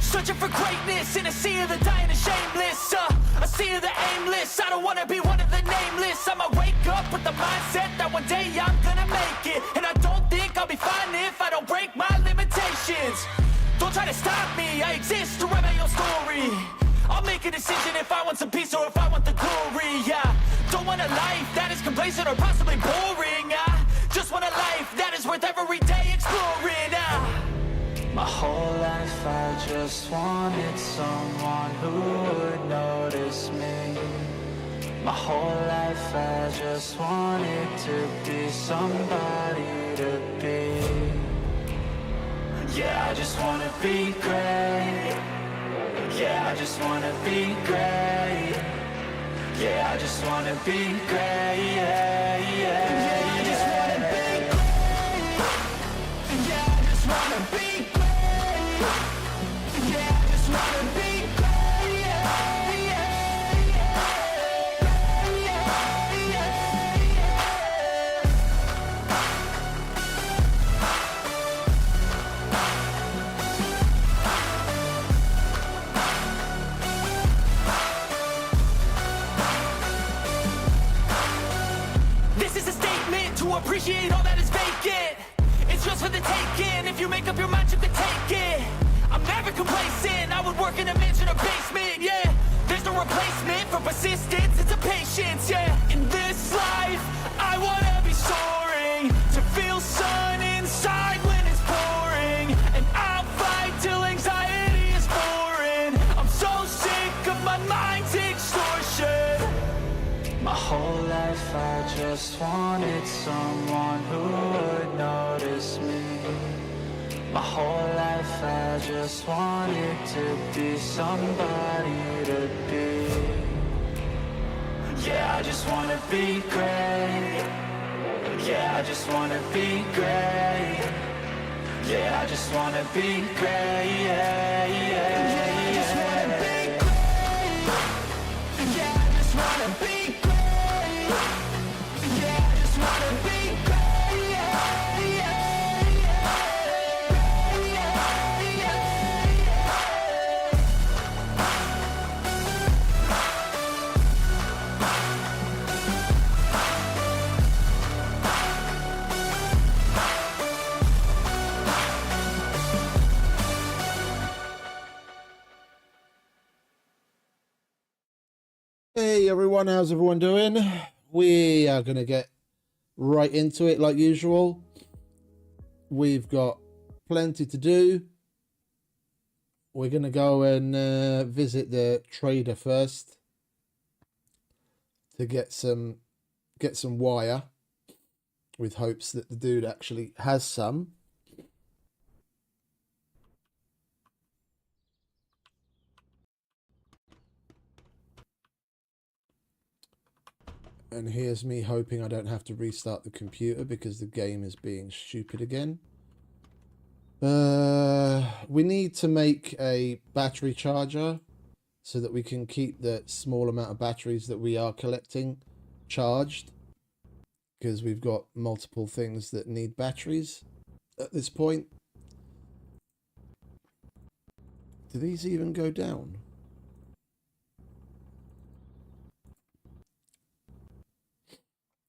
Searching for greatness in a sea of the dying and shameless, a sea of the aimless. I don't wanna be one of the nameless. I'ma wake up with the mindset that one day I'm gonna make it. And I don't think I'll be fine if I don't break my limitations. Don't try to stop me, I exist to write my own story. I'll make a decision if I want some peace or if I want the glory. Yeah, don't want a life that is complacent or possibly boring. I just want a life that is worth every day exploring. My whole life I just wanted someone who would notice me. My whole life I just wanted to be somebody to be. Yeah, I just wanna be great. Yeah, I just wanna be great. Yeah, I just wanna be great. Yeah, yeah, yeah, I just wanna be great. Yeah, I just wanna be great. Yeah, I just wanna be great. Yeah, yeah, yeah, yeah, yeah, This is a statement to appreciate all that is vacant. It's just for the taking. If you make up your mind, you can take it. I'm never complacent. I would work in a mansion or basement. Yeah, there's no replacement for persistence. It's a patience. Yeah, in this life, I wanna be soaring, to feel sun inside when it's pouring, and I'll fight till anxiety is foreign. I'm so sick of my mind's extortion. My whole life I just wanted someone who would notice me. My whole life I just wanted to be somebody to be. Yeah, I just wanna be great. Yeah, I just wanna be great. Yeah, I just wanna be great. Yeah, yeah, yeah, I just wanna be great. Yeah, I just wanna be great. Yeah, I just wanna be great. Yeah, yeah, yeah, yeah, yeah. Hey everyone, how's everyone doing? We are going to get right into it like usual. We've got plenty to do. We're going to go and visit the trader first to get some wire, with hopes that the dude actually has some. And here's me hoping I don't have to restart the computer because the game is being stupid again. We need to make a battery charger so that we can keep the small amount of batteries that we are collecting charged, because we've got multiple things that need batteries at this point. Do these even go down?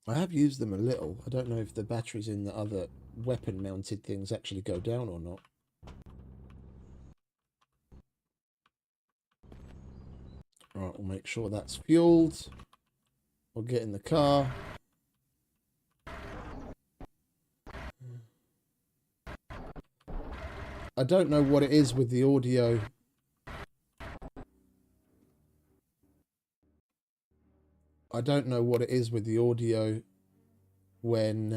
I have used them a little. I don't know if the batteries in the other weapon mounted things actually go down or not. Right, we'll make sure that's fueled. We'll get in the car. I don't know what it is with the audio. I don't know what it is with the audio when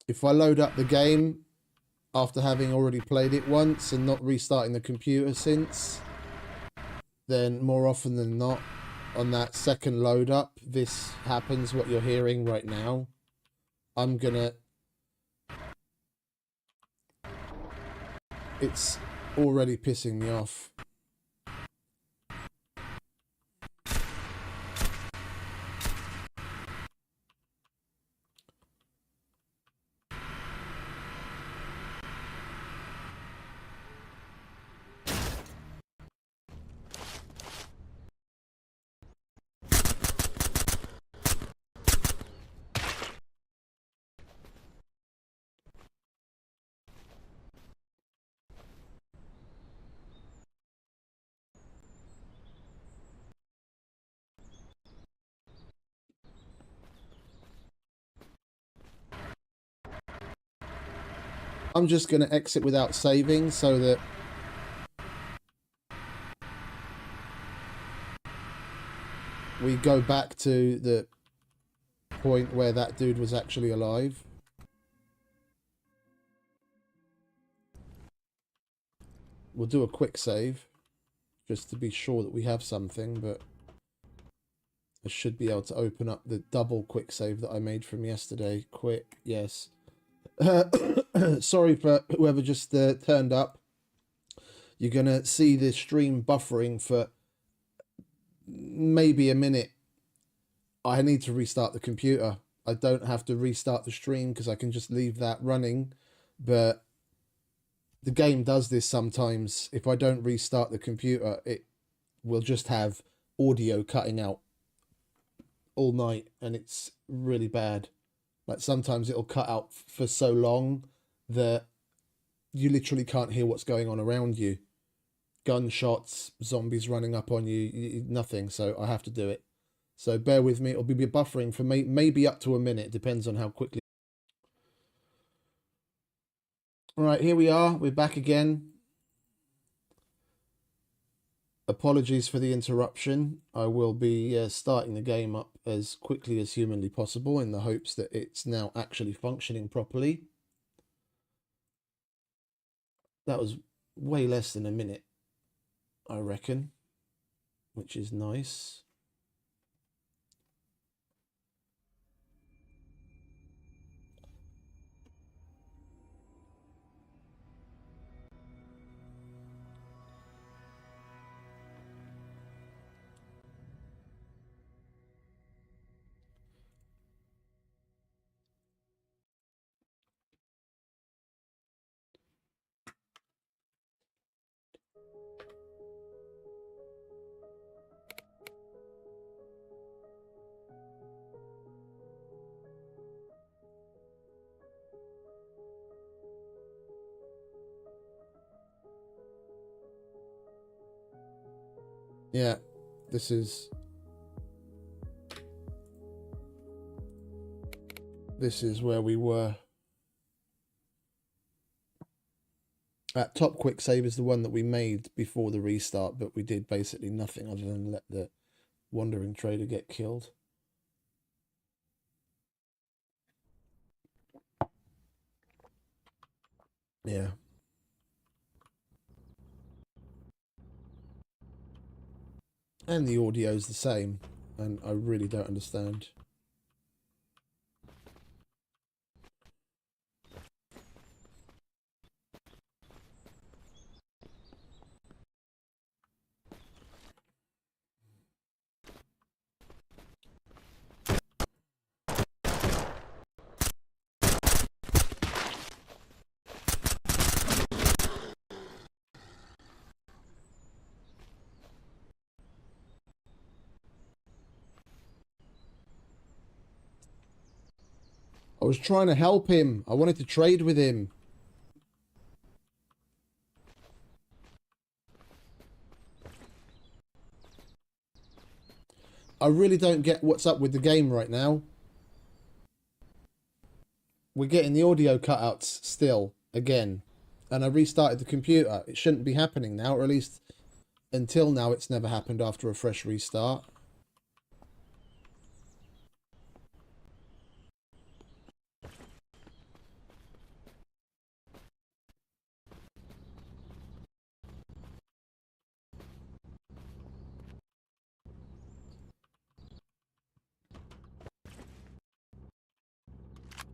if I load up the game after having already played it once and not restarting the computer since, then more often than not on that second load up this happens, what you're hearing right now. I'm gonna, it's already pissing me off. I'm just going to exit without saving so that we go back to the point where that dude was actually alive. We'll do a quick save just to be sure that we have something, but I should be able to open up the double quick save that I made from yesterday. Quick, yes. Sorry for whoever just turned up. You're going to see the stream buffering for maybe a minute. I need to restart the computer. I don't have to restart the stream because I can just leave that running. But the game does this sometimes. If I don't restart the computer, it will just have audio cutting out all night, and it's really bad. Like sometimes it'll cut out for so long that you literally can't hear what's going on around you. Gunshots, zombies running up on you, nothing. So I have to do it. So bear with me. It'll be buffering for maybe up to a minute. Depends on how quickly. All right, here we are. We're back again. Apologies for the interruption. I will be starting the game up as quickly as humanly possible in the hopes that it's now actually functioning properly. That was way less than a minute, I reckon, which is nice. Yeah, this is where we were. That top quick save is the one that we made before the restart, but we did basically nothing other than let the wandering trader get killed. Yeah. And the audio's the same, and I really don't understand. I was trying to help him. I wanted to trade with him. I really don't get what's up with the game right now. We're getting the audio cutouts still, again. And I restarted the computer. It shouldn't be happening now, or at least until now it's never happened after a fresh restart.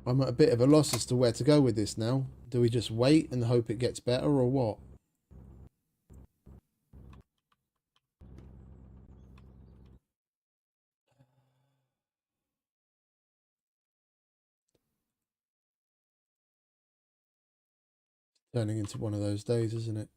I'm at a bit of a loss as to where to go with this now. Do we just wait and hope it gets better, or what? Turning into one of those days, isn't it?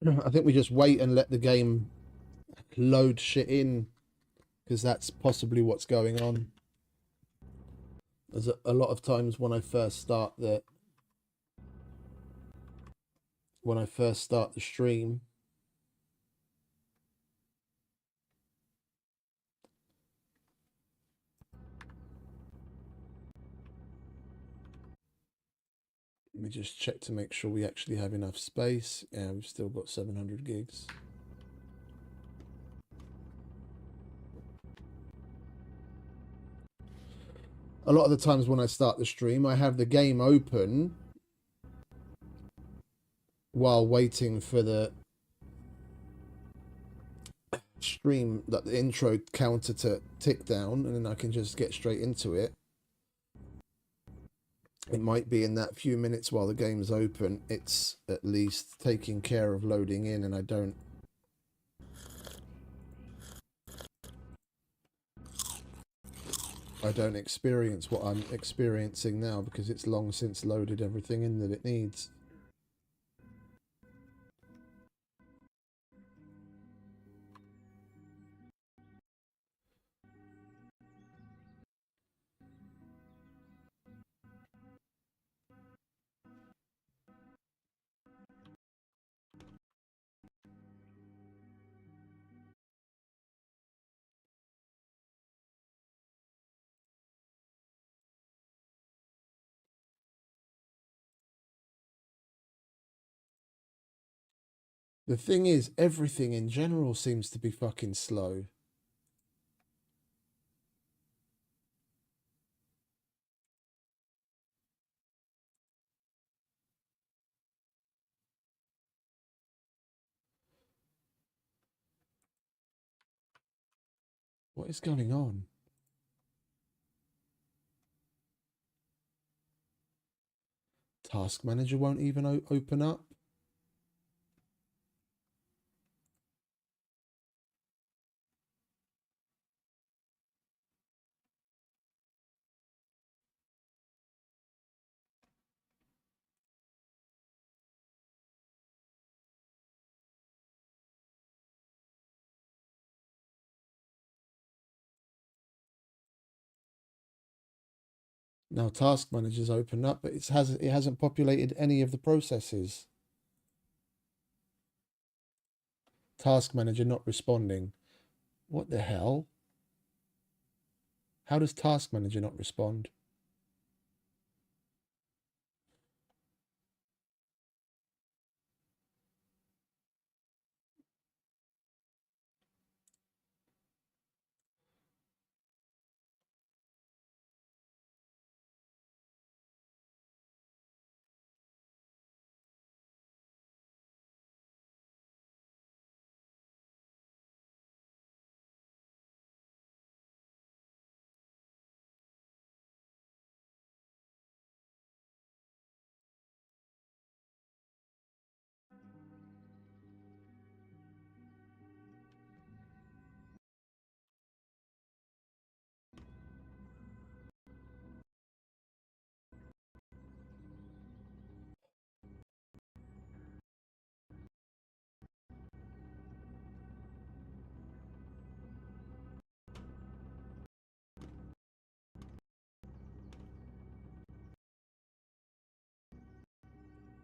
I think we just wait and let the game load shit in, because that's possibly what's going on. There's a lot of times when I first start the stream, let me just check to make sure we actually have enough space. Yeah, we've still got 700 gigs. A lot of the times when I start the stream, I have the game open while waiting for the stream, that the intro counter to tick down, and then I can just get straight into it. It might be in that few minutes while the game's open, it's at least taking care of loading in, and I don't experience what I'm experiencing now, because it's long since loaded everything in that it needs. The thing is, everything in general seems to be fucking slow. What is going on? Task Manager won't even open up. Now Task Manager's opened up, but it hasn't populated any of the processes. Task Manager not responding. What the hell? How does Task Manager not respond?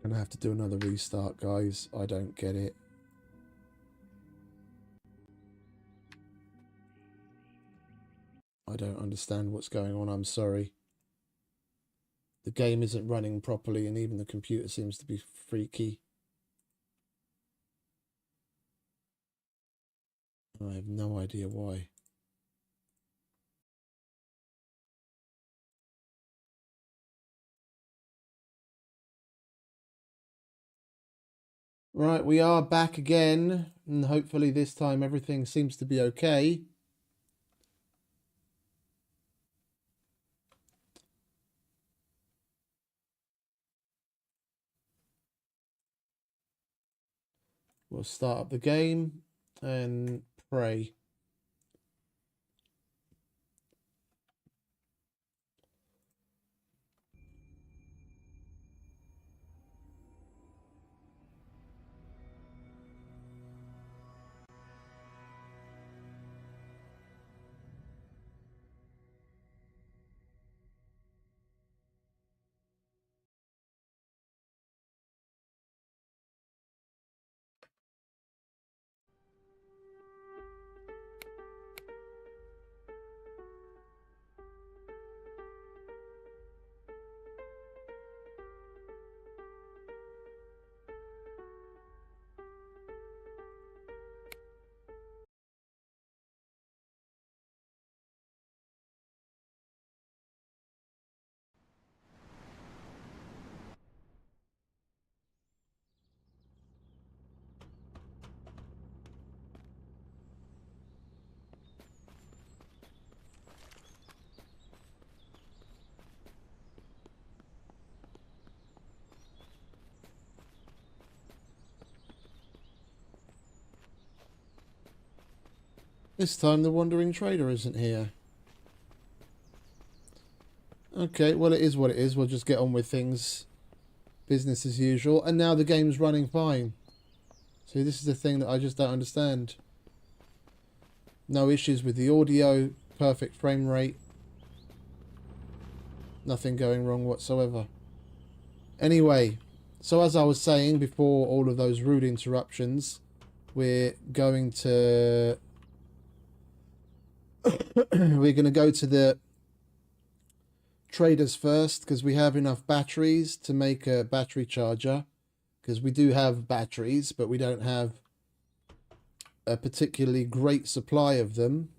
Gonna have to do another restart, guys. I don't get it. I don't understand what's going on. I'm sorry. The game isn't running properly, and even the computer seems to be freaky. I have no idea why. Right, we are back again, and hopefully this time everything seems to be okay. We'll start up the game and pray. This time the wandering trader isn't here. Okay, well it is what it is. We'll just get on with things. Business as usual. And now the game's running fine. See, this is the thing that I just don't understand. No issues with the audio. Perfect frame rate. Nothing going wrong whatsoever. Anyway, so as I was saying before all of those rude interruptions, we're going to... we're going to go to the traders first, because we have enough batteries to make a battery charger. Because we do have batteries, but we don't have a particularly great supply of them.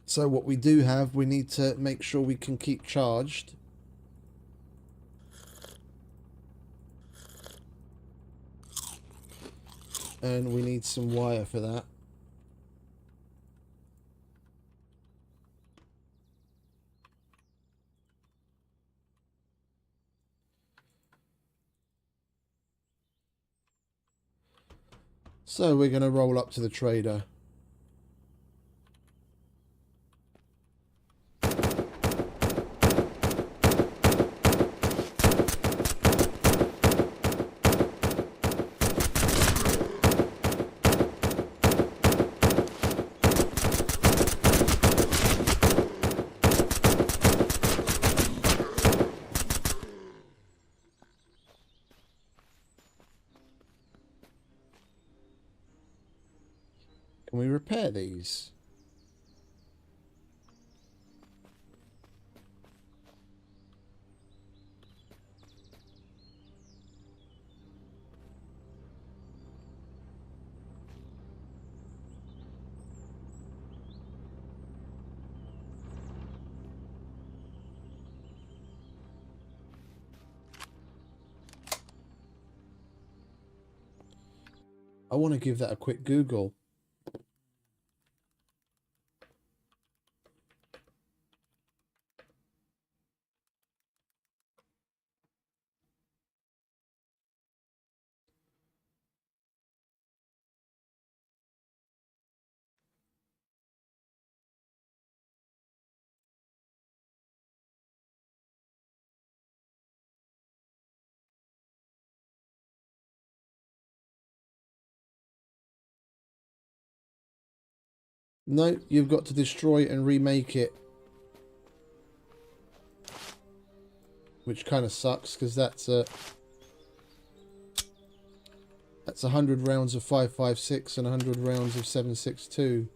So what we do have, we need to make sure we can keep charged. And we need some wire for that. So we're going to roll up to the trader. Can we repair these? I want to give that a quick Google. No, you've got to destroy and remake it. Which kind of sucks, because that's 100 rounds of 5.56 and 100 rounds of 7.62.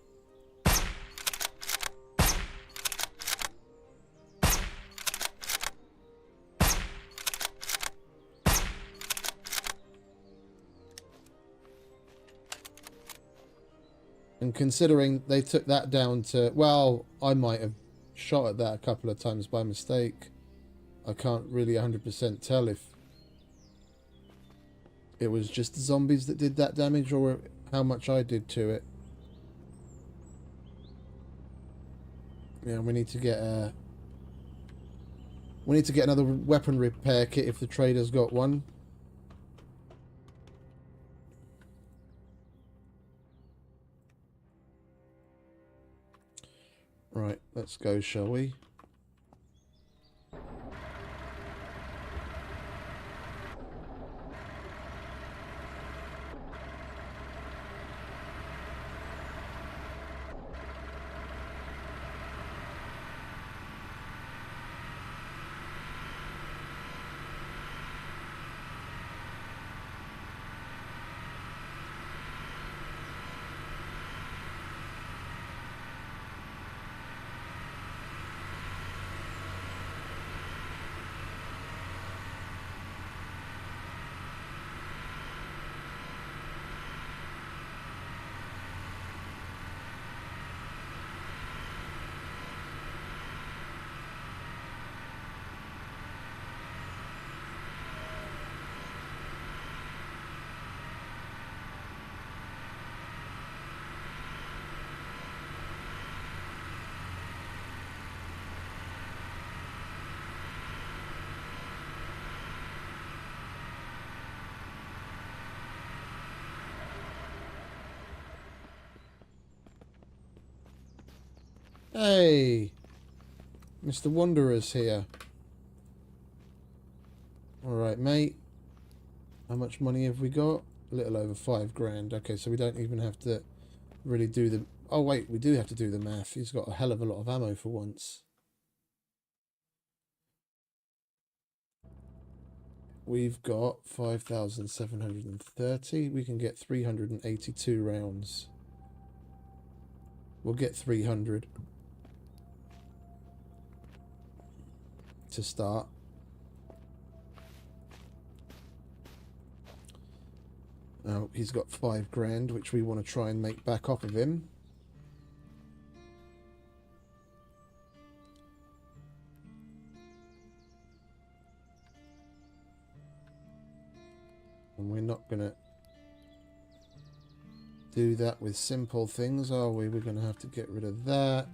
And considering they took that down to... Well, I might have shot at that a couple of times by mistake. I can't really 100% tell if it was just the zombies that did that damage or how much I did to it. Yeah, we need to get another weapon repair kit if the trader's got one. Right, let's go, shall we? Hey, Mr. Wanderer's here. Alright, mate. How much money have we got? A little over 5 grand. Okay, so we don't even have to really do the... Oh, wait, we do have to do the math. He's got a hell of a lot of ammo for once. We've got 5,730. We can get 382 rounds. We'll get 300 to start. Now, he's got 5 grand, which we want to try and make back off of him. And we're not going to do that with simple things, are we? We're going to have to get rid of that.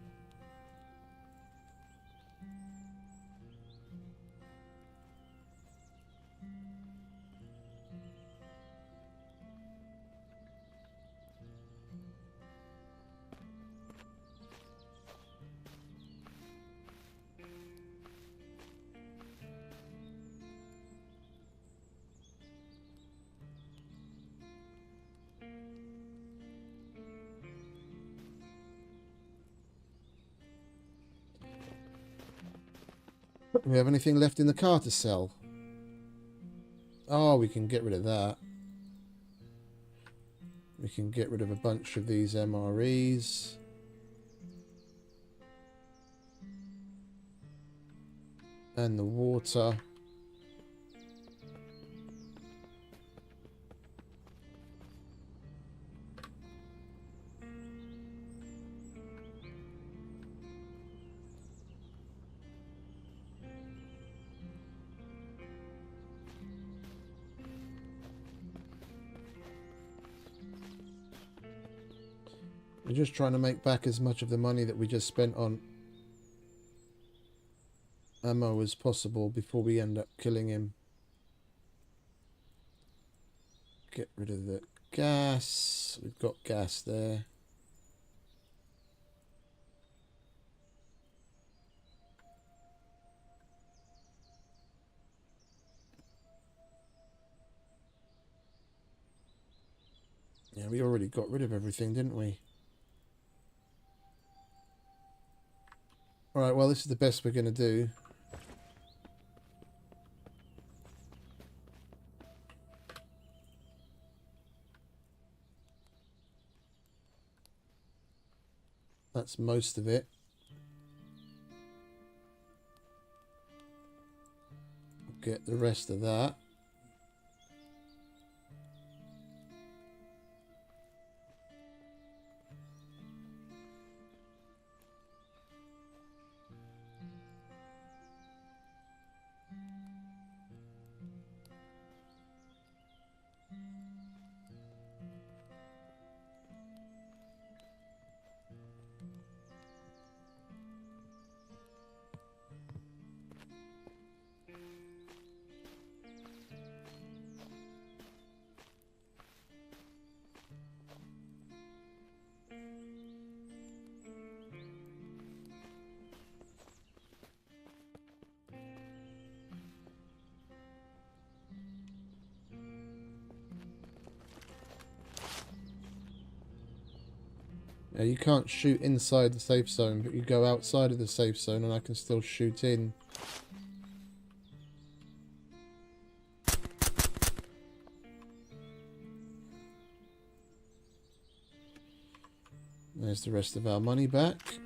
Do we have anything left in the car to sell? Oh, we can get rid of that. We can get rid of a bunch of these MREs. And the water. We're just trying to make back as much of the money that we just spent on ammo as possible before we end up killing him. Get rid of the gas. We've got gas there. Yeah, we already got rid of everything, didn't we? Alright, well, this is the best we're going to do. That's most of it. Get the rest of that. Now, you can't shoot inside the safe zone, but you go outside of the safe zone and I can still shoot in. There's the rest of our money back.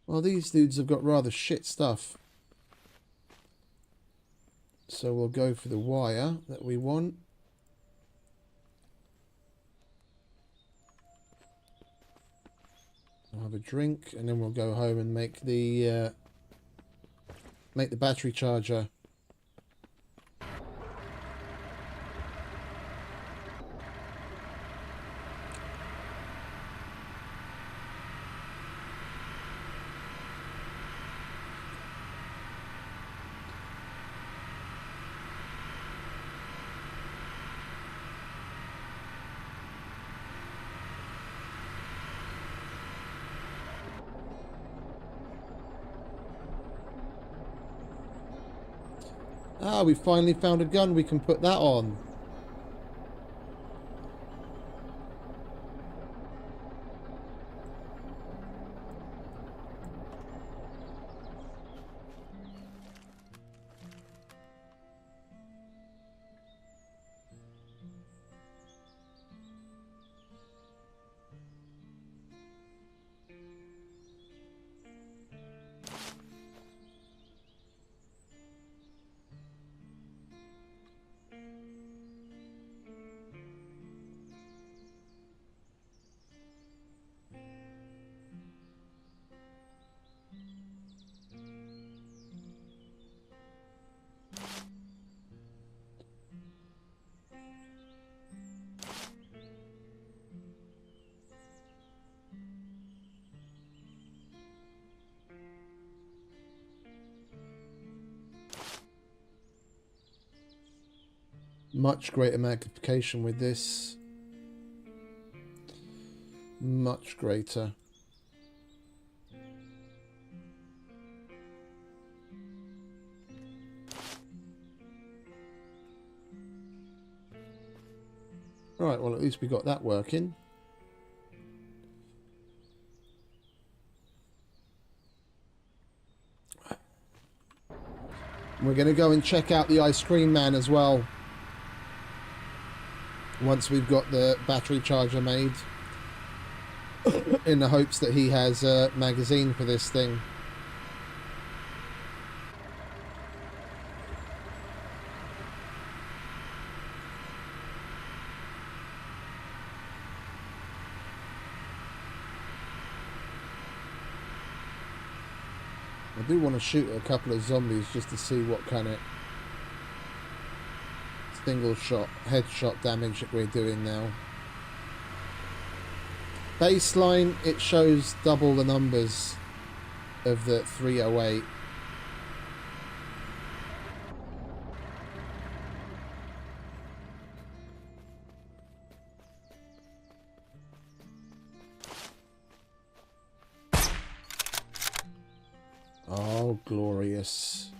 Well, these dudes have got rather shit stuff. So we'll go for the wire that we want. I'll have a drink and then we'll go home and make the battery charger. Ah, we finally found a gun we can put that on. Much greater magnification with this. Much greater. Right, well at least we got that working. We're going to go and check out the ice cream man as well. Once we've got the battery charger made. In the hopes that he has a magazine for this thing. I do want to shoot a couple of zombies just to see what kind of single shot, headshot damage that we're doing now. Baseline, it shows double the numbers of the 308. Oh, glorious.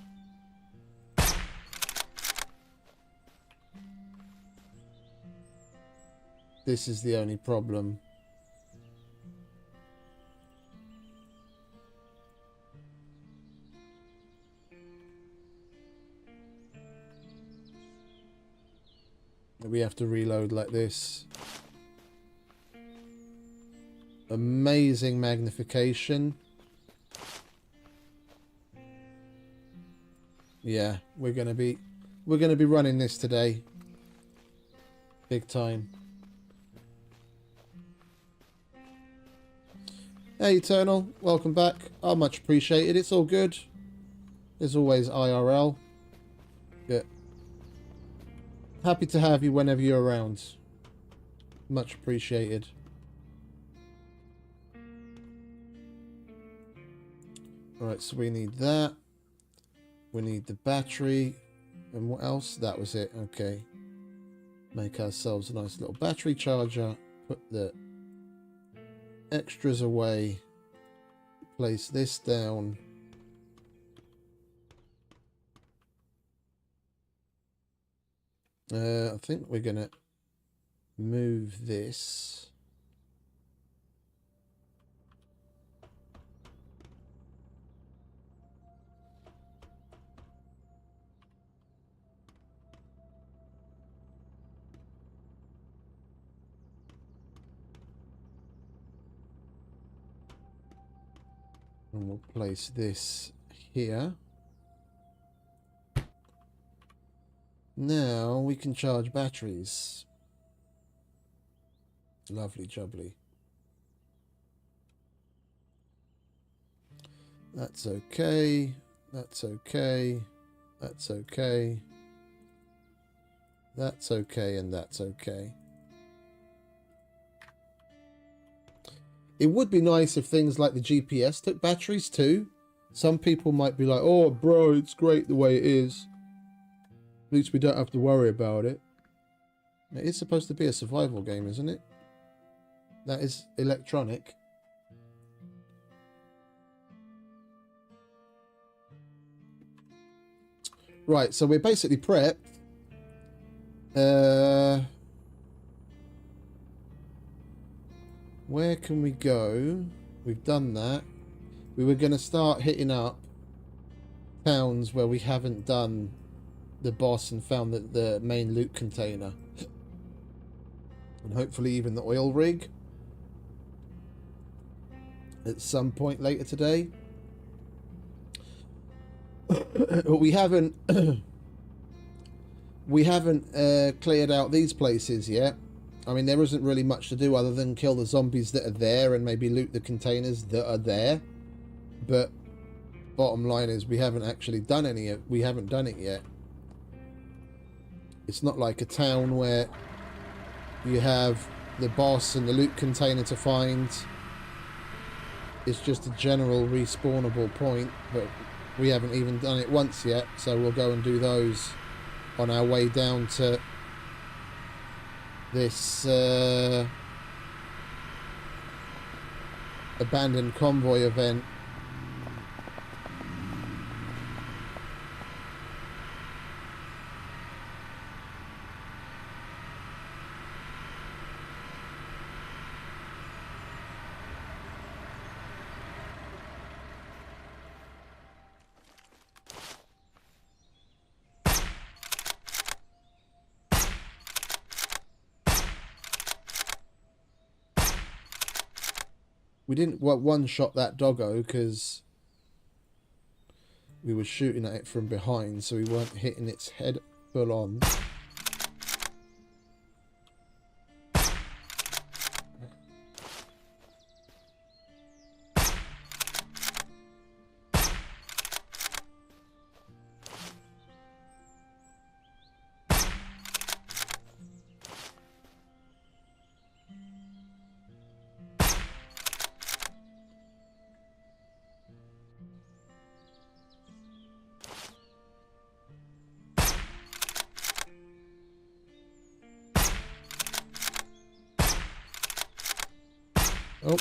This is the only problem. We have to reload like this. Amazing magnification. Yeah, we're gonna be running this today. Big time. Hey Eternal, welcome back. Oh, much appreciated. It's all good. There's always IRL. Yeah. Happy to have you whenever you're around. Much appreciated. Alright, so we need that. We need the battery. And what else? That was it. Okay. Make ourselves a nice little battery charger. Put the extras away. Place this down. I think we're gonna move this. And we'll place this here. Now we can charge batteries. Lovely jubbly. That's okay. That's okay. That's okay. That's okay, and that's okay. It would be nice if things like the GPS took batteries too. Some people might be like, oh bro, it's great the way it is. At least we don't have to worry about it. It is supposed to be a survival game, isn't it? That is electronic. Right, so we're basically prepped. Where can we go? We've done that. We were going to start hitting up towns where we haven't done the boss and found the main loot container. And hopefully even the oil rig at some point later today. But we haven't cleared out these places yet. I mean, there isn't really much to do other than kill the zombies that are there and maybe loot the containers that are there. But bottom line is we haven't actually done we haven't done it yet. It's not like a town where you have the boss and the loot container to find. It's just a general respawnable point, but we haven't even done it once yet, so we'll go and do those on our way down to this abandoned convoy event. We didn't one-shot that doggo because we were shooting at it from behind, so we weren't hitting its head full on. Oh.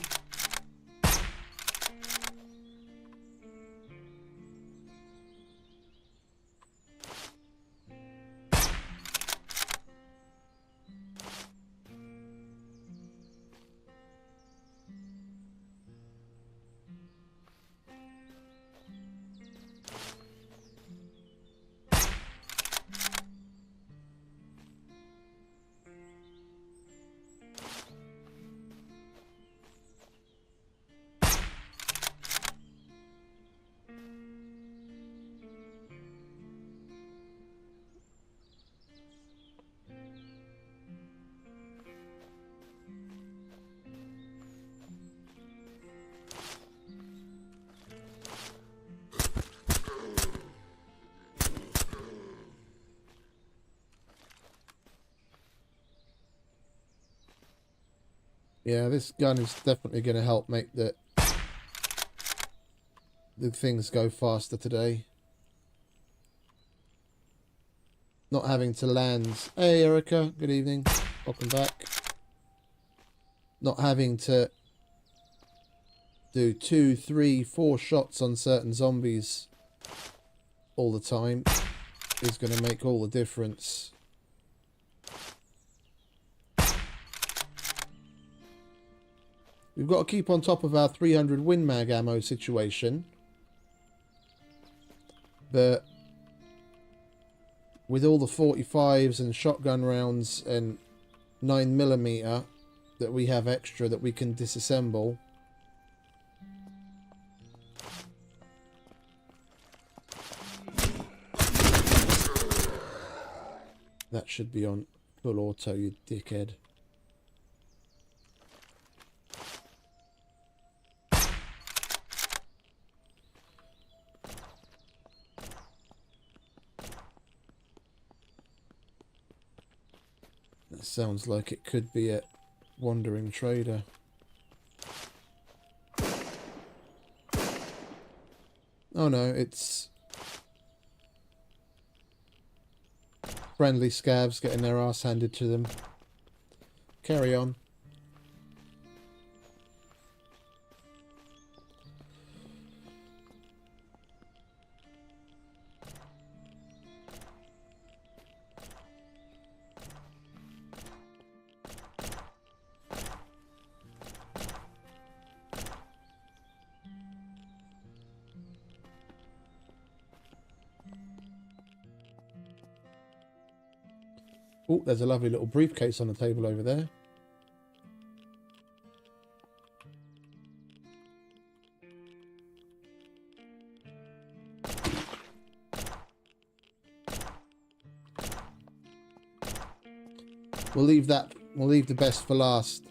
Yeah, this gun is definitely going to help make the things go faster today. Not having to land... Hey, Erica. Good evening. Welcome back. Not having to do 2, 3, 4 shots on certain zombies all the time is going to make all the difference. We've got to keep on top of our 300 Win Mag ammo situation. But with all the 45s and shotgun rounds and 9mm that we have extra that we can disassemble, that should be on full auto, you dickhead. That sounds like it could be a wandering trader. Oh no, it's friendly scavs getting their ass handed to them. Carry on. Oh, there's a lovely little briefcase on the table over there. We'll leave the best for last.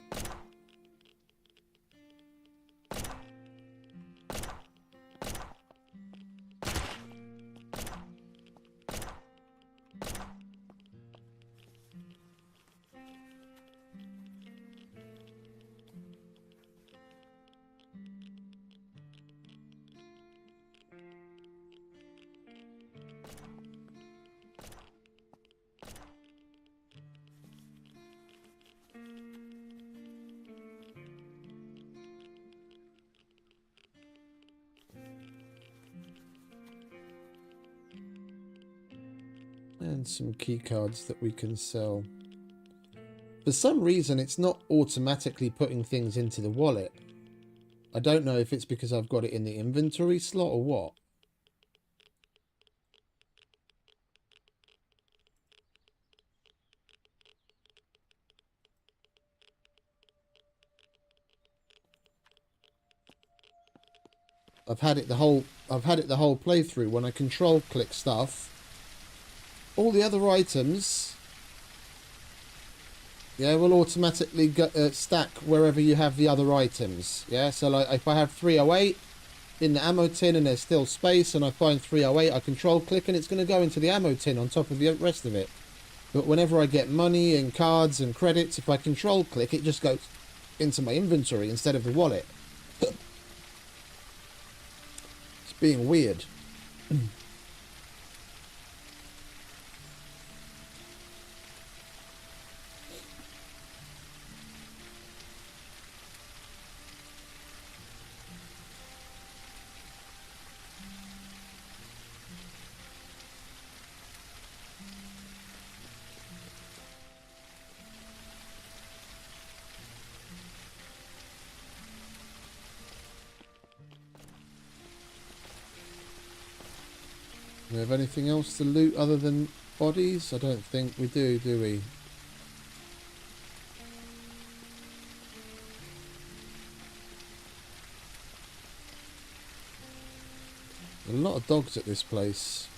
And some key cards that we can sell. For some reason, it's not automatically putting things into the wallet. I don't know if it's because I've got it in the inventory slot or what. I've had it the whole playthrough. When I control click stuff, all the other items, yeah, will automatically stack wherever you have the other items. Yeah, so like if I have 308 in the ammo tin and there's still space and I find 308, I control click and it's going to go into the ammo tin on top of the rest of it. But whenever I get money and cards and credits, if I control click, it just goes into my inventory instead of the wallet. It's being weird. Do we have anything else to loot other than bodies? I don't think we do we? A lot of dogs at this place.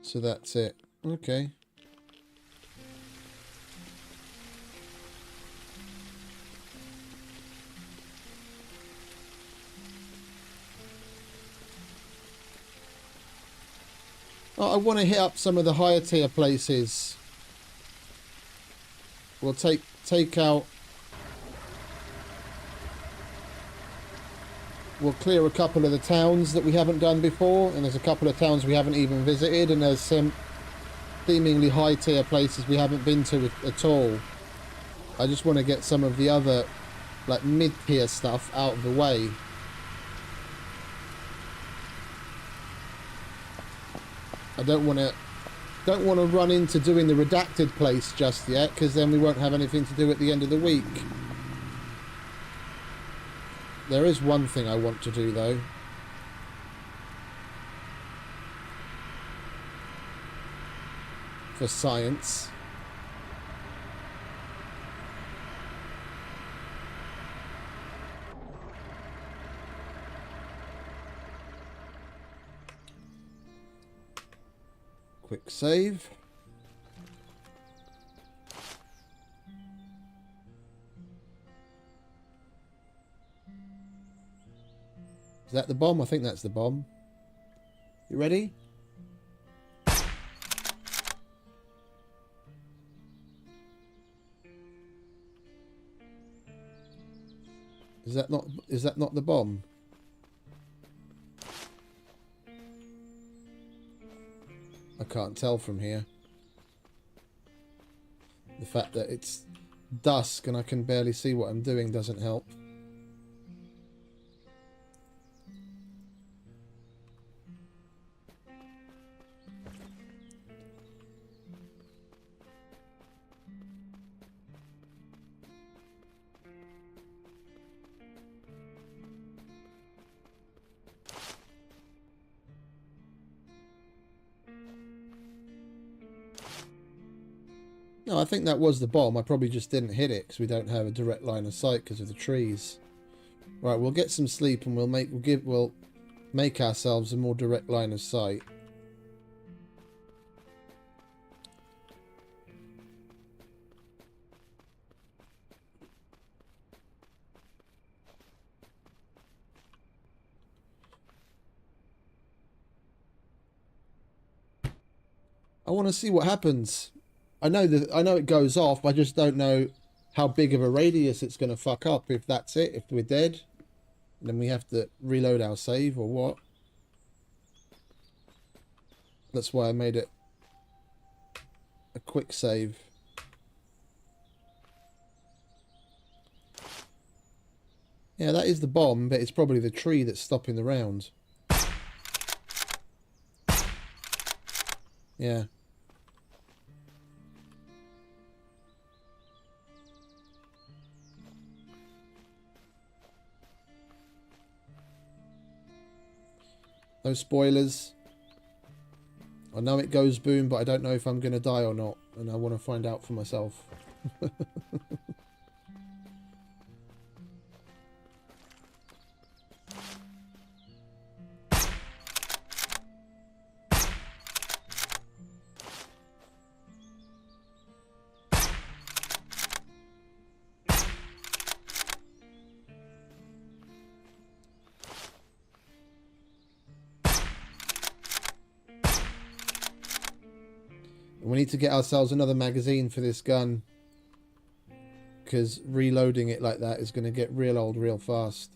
So that's it. Okay. Oh, I want to hit up some of the higher tier places. We'll take out. We'll clear a couple of the towns that we haven't done before, and there's a couple of towns we haven't even visited, and there's some seemingly high tier places we haven't been to at all. I just want to get some of the other like mid tier stuff out of the way. I don't want to run into doing the redacted place just yet, because then we won't have anything to do at the end of the week. There is one thing I want to do though. For science. Quick save. Is that the bomb? I think that's the bomb. You ready? Is that not the bomb? I can't tell from here. The fact that it's dusk and I can barely see what I'm doing doesn't help. No, I think that was the bomb. I probably just didn't hit it because we don't have a direct line of sight because of the trees. Right, we'll get some sleep and we'll make ourselves a more direct line of sight. I want to see what happens. I know it goes off, but I just don't know how big of a radius it's going to fuck up. If that's it, if we're dead, then we have to reload our save or what. That's why I made it a quick save. Yeah, that is the bomb, but it's probably the tree that's stopping the round. Yeah. No spoilers. I know it goes boom, but I don't know if I'm going to die or not. And I want to find out for myself. We need to get ourselves another magazine for this gun, because reloading it like that is going to get real old real fast.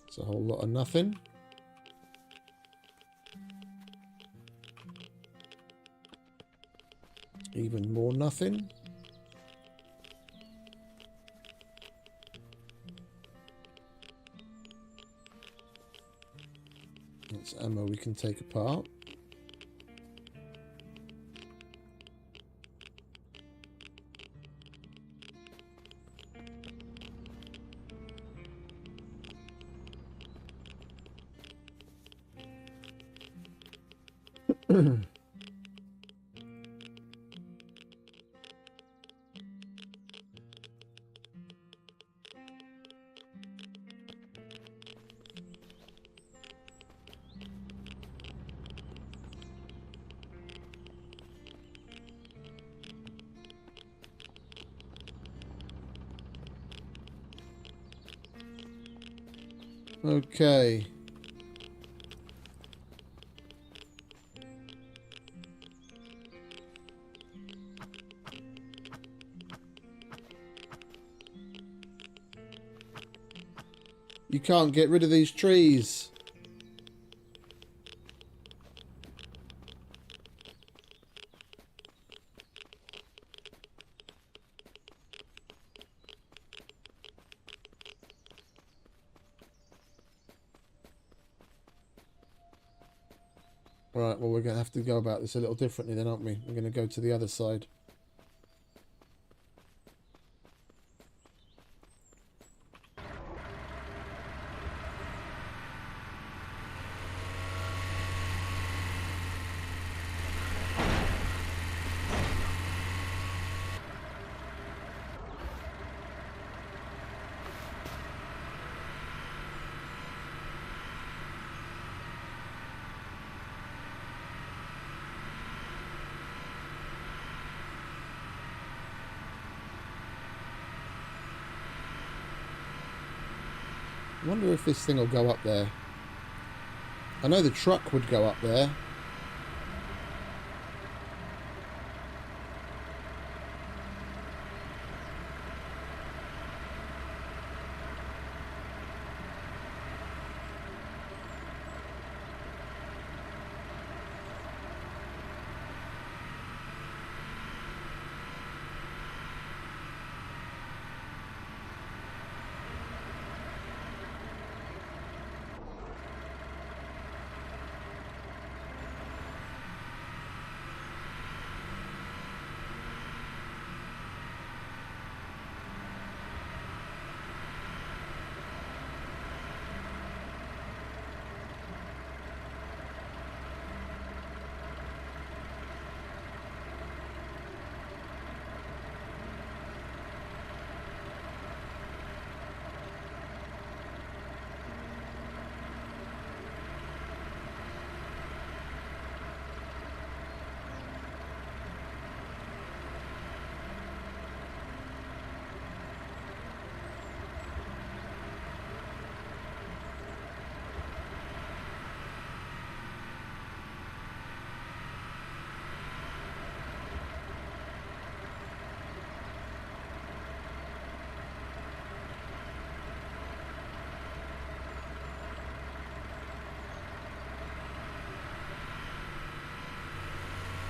It's a whole lot of nothing. Even more nothing. That's ammo we can take apart. Okay. You can't get rid of these trees. Right, well, we're going to have to go about this a little differently then, aren't we? We're going to go to the other side. I wonder if this thing will go up there. I know the truck would go up there.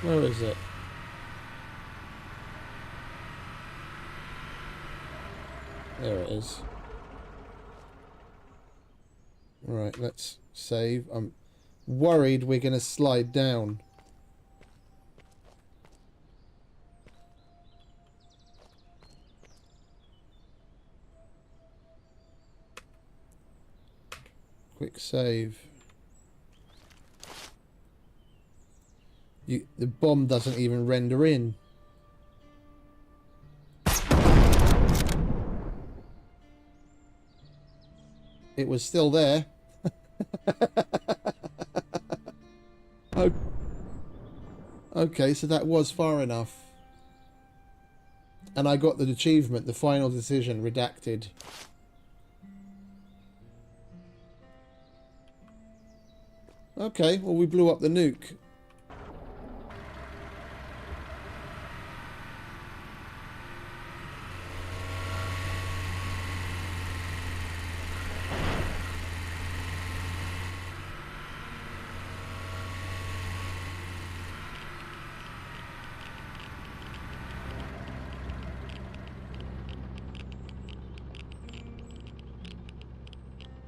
Where is it? There it is. Right, let's save. I'm worried we're going to slide down. Quick save. The bomb doesn't even render in. It was still there. Oh. Okay, so that was far enough. And I got the achievement, the final decision, redacted. Okay, well, we blew up the nuke.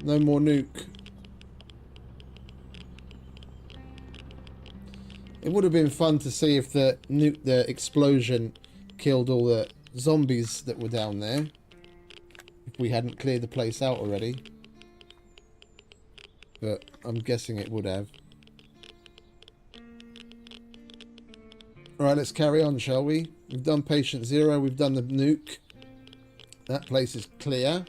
No more nuke. It would have been fun to see if the explosion killed all the zombies that were down there. If we hadn't cleared the place out already. But I'm guessing it would have. Alright, let's carry on, shall we? We've done patient 0, we've done the nuke. That place is clear.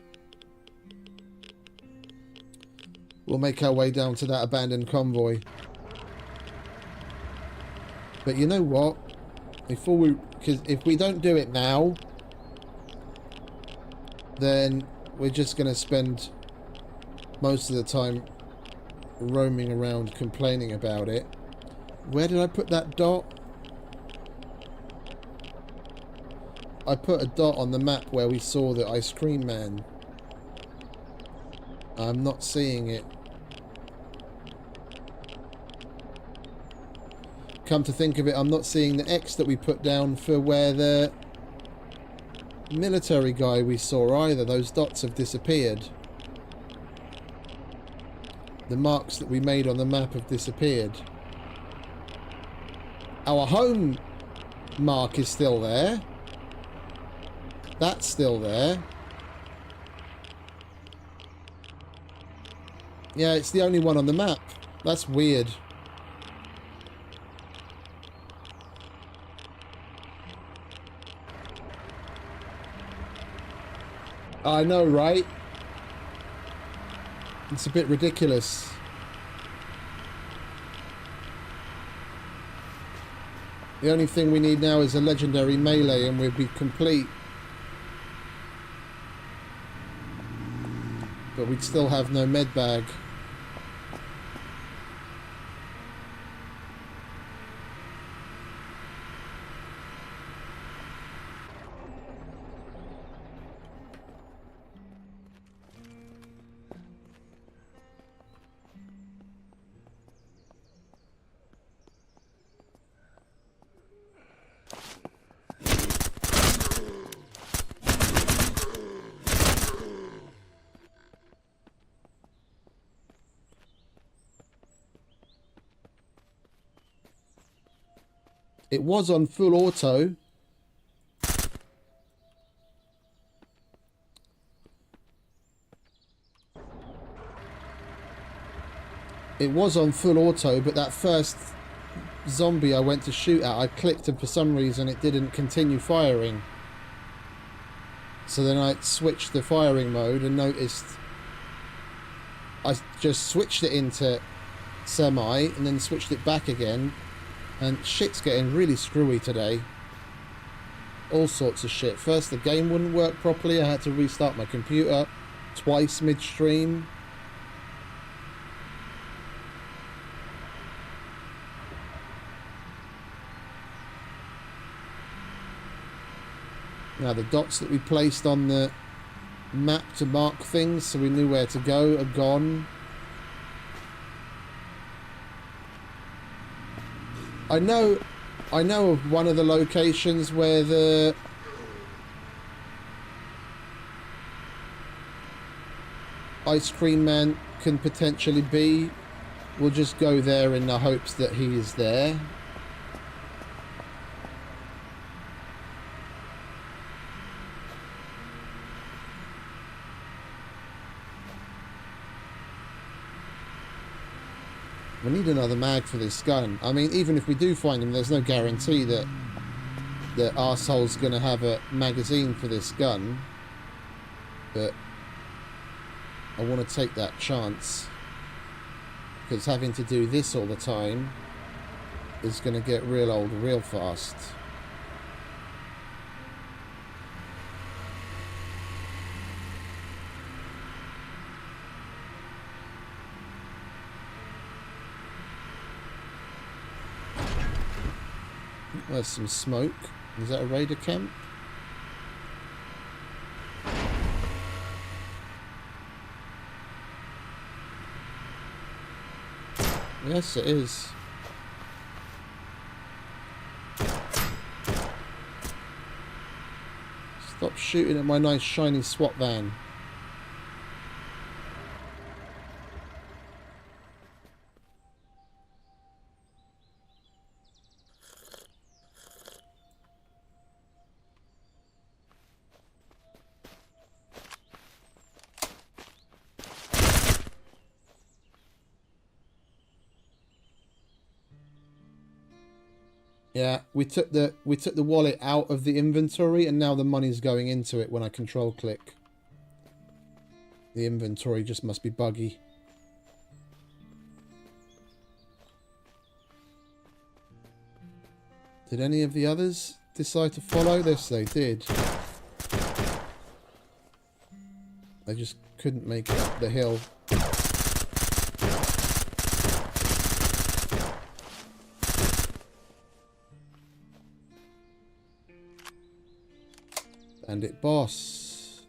We'll make our way down to that abandoned convoy. But you know what? Because if we don't do it now, then we're just going to spend most of the time roaming around complaining about it. Where did I put that dot? I put a dot on the map where we saw the ice cream man. I'm not seeing it. Come to think of it, I'm not seeing the X that we put down for where the military guy we saw either. Those dots have disappeared. The marks that we made on the map have disappeared. Our home mark is still there. That's still there. Yeah, it's the only one on the map. That's weird. I know, right? It's a bit ridiculous. The only thing we need now is a legendary melee and we'll be complete. But we'd still have no med bag. It was on full auto. It was on full auto, but that first zombie I went to shoot at, I clicked and for some reason it didn't continue firing. So then I switched the firing mode and noticed I just switched it into semi and then switched it back again. And shit's getting really screwy today. All sorts of shit. First, the game wouldn't work properly. I had to restart my computer twice midstream. Now, the dots that we placed on the map to mark things so we knew where to go are gone. I know of one of the locations where the ice cream man can potentially be. We'll just go there in the hopes that he is there. We need another mag for this gun. I mean, even if we do find him, there's no guarantee that the arsehole's going to have a magazine for this gun. But I want to take that chance. Because having to do this all the time is going to get real old real fast. There's some smoke. Is that a raider camp? Yes, it is. Stop shooting at my nice shiny SWAT van. Yeah, we took the wallet out of the inventory and now the money's going into it when I control click. The inventory just must be buggy. Did any of the others decide to follow? Yes, they did. They just couldn't make it up the hill. Bandit boss.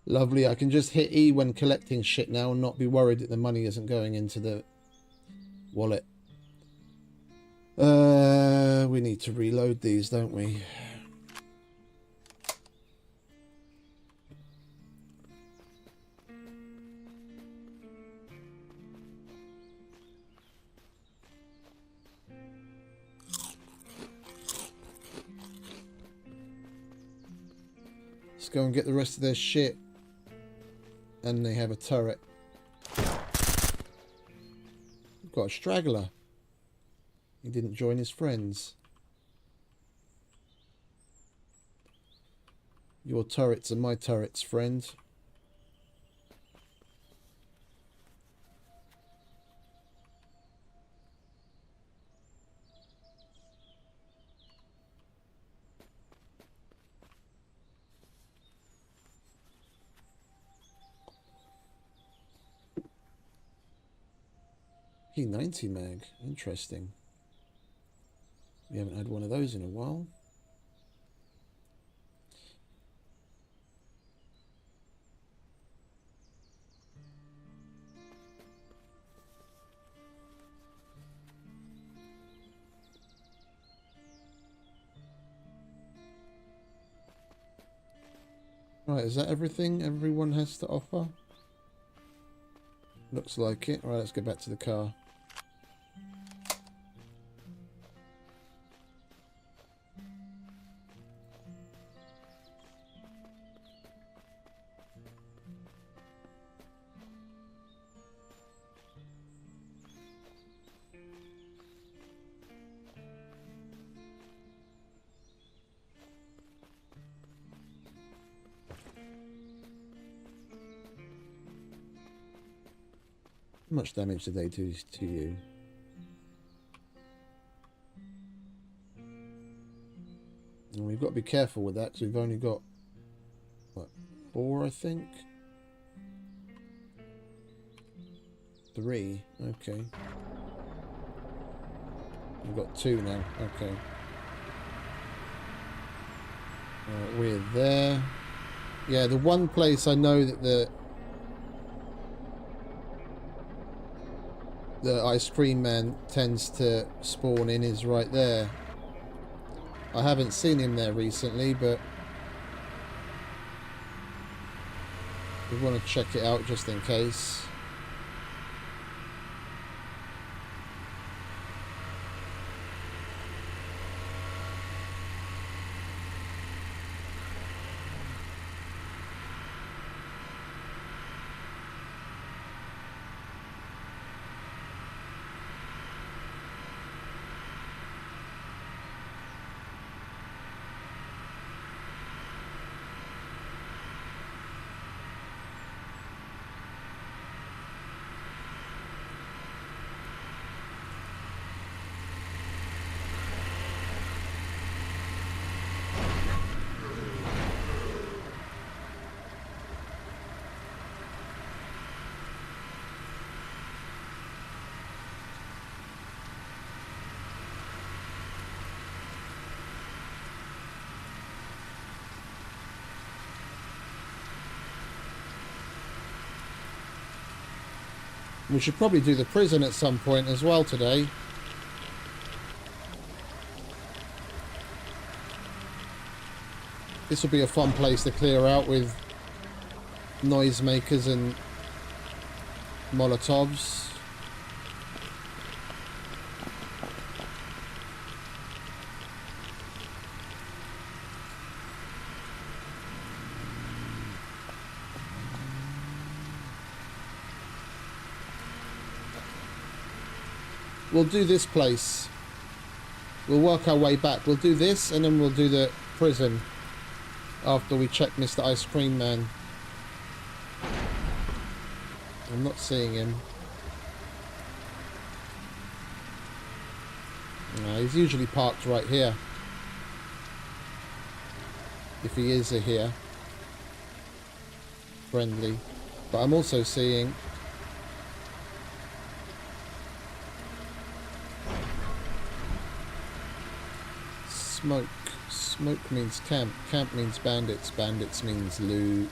Lovely. I can just hit E when collecting shit now and not be worried that the money isn't going into the wallet. We need to reload these, don't we? Let's go and get the rest of their shit. And they have a turret. We've got a straggler. He didn't join his friends. Your turrets are my turrets, friend. P90 mag. Interesting. We haven't had one of those in a while. Right, is that everything everyone has to offer? Looks like it. Right, let's get back to the car. How much damage did they do to you? And we've got to be careful with that because we've only got, what, 4, I think? 3, okay. We've got 2 now, okay. We're there. Yeah, the one place I know that the ice cream man tends to spawn in is right there. I haven't seen him there recently, but we want to check it out just in case. We should probably do the prison at some point as well today. This will be a fun place to clear out with noisemakers and Molotovs. We'll do this place. We'll work our way back. We'll do this and then we'll do the prison after we check Mr. Ice Cream Man. I'm not seeing him. No, he's usually parked right here. If he is here. Friendly. But I'm also seeing... Smoke. Smoke means camp. Camp means bandits. Bandits means loot.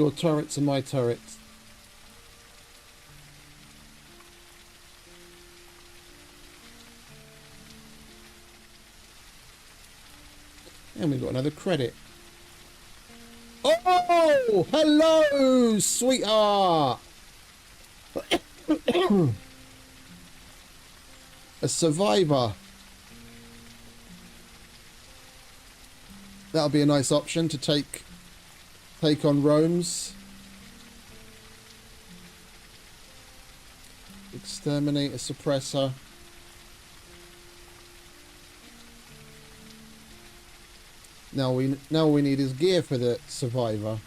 Your turrets are my turrets. And we got another credit. Oh, hello, sweetheart. A survivor. That'll be a nice option to take on roams. Exterminate a suppressor. Now we need his gear for the survivor.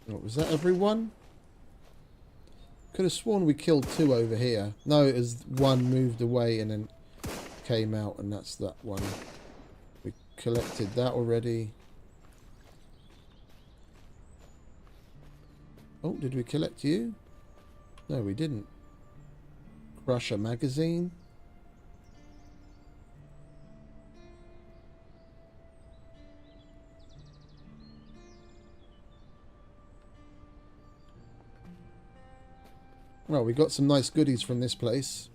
What, was that everyone? Could have sworn we killed 2 over here. No, it was 1 moved away and then came out, and that's that one. We collected that already. Oh, did we collect you? No, we didn't. Crusher magazine. Well, we got some nice goodies from this place.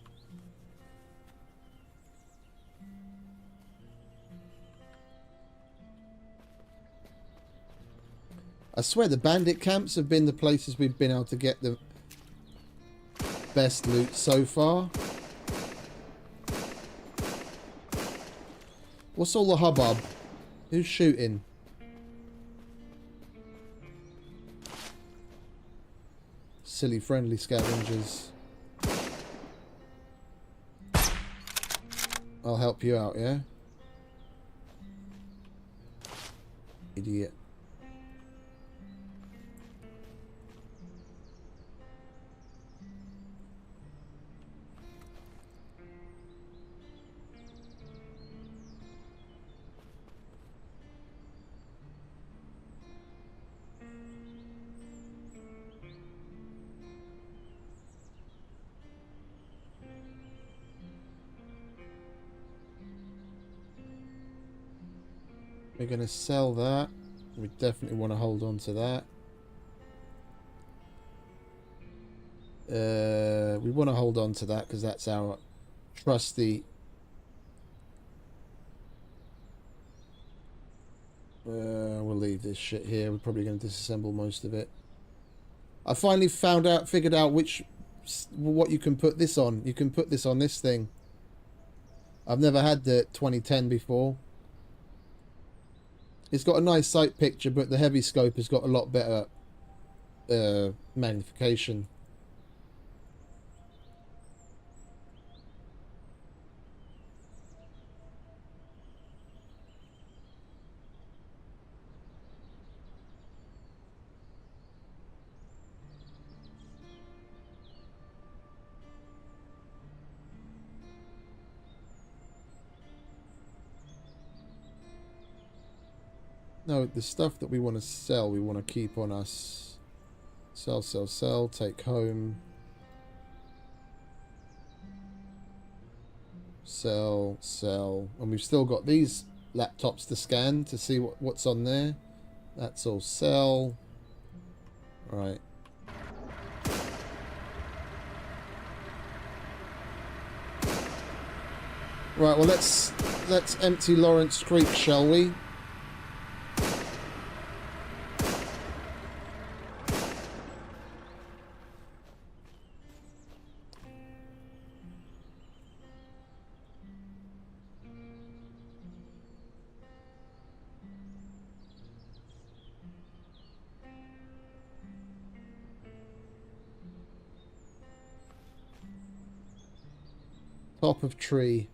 I swear the bandit camps have been the places we've been able to get the best loot so far. What's all the hubbub? Who's shooting? Silly friendly scavengers. I'll help you out, yeah? Idiot. We're going to sell that. We definitely want to hold on to that. We want to hold on to that because that's our trusty... we'll leave this shit here. We're probably going to disassemble most of it. I finally figured out what you can put this on. You can put this on this thing. I've never had the 2010 before. It's got a nice sight picture, but the heavy scope has got a lot better magnification. No, the stuff that we want to sell, we want to keep on us. Sell, sell, sell, take home. Sell, sell. And we've still got these laptops to scan to see what's on there. That's all sell. Right. Right, well let's empty Lawrence Creek, shall we? Top of tree.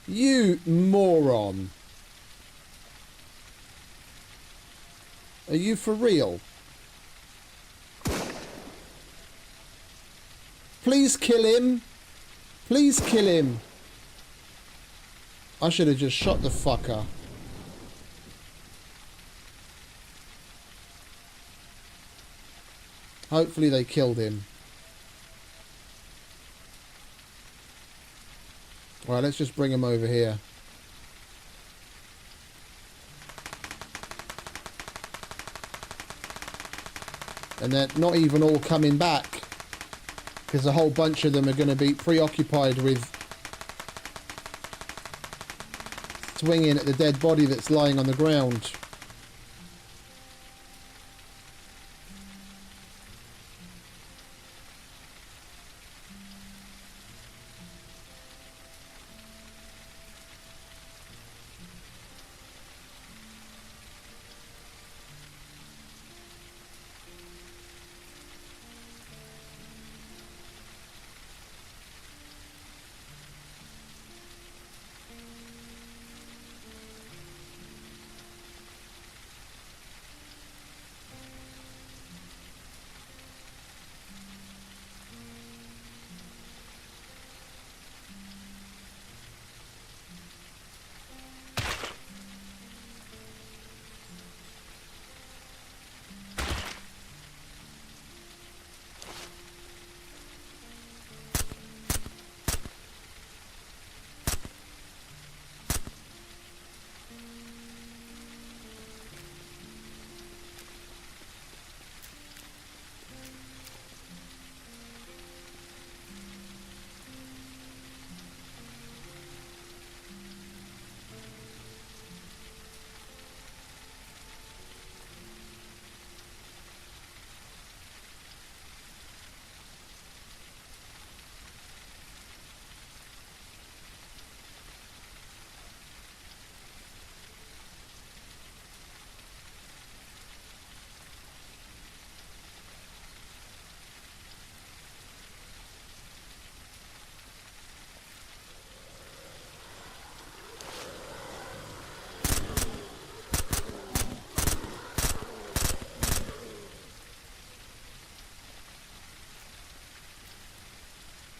You moron. Are you for real? Please kill him. Please kill him. I should have just shot the fucker. Hopefully they killed him. Alright, let's just bring him over here. And they're not even all coming back, because a whole bunch of them are going to be preoccupied with swinging at the dead body that's lying on the ground.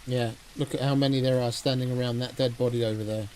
Yeah, look at how many there are standing around that dead body over there.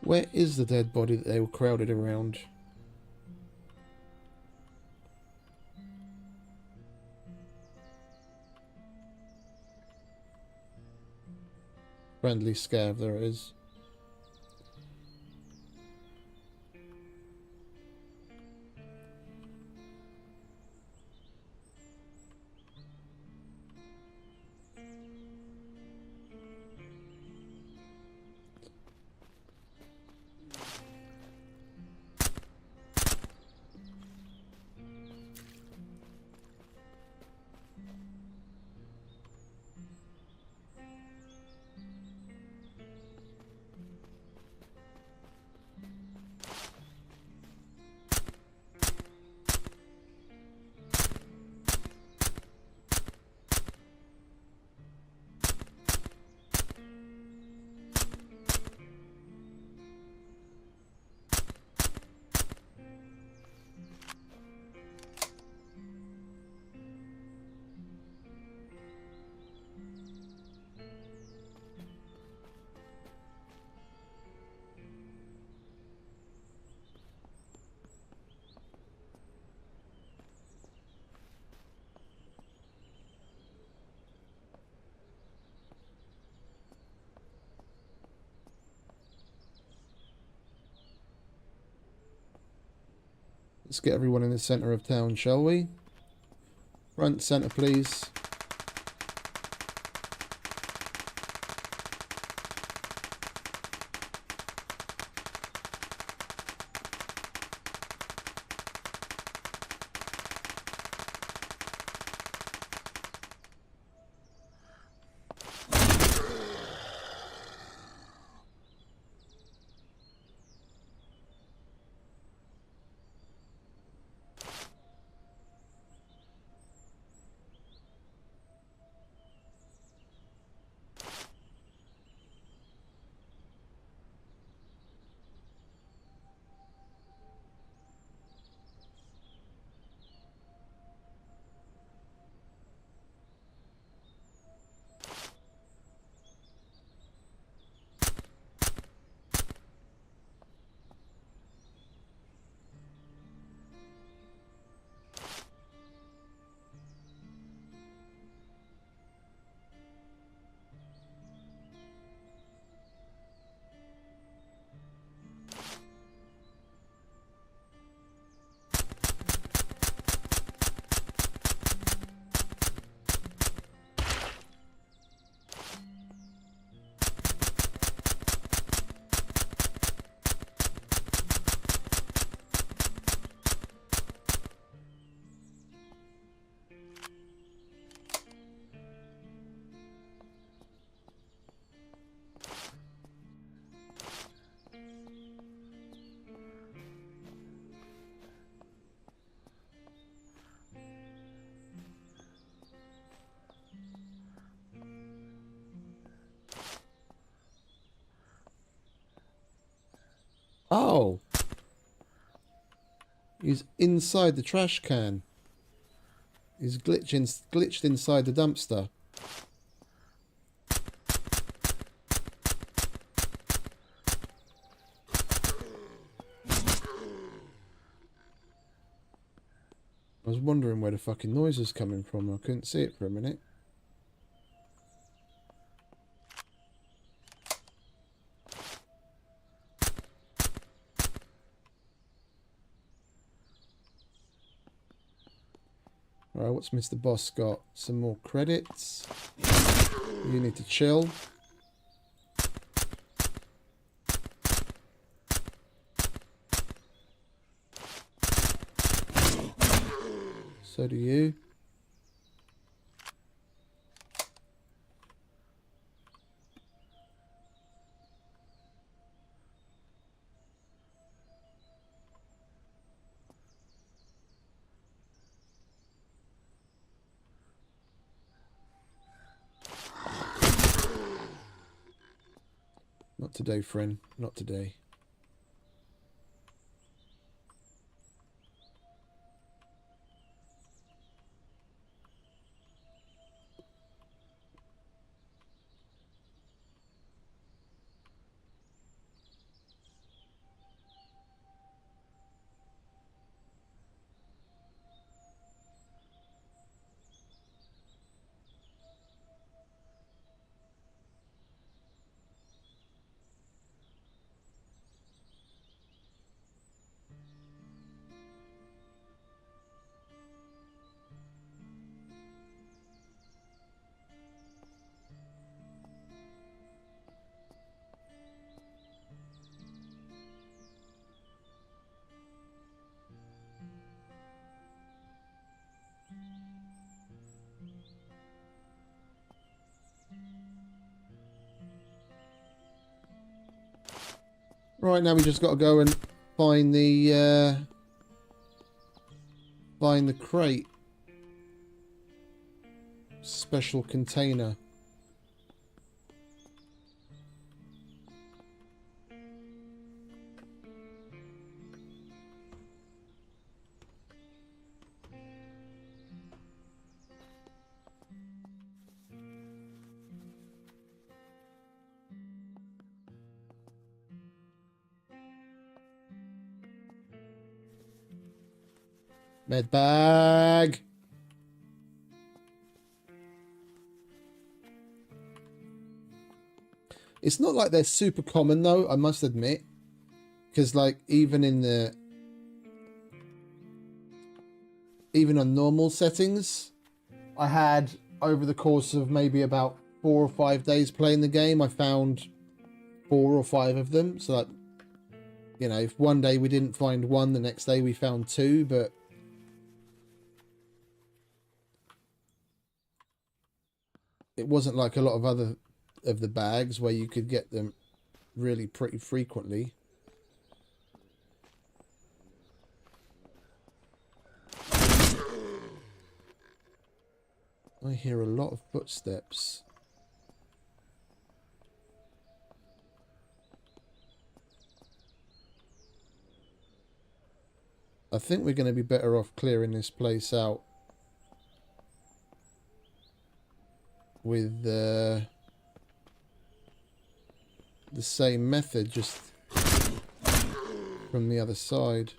Where is the dead body that they were crowded around? Friendly scav, there it is. Let's get everyone in the centre of town, shall we? Front centre, please. Oh! He's inside the trash can. He's glitched inside the dumpster. I was wondering where the fucking noise was coming from. I couldn't see it for a minute. Alright, what's Mr. Boss got? Some more credits. You need to chill. So do you. Not today, friend. Not today. Right, now we just got to go and find the crate. Special container. Med bag. It's not like they're super common though, I must admit. Because like even on normal settings, I had over the course of maybe about 4 or 5 days playing the game, I found 4 or 5 of them. So like, you know, if one day we didn't find one, the next day we found 2, but it wasn't like a lot of other of the bags where you could get them really pretty frequently. I hear a lot of footsteps. I think we're going to be better off clearing this place out with the same method, just from the other side.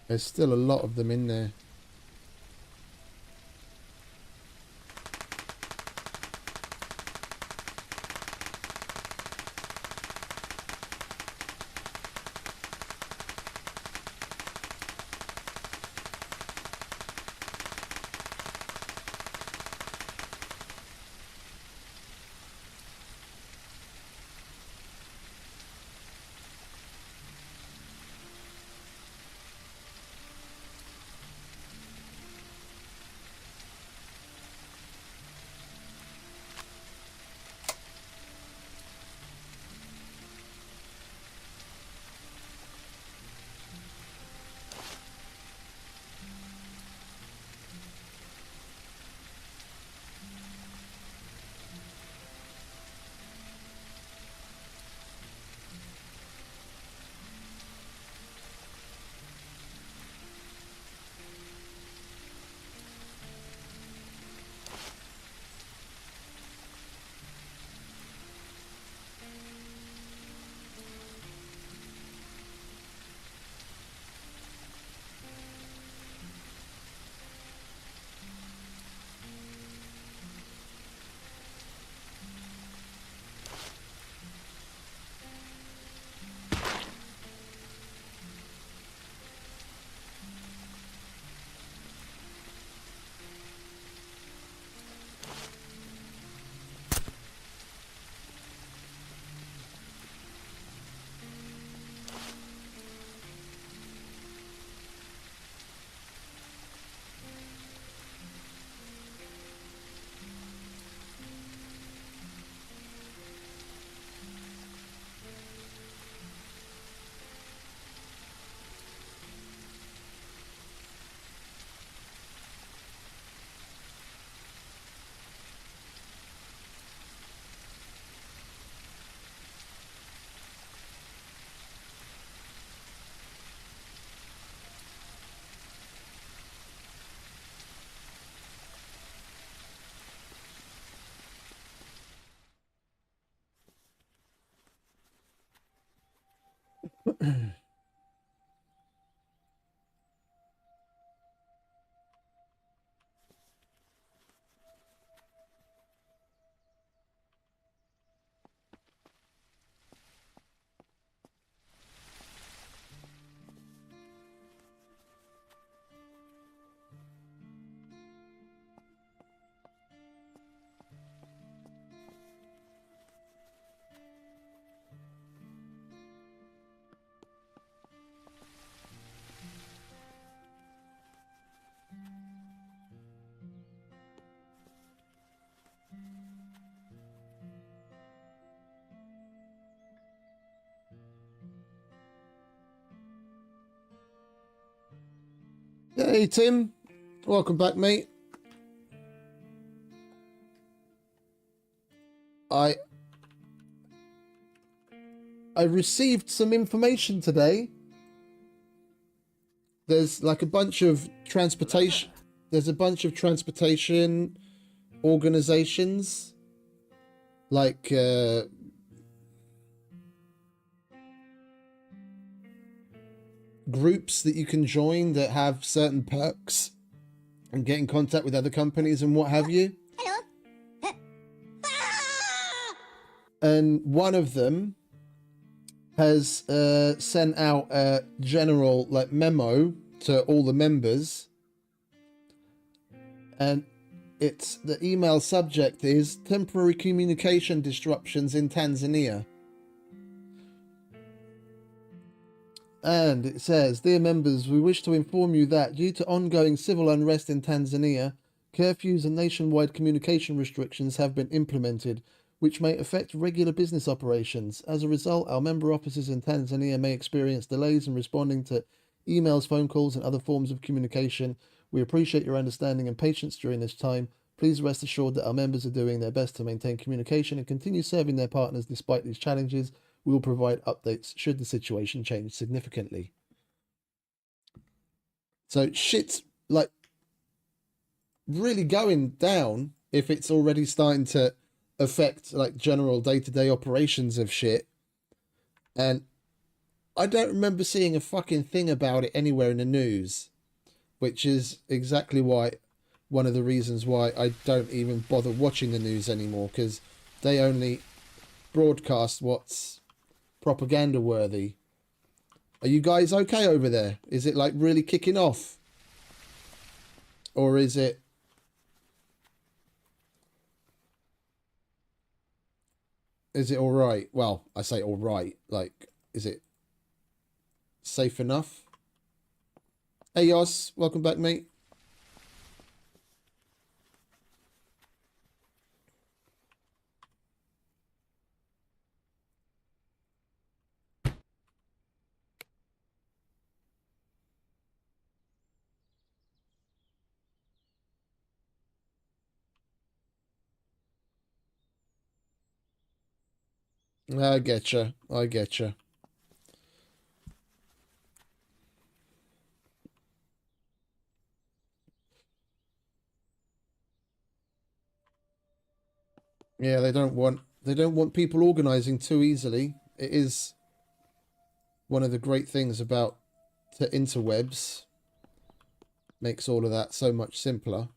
There's still a lot of them in there. Hey Tim, welcome back, mate. I received some information today. There's like a bunch of transportation. There's a bunch of transportation organizations, like groups that you can join that have certain perks and get in contact with other companies and what have you. Hello. And one of them has sent out a general like memo to all the members, and it's the email subject is temporary communication disruptions in Tanzania. And it says, dear members, we wish to inform you that due to ongoing civil unrest in Tanzania, curfews and nationwide communication restrictions have been implemented, which may affect regular business operations. As a result, our member offices in Tanzania may experience delays in responding to emails, phone calls, and other forms of communication. We appreciate your understanding and patience during this time. Please rest assured that our members are doing their best to maintain communication and continue serving their partners despite these challenges. We will provide updates should the situation change significantly. So shit's like really going down if it's already starting to affect like general day-to-day operations of shit. And I don't remember seeing a fucking thing about it anywhere in the news, which is exactly why one of the reasons why I don't even bother watching the news anymore, because they only broadcast what's propaganda worthy. Are you guys okay over there? Is it like really kicking off? Or is it all right? Well, I say all right. Like, is it safe enough? Hey, Yos, welcome back, mate. I getcha. I getcha. Yeah, they don't want people organizing too easily. It is one of the great things about the interwebs. Makes all of that so much simpler.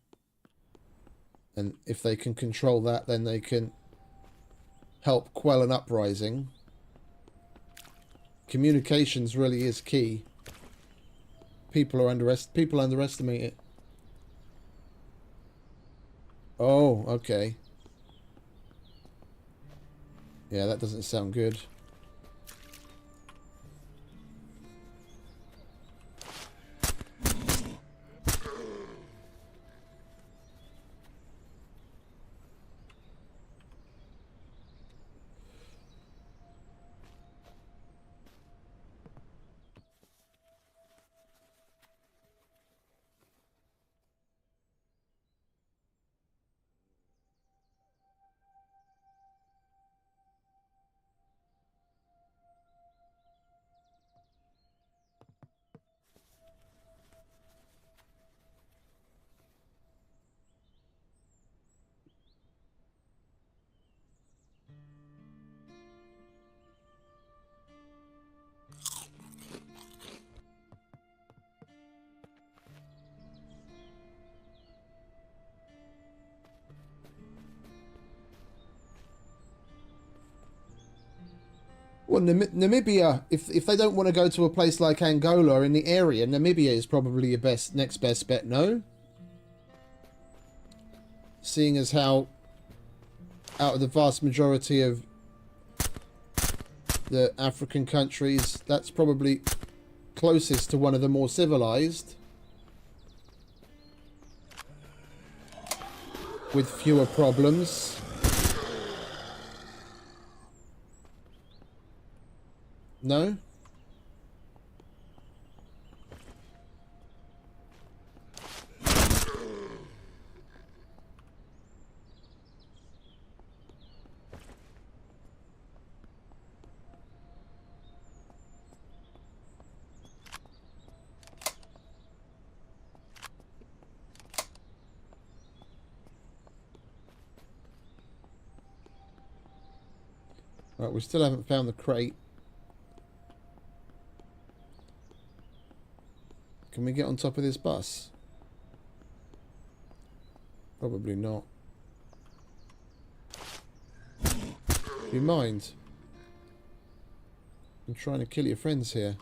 And if they can control that, then they can help quell an uprising. Communications really is key. People underestimate it. Oh, okay. Yeah, that doesn't sound good. Well, Namibia, if they don't want to go to a place like Angola in the area, Namibia is probably your next best bet, no? Seeing as how out of the vast majority of the African countries, that's probably closest to one of the more civilized, with fewer problems. No? Right, we still haven't found the crate. Can we get on top of this bus? Probably not. Do you mind? I'm trying to kill your friends here.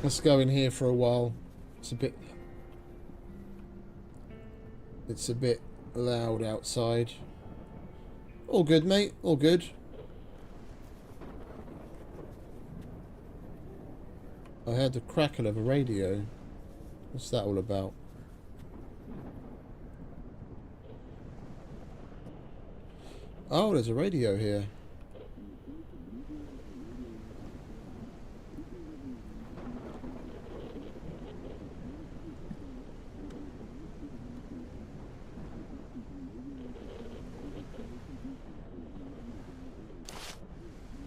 Let's go in here for a while. It's a bit loud outside. All good, mate. All good. I heard the crackle of a radio. What's that all about? Oh, there's a radio here.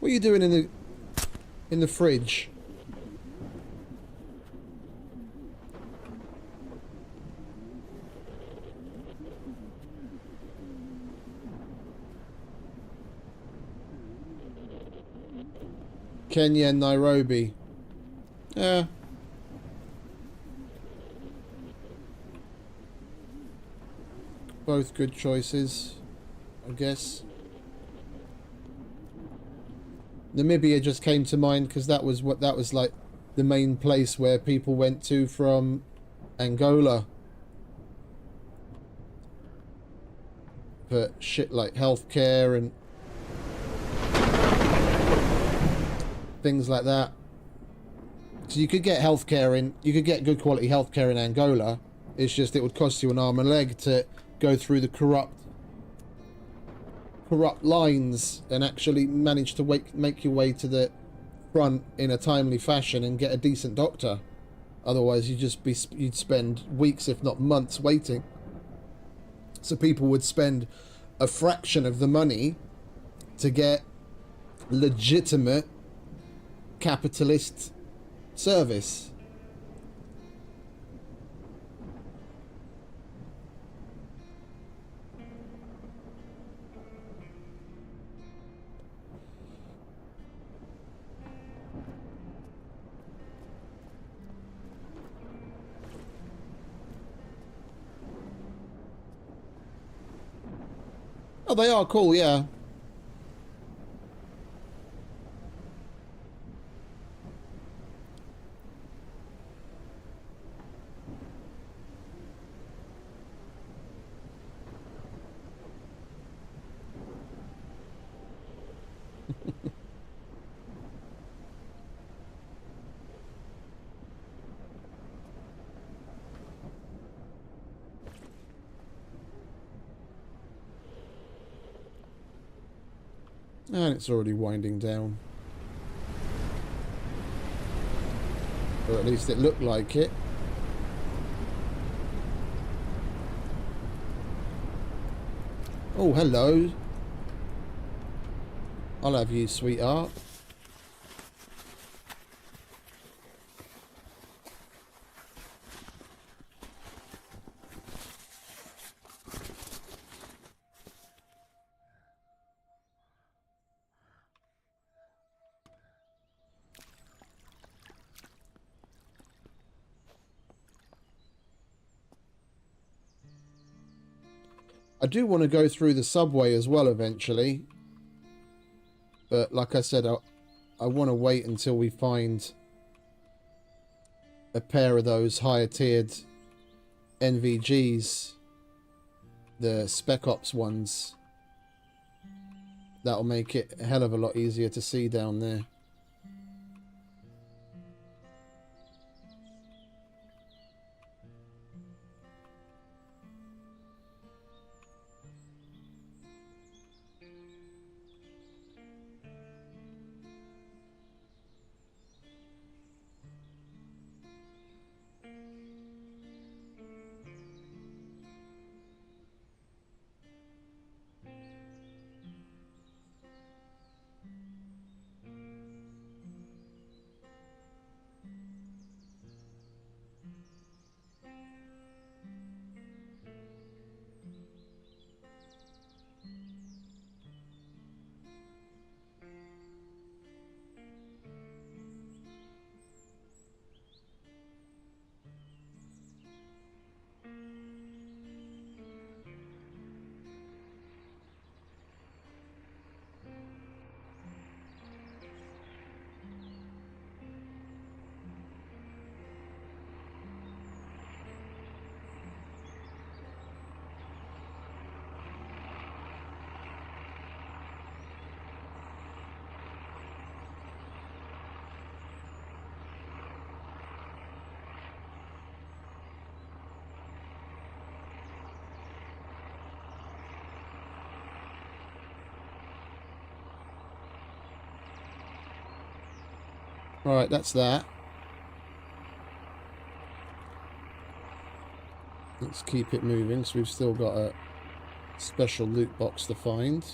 What are you doing in the fridge? Kenya and Nairobi. Yeah. Both good choices, I guess. Namibia just came to mind because that was like the main place where people went to from Angola for shit like healthcare and things like that. So you could get you could get good quality healthcare in Angola. It's just it would cost you an arm and a leg to go through the corrupt lines and actually manage to make your way to the front in a timely fashion and get a decent doctor. Otherwise you'd spend weeks if not months waiting. So people would spend a fraction of the money to get legitimate capitalist service. Oh, they are cool, yeah. And it's already winding down. Or at least it looked like it. Oh, hello. I'll have you, sweetheart. I do want to go through the subway as well eventually. But like I said, I want to wait until we find a pair of those higher tiered NVGs. The Spec Ops ones. That'll make it a hell of a lot easier to see down there. Alright, that's that. Let's keep it moving, so we've still got a special loot box to find.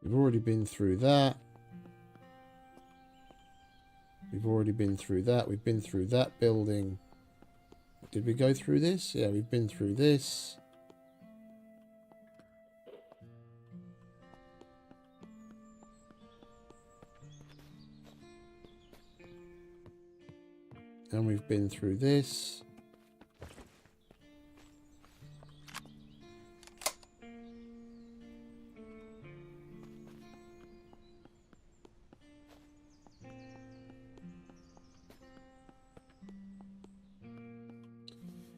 We've already been through that. We've already been through that. We've been through that building. Did we go through this? Yeah, we've been through this. And we've been through this.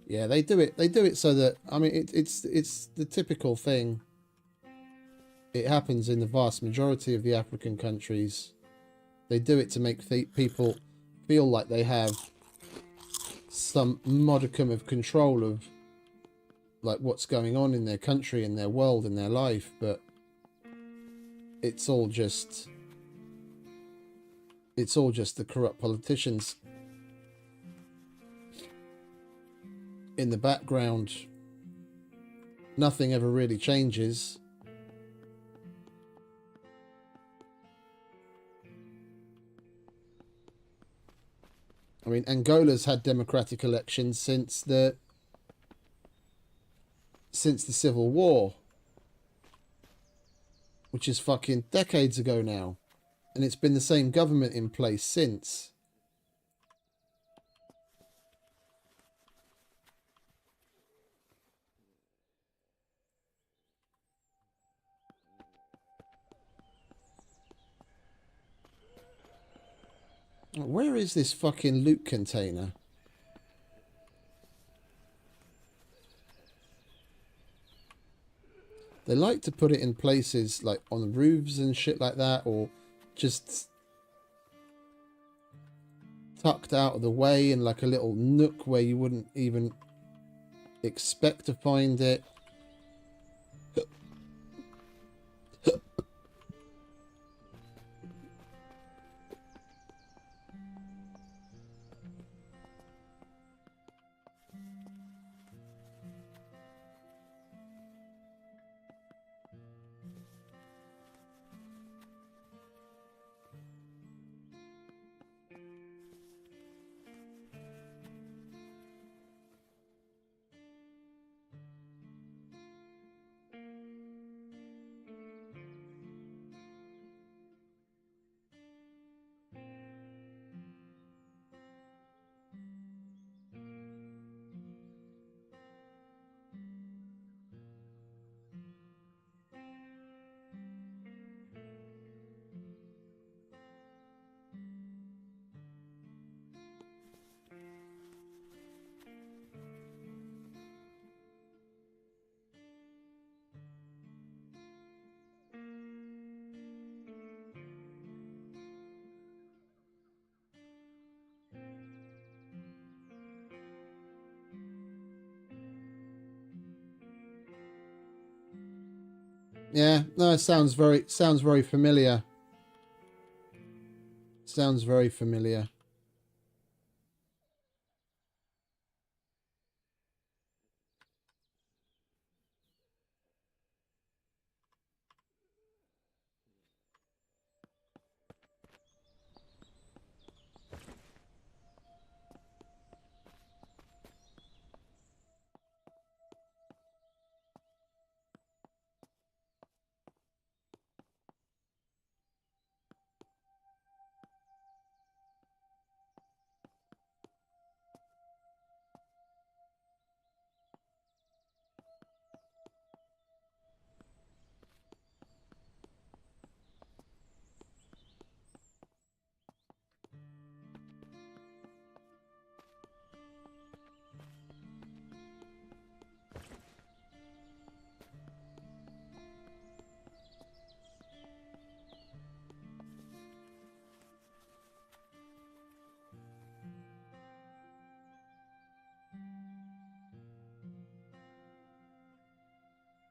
Yeah, they do it. They do it so that, I mean, it's the typical thing. It happens in the vast majority of the African countries. They do it to make people feel like they have some modicum of control of like what's going on in their country, in their world, in their life, but it's all just the corrupt politicians in the background. Nothing ever really changes. I mean, Angola's had democratic elections since the Civil War, which is fucking decades ago now, and it's been the same government in place since. Where is this fucking loot container? They like to put it in places like on roofs and shit like that, or just tucked out of the way in like a little nook where you wouldn't even expect to find it. Yeah, no, it sounds very familiar. Sounds very familiar.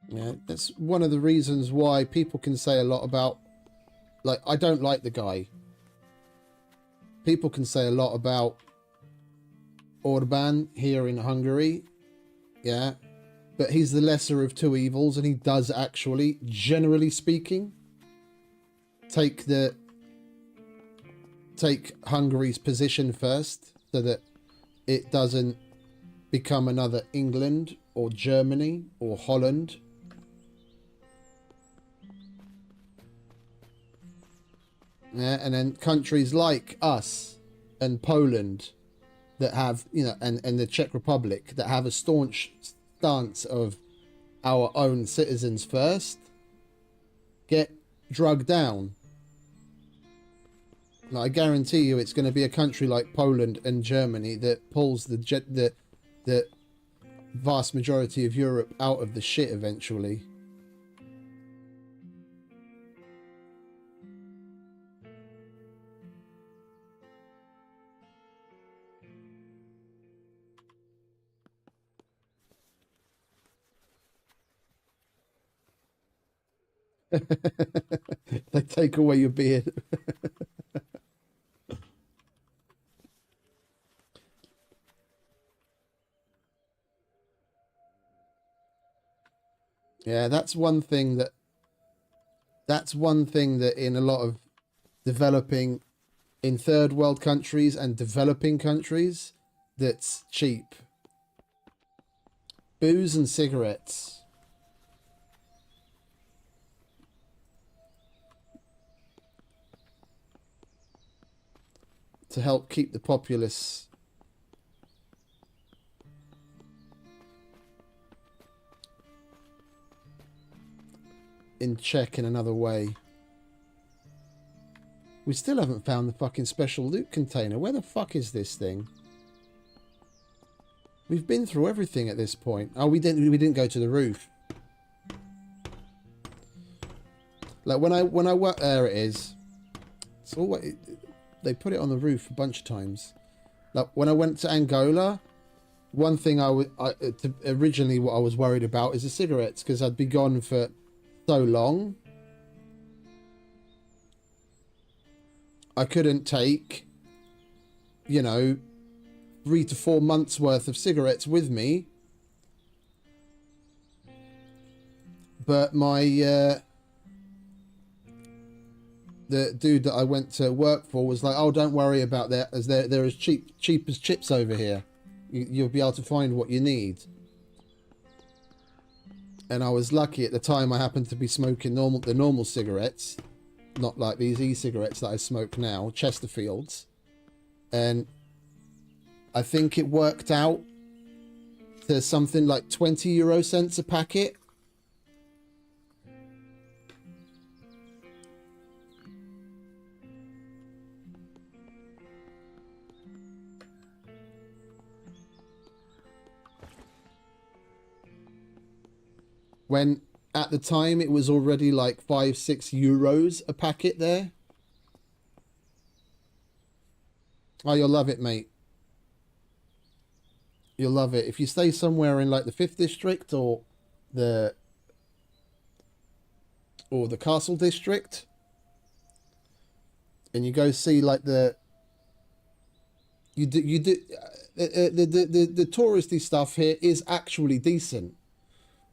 Yeah, that's one of the reasons why people can say a lot about, like, I don't like the guy. People can say a lot about Orban here in Hungary, yeah, but he's the lesser of two evils, and he does actually, generally speaking, take Hungary's position first, so that it doesn't become another England or Germany or Holland. Yeah, and then countries like us and Poland that have, you know, and the Czech Republic that have a staunch stance of our own citizens first, get drugged down. Now, I guarantee you it's going to be a country like Poland and Germany that pulls the vast majority of Europe out of the shit eventually. They take away your beard. Yeah, that's one thing that in a lot of developing in third world countries and developing countries that's cheap. Booze and cigarettes. To help keep the populace in check in another way. We still haven't found the fucking special loot container. Where the fuck is this thing? We've been through everything at this point. Oh, we didn't go to the roof. Like when I work there, it is. It's always, they put it on the roof a bunch of times. Like when I went to Angola, one thing originally what I was worried about is the cigarettes, because I'd be gone for so long. I couldn't take, you know, 3 to 4 months worth of cigarettes with me. But my the dude that I went to work for was like, "Oh, don't worry about that, as they're as cheap as chips over here. You'll be able to find what you need." And I was lucky at the time. I happened to be smoking the normal cigarettes, not like these e-cigarettes that I smoke now, Chesterfields. And I think it worked out to something like 20 euro cents a packet. When at the time it was already like 5-6 euros a packet there. Oh, you'll love it, mate. You'll love it. If you stay somewhere in like the 5th district or the Castle district, and you go see like the touristy stuff here is actually decent.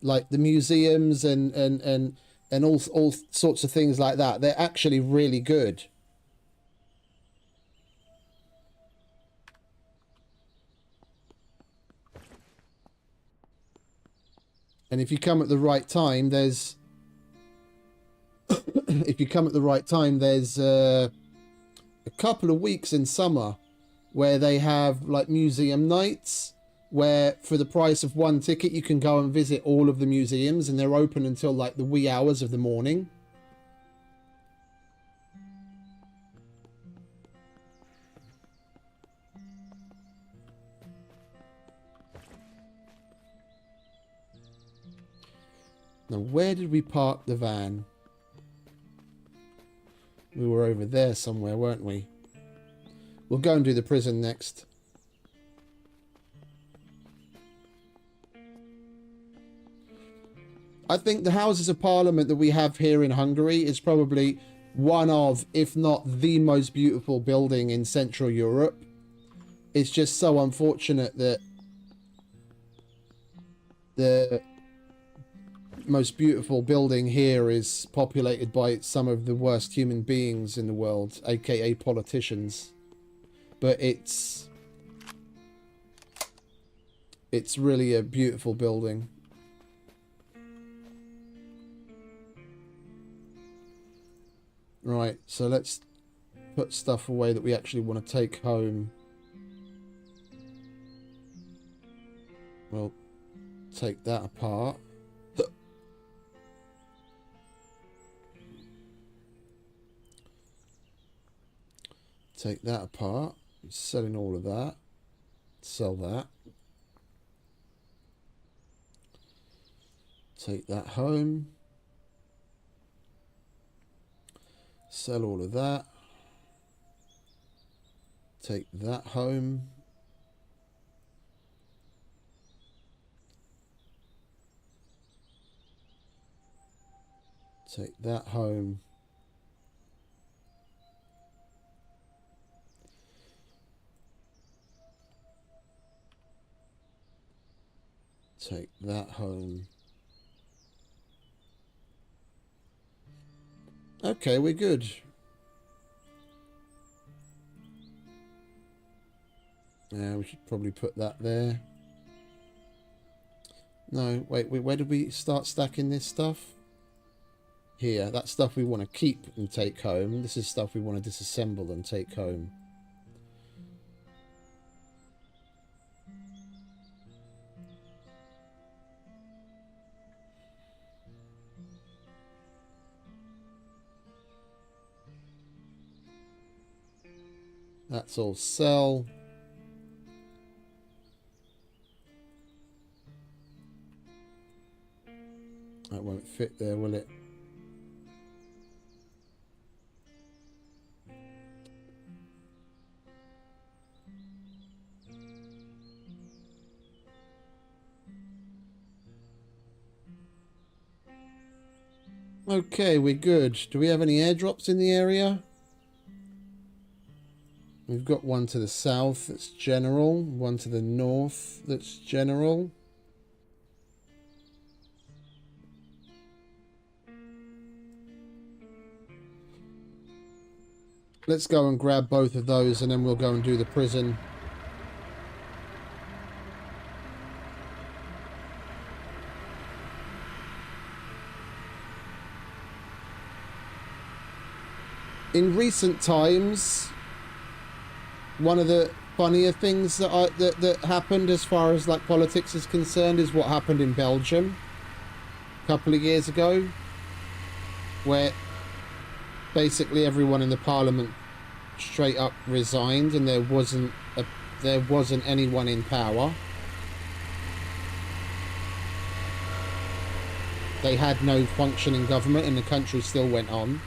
Like the museums and all sorts of things like that. They're actually really good. And if you come at the right time, there's if you come at the right time, there's a couple of weeks in summer where they have like museum nights, where for the price of one ticket you can go and visit all of the museums, and they're open until like the wee hours of the morning. Now, where did we park the van? We were over there somewhere, weren't we? We'll go and do the prison next. I think the Houses of Parliament that we have here in Hungary is probably one of, if not the most beautiful building in Central Europe. It's just so unfortunate that the most beautiful building here is populated by some of the worst human beings in the world, aka politicians. But it's really a beautiful building. Right, so let's put stuff away that we actually want to take home. We'll take that apart. Take that apart. I'm selling all of that. Sell that. Take that home. Sell all of that. Take that home. Take that home. Take that home. Okay, we're good. Yeah, we should probably put that there. No, wait, where did we start stacking this stuff? Here, that's stuff we want to keep and take home. This is stuff we want to disassemble and take home. That's all sell. That won't fit there, will it? Okay, we're good. Do we have any airdrops in the area? We've got one to the south that's general, one to the north that's general. Let's go and grab both of those and then we'll go and do the prison. In recent times, one of the funnier things that happened as far as like politics is concerned is what happened in Belgium a couple of years ago, where basically everyone in the parliament straight up resigned and there wasn't anyone in power. They had no functioning government and the country still went on.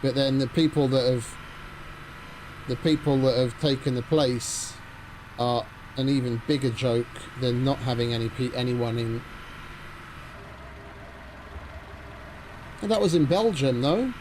But then the people that have taken the place are an even bigger joke than not having anyone in. And that was in Belgium, though.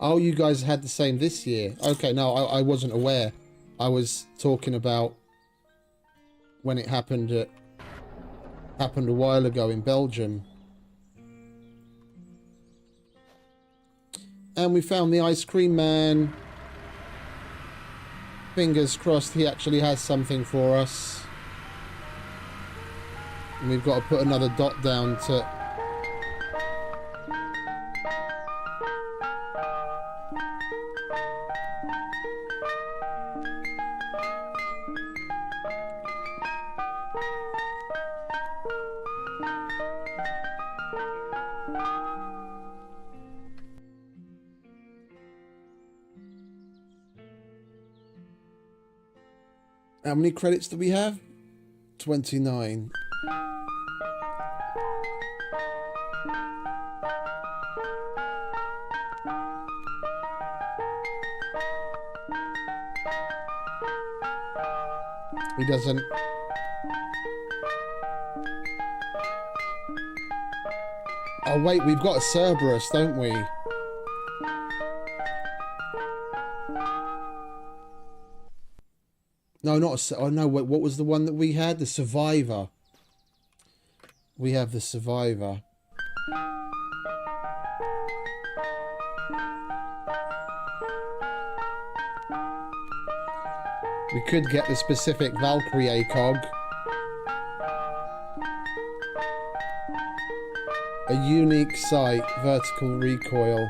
Oh, you guys had the same this year. Okay, no, I wasn't aware. I was talking about when it happened a while ago in Belgium. And we found the ice cream man. Fingers crossed he actually has something for us. And we've got to put another dot down to... How many credits do we have? 29. He doesn't. Oh wait, we've got a Cerberus, don't we? No, not a... Oh no, wait, what was the one that we had? The Survivor. We have the Survivor. We could get the specific Valkyrie ACOG. A unique sight, vertical recoil.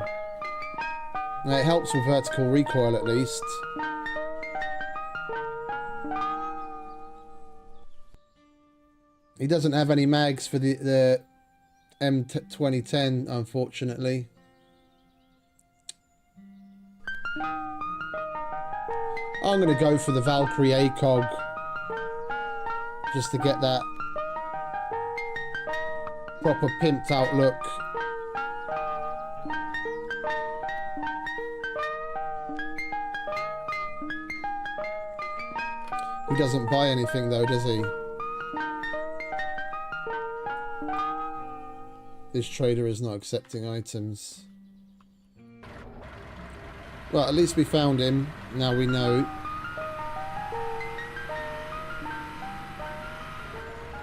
It helps with vertical recoil at least. He doesn't have any mags for the M2010, unfortunately. I'm going to go for the Valkyrie ACOG just to get that proper pimped out look. He doesn't buy anything though, does he? This trader is not accepting items. Well, at least we found him. Now we know.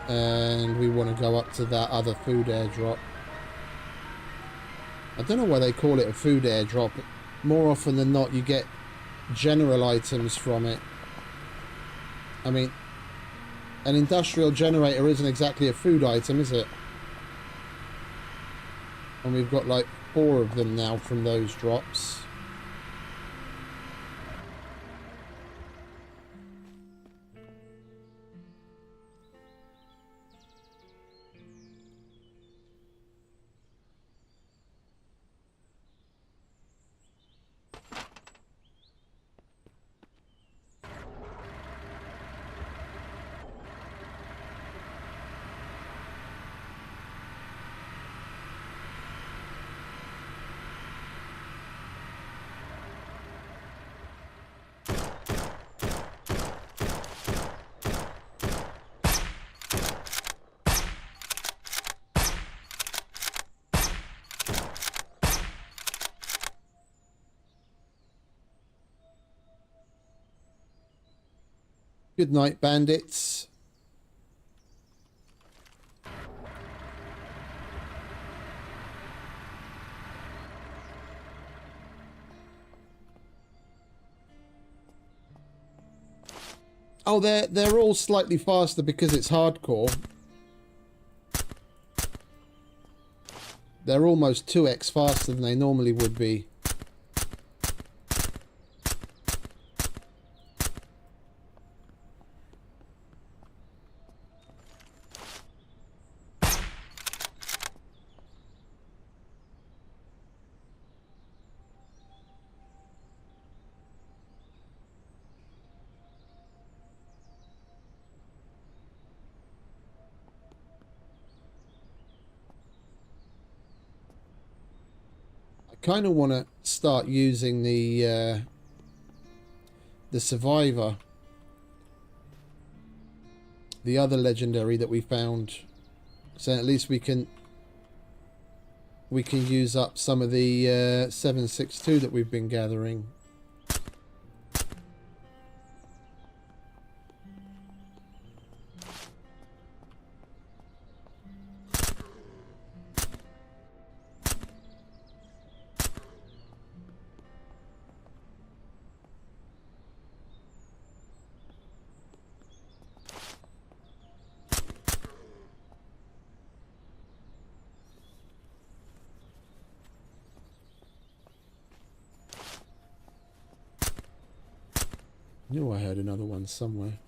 And we want to go up to that other food airdrop. I don't know why they call it a food airdrop. More often than not, you get general items from it. I mean, an industrial generator isn't exactly a food item, is it? And we've got like 4 of them now from those drops. Good night, bandits. Oh, they're all slightly faster because it's hardcore. They're almost 2x faster than they normally would be. Kind of want to start using the survivor, the other legendary that we found, so at least we can use up some of the 7.62 that we've been gathering. I knew I heard another one somewhere.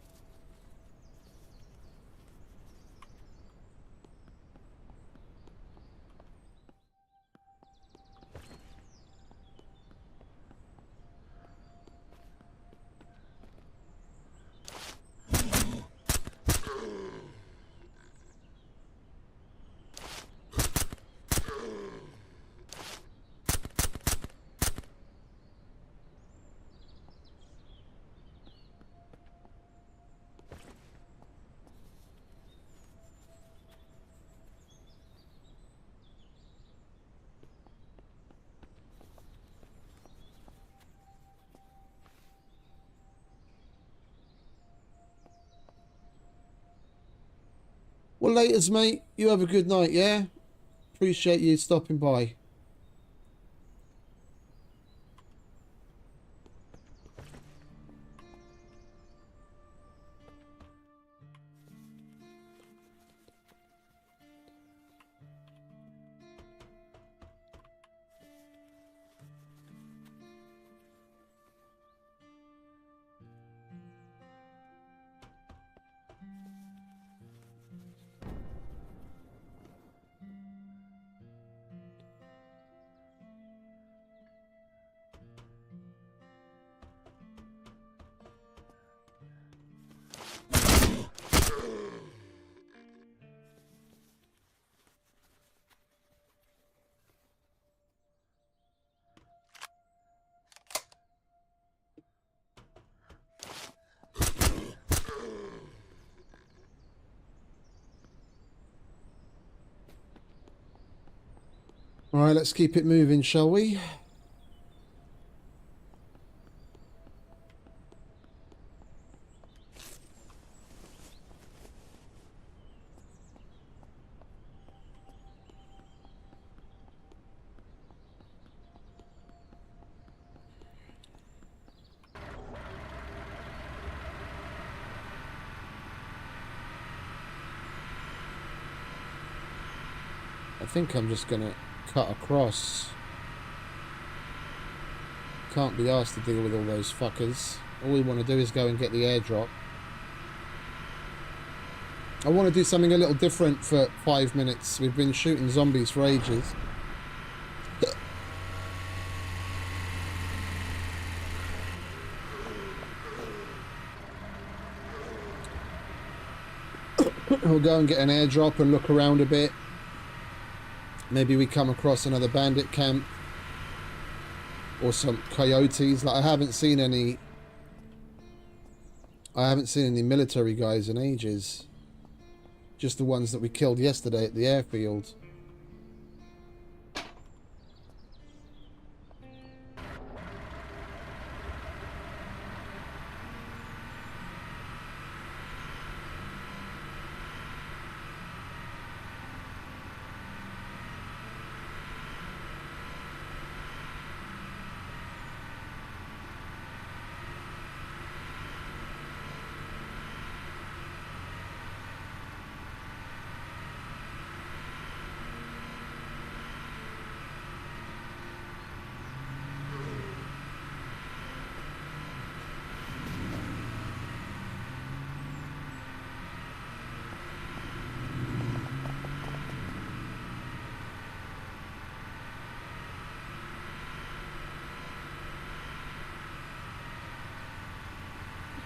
Well, laters, mate. You have a good night, yeah? Appreciate you stopping by. All right, let's keep it moving, shall we? I think I'm just gonna cut across. Can't be asked to deal with all those fuckers. All we want to do is go and get the airdrop. I want to do something a little different for 5 minutes. We've been shooting zombies for ages. We'll go and get an airdrop and look around a bit. Maybe we come across another bandit camp. Or some coyotes. Like, I haven't seen any military guys in ages. Just the ones that we killed yesterday at the airfield.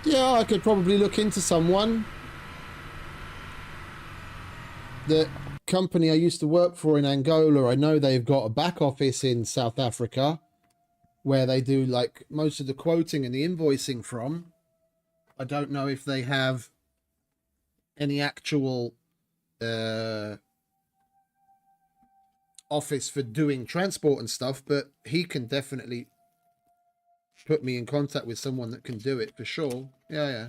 Yeah, I could probably look into someone. The company I used to work for in Angola, I know they've got a back office in South Africa where they do like most of the quoting and the invoicing from. I don't know if they have any actual office for doing transport and stuff, but he can definitely put me in contact with someone that can do it for sure. Yeah.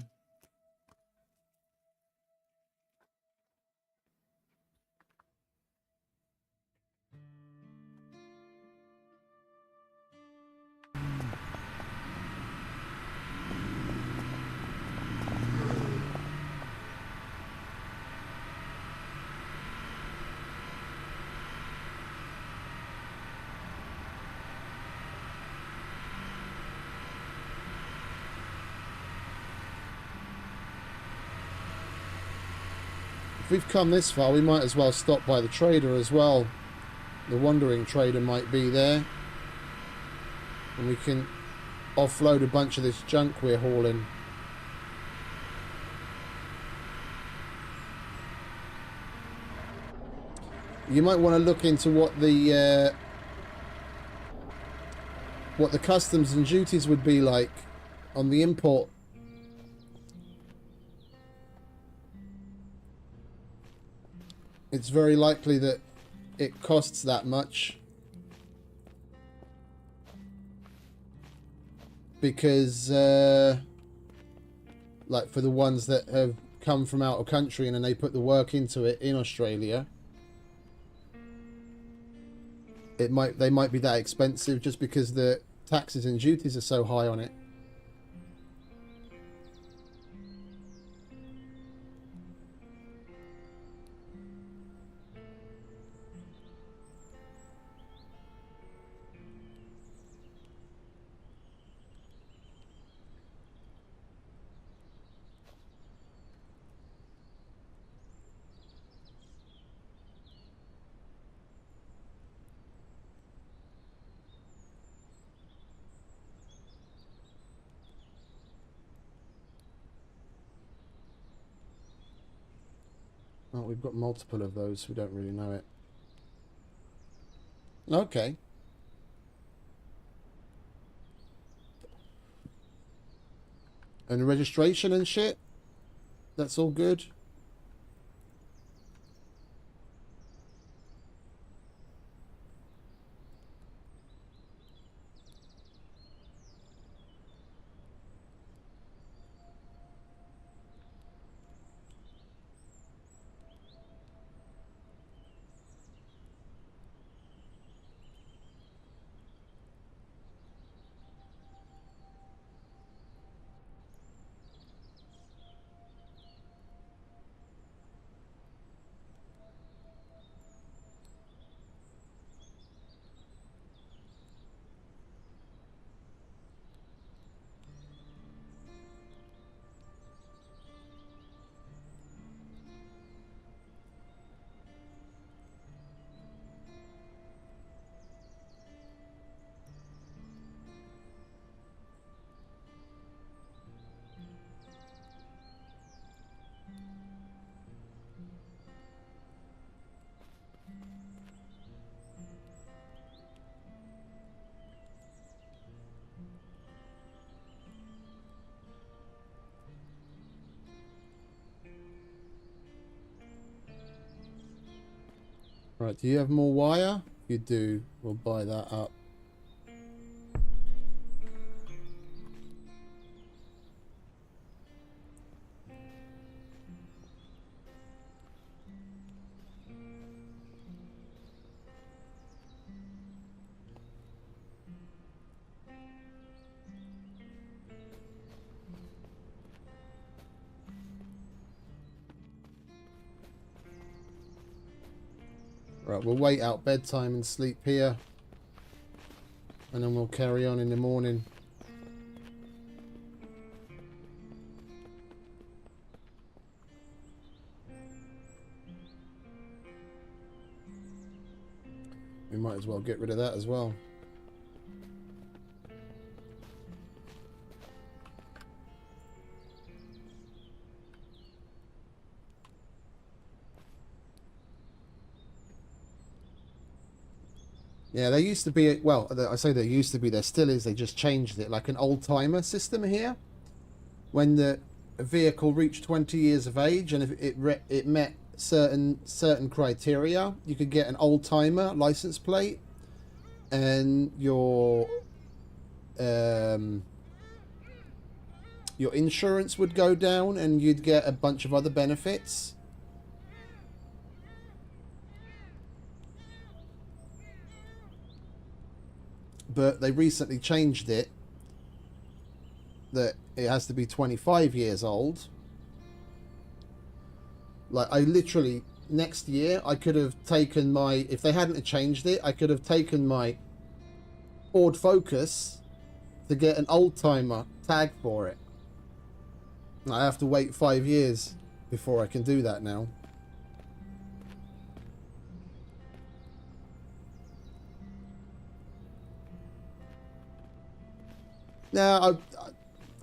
If we've come this far, we might as well stop by the trader as well. The wandering trader might be there. And we can offload a bunch of this junk we're hauling. You might want to look into what the customs and duties would be like on the import. It's very likely that it costs that much because like for the ones that have come from out of country and then they put the work into it in Australia, they might be that expensive just because the taxes and duties are so high on it. Oh, we've got multiple of those. We don't really know it. Okay. And registration and shit? That's all good? Right, do you have more wire? You do. We'll buy that up. Right, we'll wait out bedtime and sleep here. And then we'll carry on in the morning. We might as well get rid of that as well. Yeah, there used to be, well, I say there used to be, there still is, they just changed it, like an old-timer system here. When the vehicle reached 20 years of age and if it met certain criteria, you could get an old-timer license plate and your insurance would go down and you'd get a bunch of other benefits. But they recently changed it that it has to be 25 years old. Like, I literally, next year, I could have taken my, if they hadn't changed it, I could have taken my Ford Focus to get an old-timer tag for it. I have to wait 5 years before I can do that now. Now,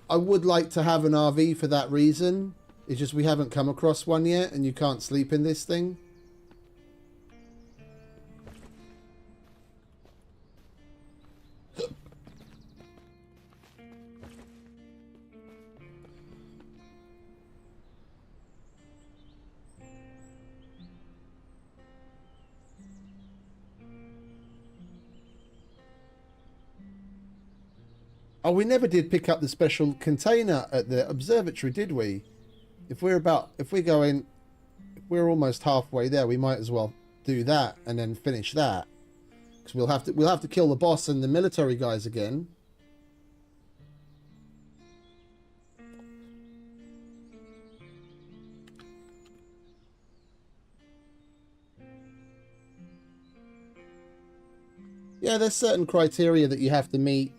I would like to have an RV for that reason. It's just we haven't come across one yet, and you can't sleep in this thing. Oh, we never did pick up the special container at the observatory, did we? If we're almost halfway there, we might as well do that and then finish that. Because we'll have to kill the boss and the military guys again. Yeah, there's certain criteria that you have to meet.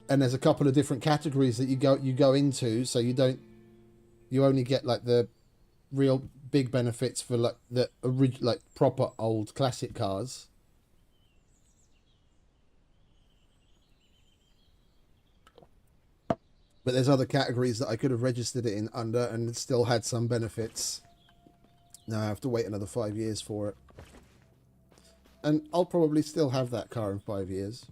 And there's a couple of different categories that you go into, so you only get like the real big benefits for like the like proper old classic cars. But there's other categories that I could have registered it in under and it still had some benefits. Now I have to wait another 5 years for it. And I'll probably still have that car in 5 years.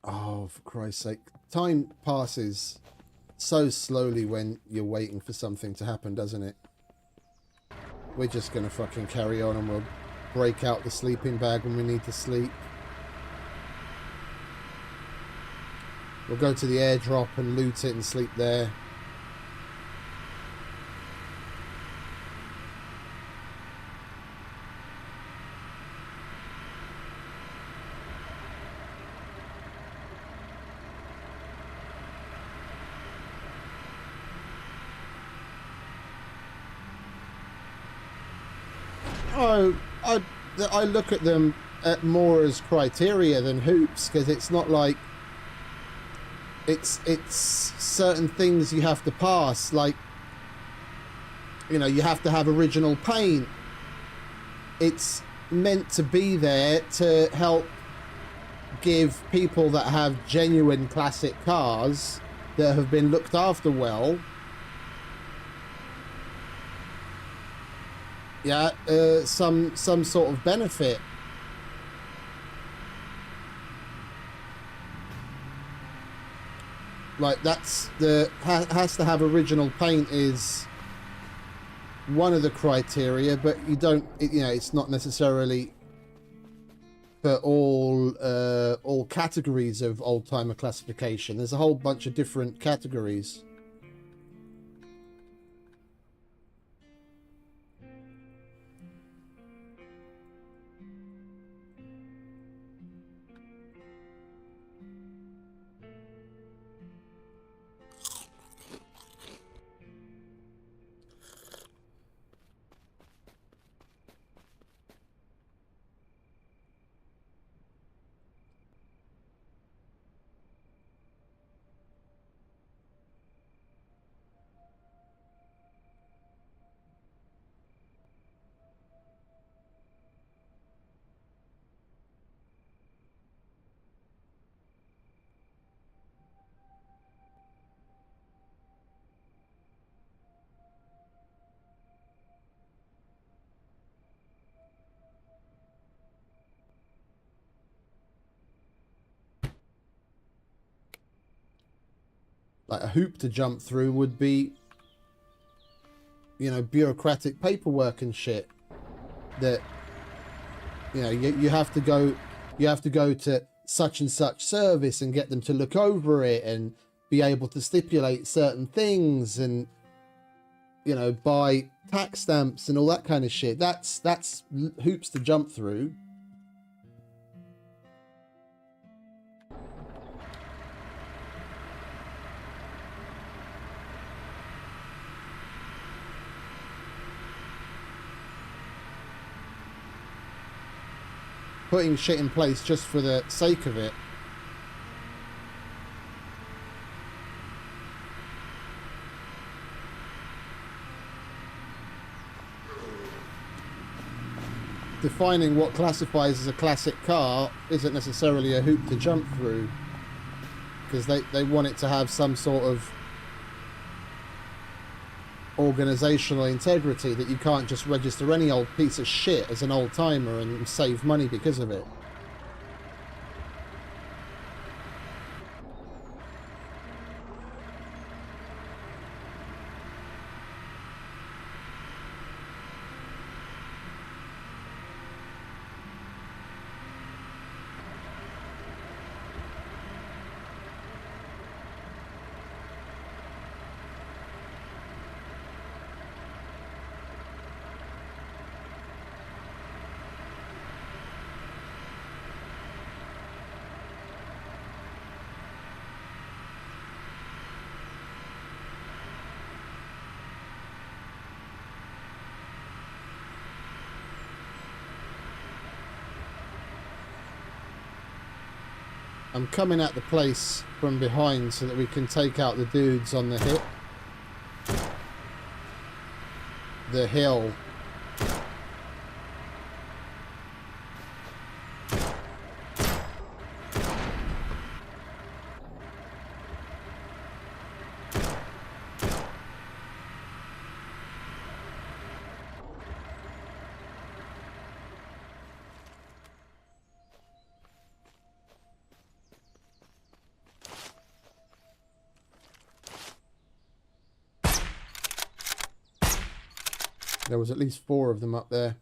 Oh, for Christ's sake. Time passes so slowly when you're waiting for something to happen, doesn't it? We're just going to fucking carry on and we'll break out the sleeping bag when we need to sleep. We'll go to the airdrop and loot it and sleep there. I look at them more as criteria than hoops, because it's not like it's certain things you have to pass, like, you know, you have to have original paint. It's meant to be there to help give people that have genuine classic cars that have been looked after well, yeah, some sort of benefit. Like, that's the has to have original paint is one of the criteria, but you don't, you know, it's not necessarily for all categories of old-timer classification. There's a whole bunch of different categories. Like, a hoop to jump through would be, you know, bureaucratic paperwork and shit that, you know, you have to go to such and such service and get them to look over it and be able to stipulate certain things and, you know, buy tax stamps and all that kind of shit. That's hoops to jump through. Putting shit in place just for the sake of it. Defining what classifies as a classic car isn't necessarily a hoop to jump through, because they want it to have some sort of organizational integrity, that you can't just register any old piece of shit as an old timer and save money because of it. I'm coming at the place from behind so that we can take out the dudes on the hill. The hill. There was at least 4 of them up there.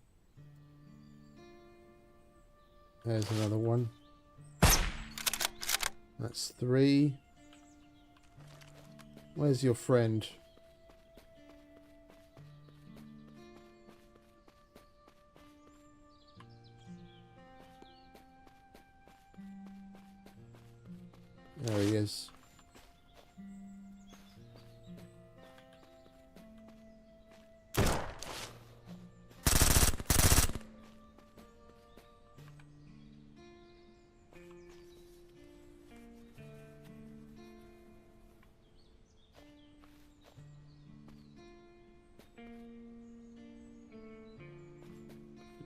There's another one. That's 3. Where's your friend? There he is.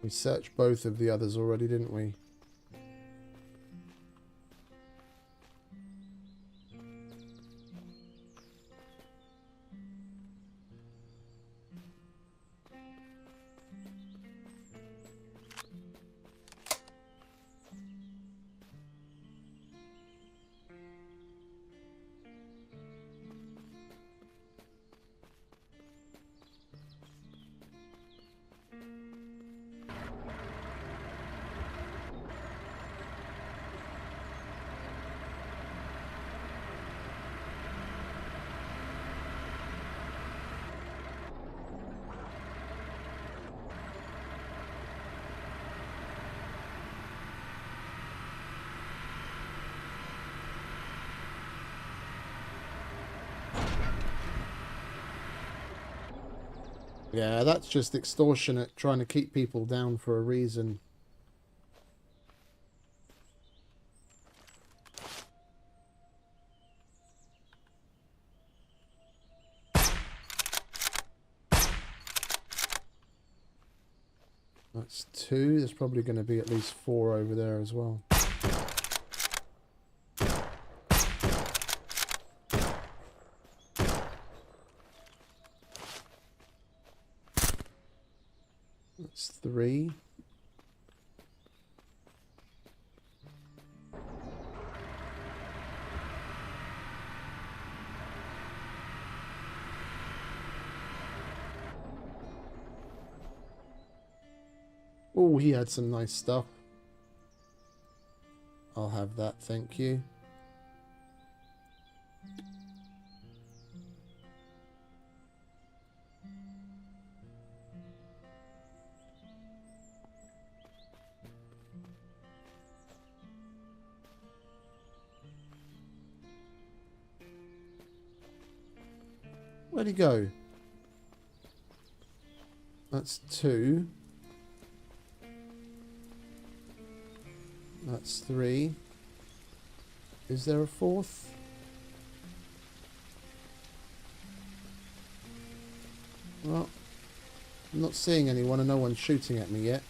We searched both of the others already, didn't we? Yeah, that's just extortionate, trying to keep people down for a reason. That's 2. There's probably going to be at least 4 over there as well. That's 3. Oh, he had some nice stuff. I'll have that, thank you. Where'd he go? That's 2. That's 3. Is there a 4th? Well, I'm not seeing anyone and no one's shooting at me yet.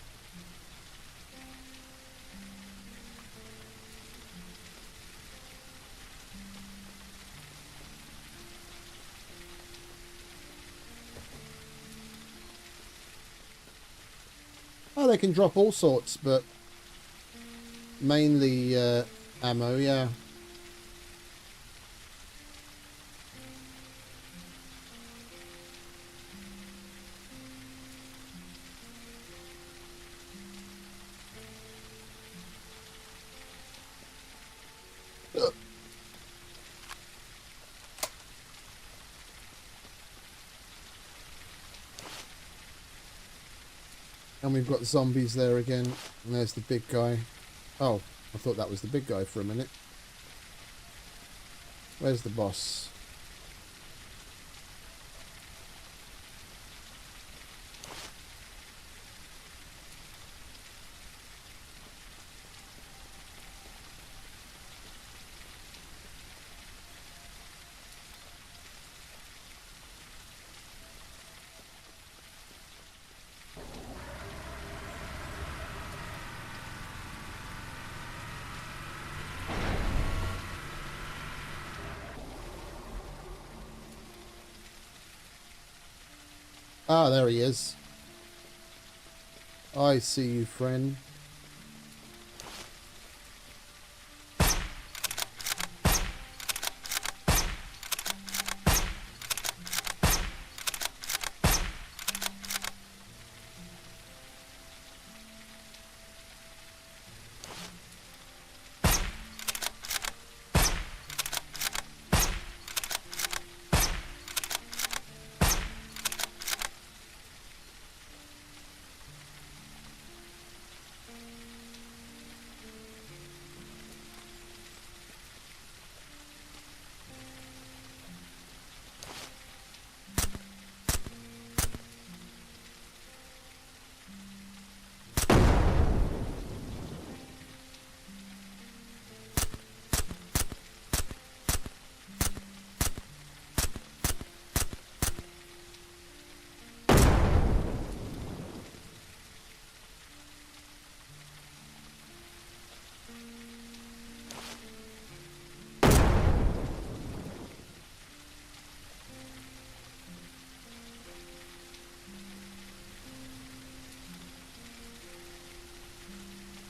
Oh, they can drop all sorts, but mainly ammo, yeah. And we've got zombies there again. And there's the big guy. Oh, I thought that was the big guy for a minute. Where's the boss? Ah, there he is. I see you, friend.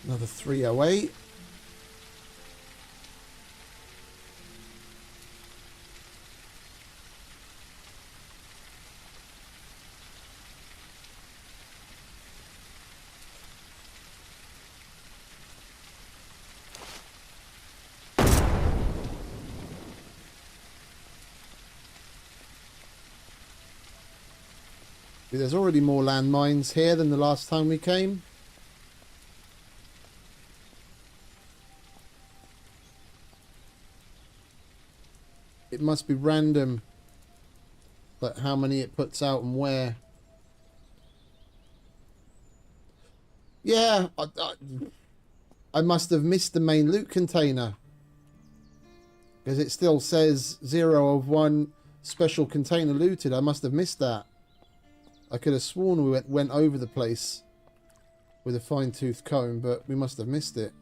Another 308. There's already more landmines here than the last time we came. It must be random, like how many it puts out and where. Yeah, I must have missed the main loot container. Because it still says 0 of 1 special container looted. I must have missed that. I could have sworn we went over the place with a fine-tooth comb, but we must have missed it.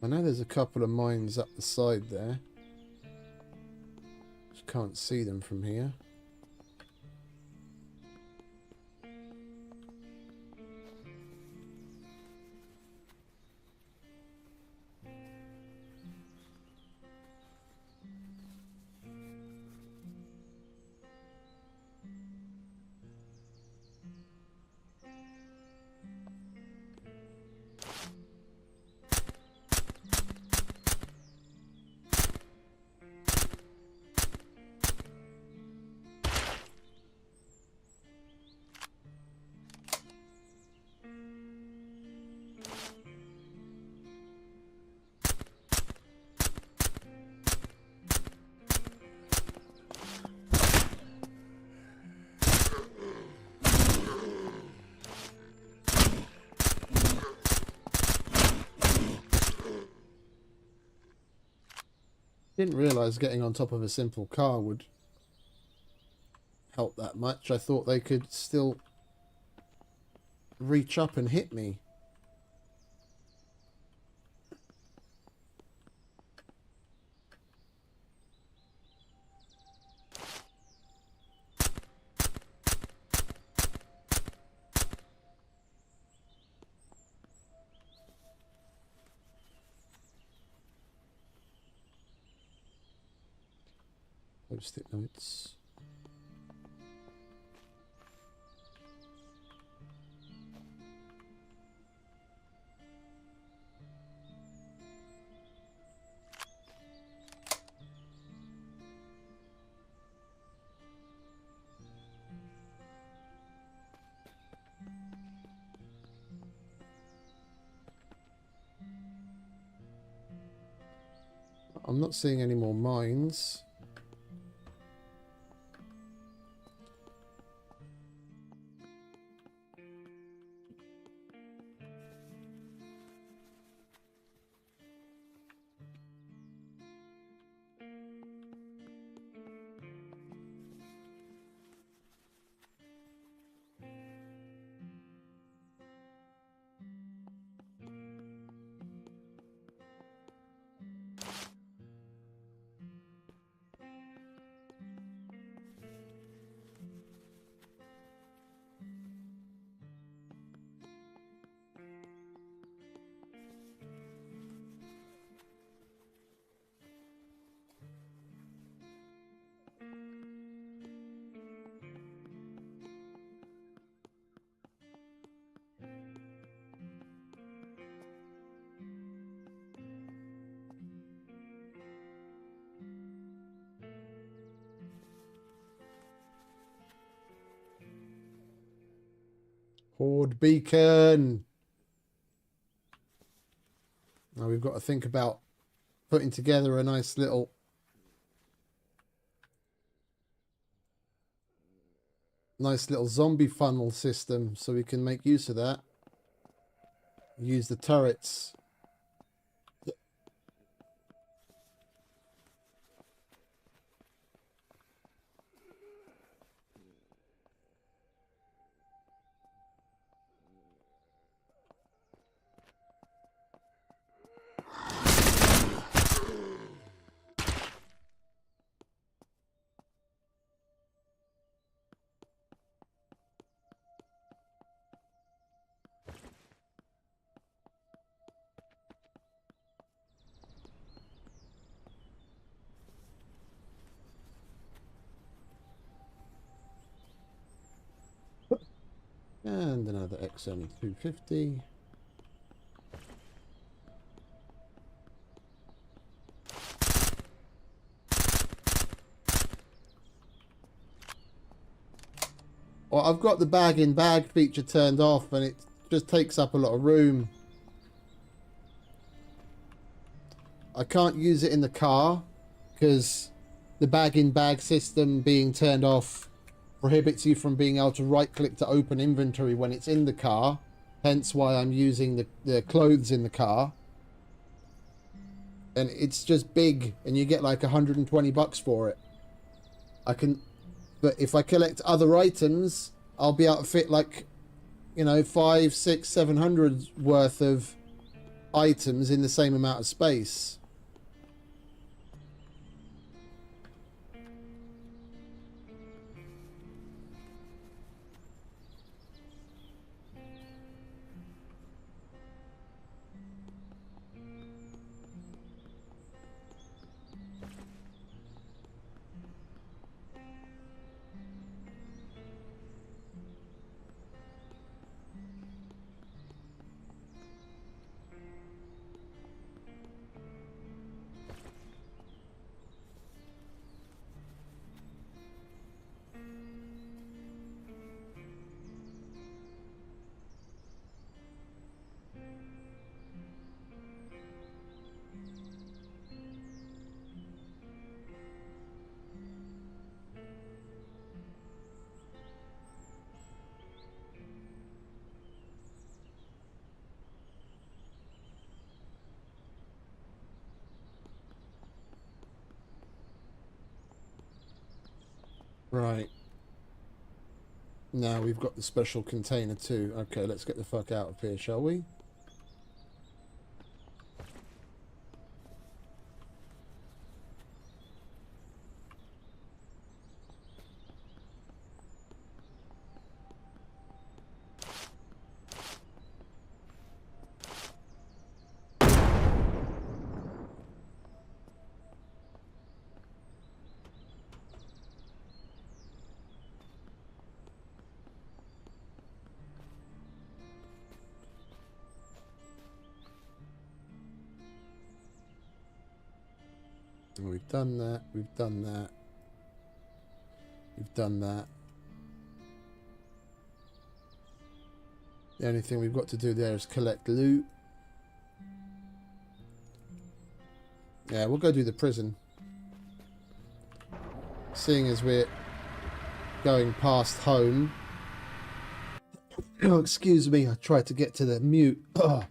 I know there's a couple of mines up the side there. Just can't see them from here. Didn't realise getting on top of a simple car would help that much. I thought they could still reach up and hit me. Post-it notes. I'm not seeing any more mines. Horde beacon. Now we've got to think about putting together a nice little zombie funnel system so we can make use of that. Use the turrets. And another XM 250. Well, I've got the bag in bag feature turned off and it just takes up a lot of room. I can't use it in the car because the bag in bag system being turned off prohibits you from being able to right click to open inventory when it's in the car. Hence why I'm using the clothes in the car. And it's just big and you get like 120 bucks for it. But if I collect other items, I'll be able to fit like, you know, 500, 600, 700 worth of items in the same amount of space. Right. Now we've got the special container too. Okay, let's get the fuck out of here, shall we? We've done that, we've done that, we've done that. The only thing we've got to do there is collect loot. Yeah, we'll go do the prison. Seeing as we're going past home. Oh, excuse me, I tried to get to the mute. Ugh.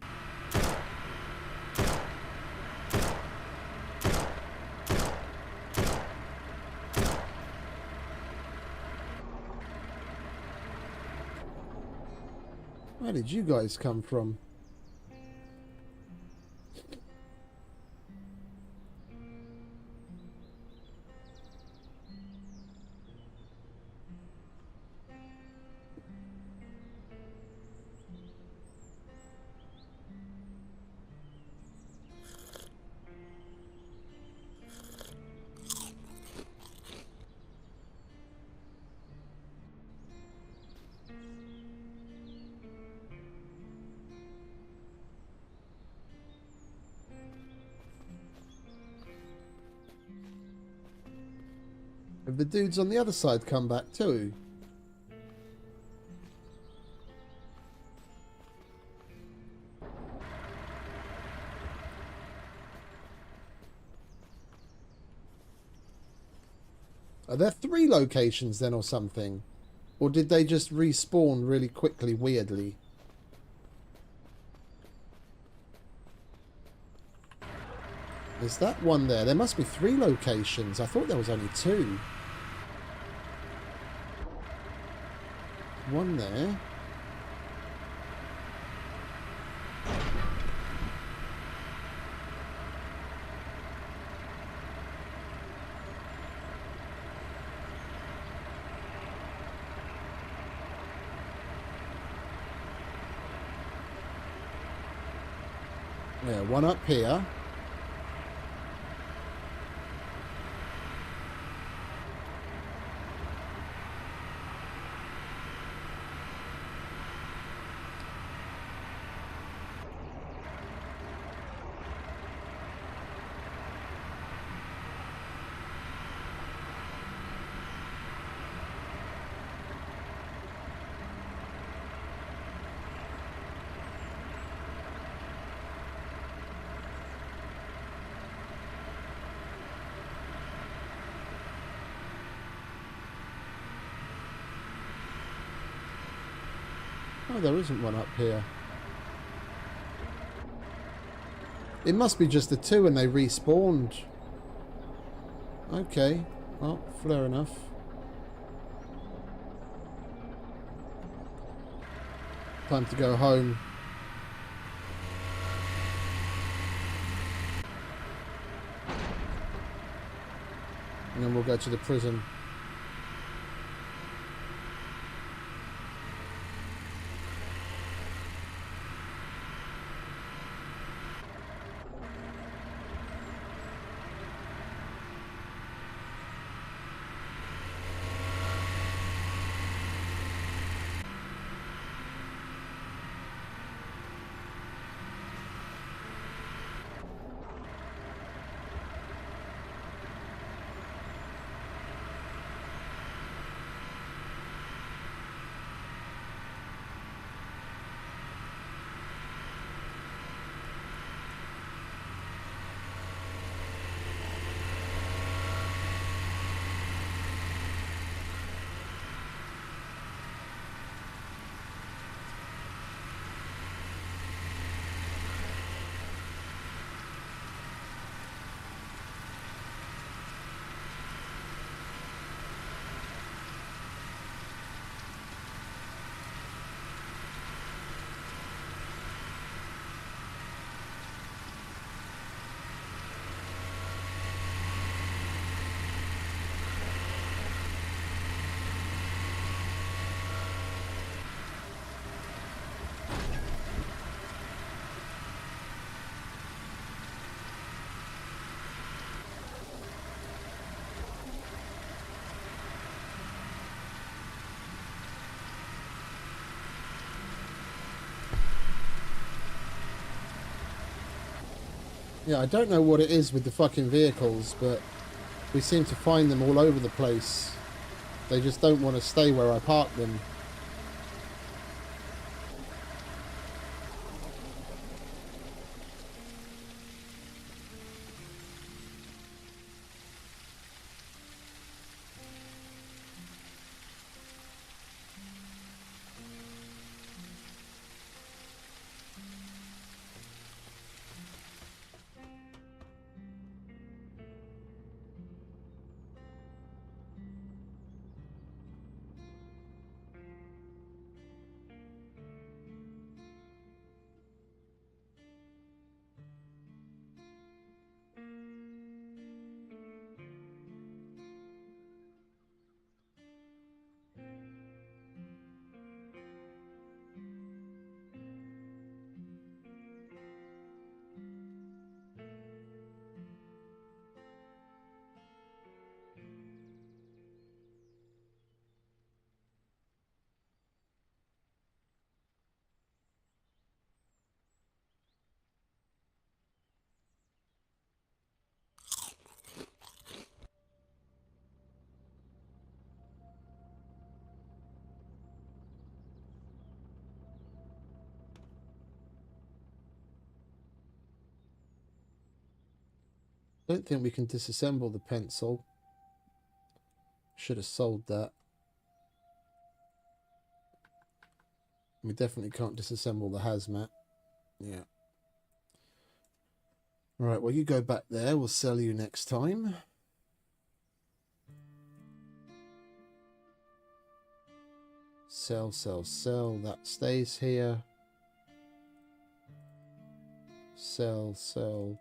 Where did you guys come from? Have the dudes on the other side come back too? Are there 3 locations then or something? Or did they just respawn really quickly, weirdly? There's that one there. There must be 3 locations. I thought there was only 2. One there. Yeah, one up here. Oh, there isn't one up here. It must be just the two and they respawned. Okay. Well, fair enough. Time to go home. And then we'll go to the prison. Yeah, I don't know what it is with the fucking vehicles, but we seem to find them all over the place. They just don't want to stay where I park them. I don't think we can disassemble the pencil. Should have sold that. We definitely can't disassemble the hazmat. Yeah. Right, well, you go back there. We'll sell you next time. Sell, sell, sell. That stays here. Sell, sell.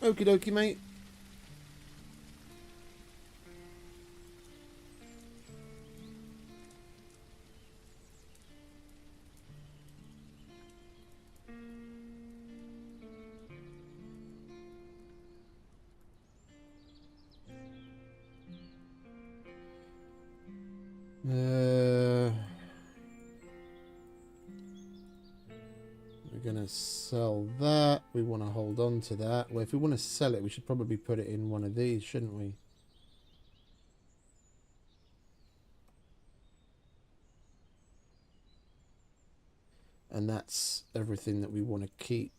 Okie dokie, mate. to sell that. We want to hold on to that. Well, if we want to sell it, we should probably put it in one of these, shouldn't we? And that's everything that we want to keep.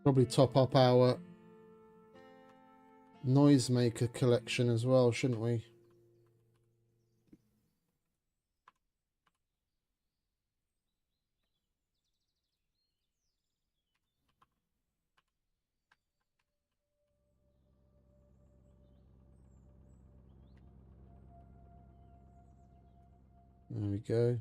Probably top up our noisemaker collection as well, shouldn't we? There we go.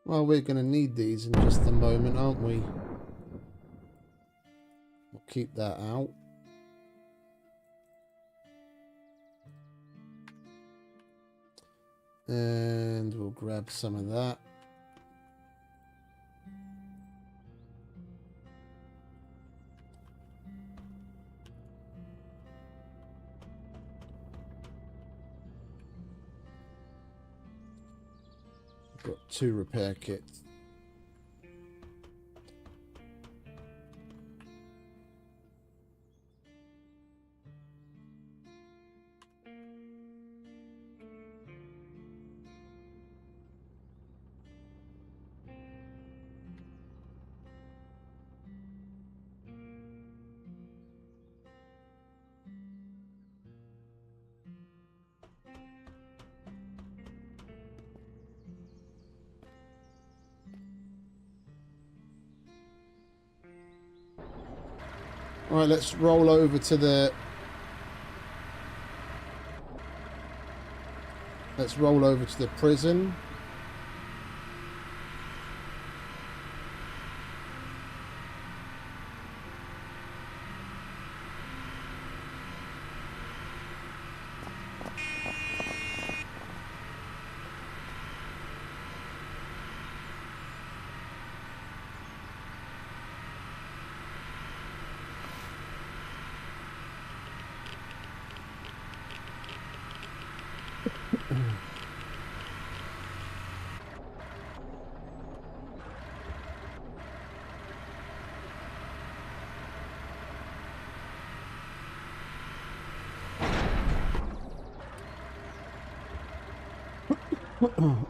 Well, we're going to need these in just a moment, aren't we? We'll keep that out. And we'll grab some of that. Got 2 repair kits. All right, let's roll over to the... Let's roll over to the prison.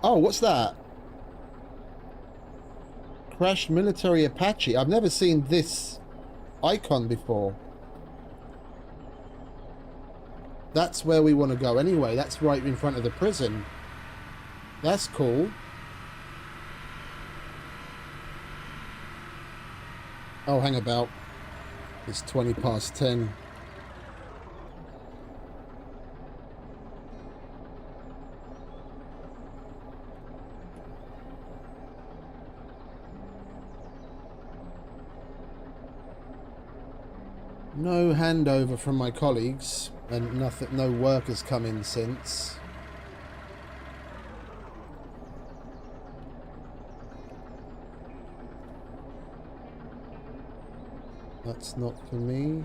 Oh, what's that? Crashed military Apache. I've never seen this icon before. That's where we want to go anyway. That's right in front of the prison. That's cool. Oh, hang about. It's 20 past 10. No handover from my colleagues, and nothing. No work has come in since. That's not for me.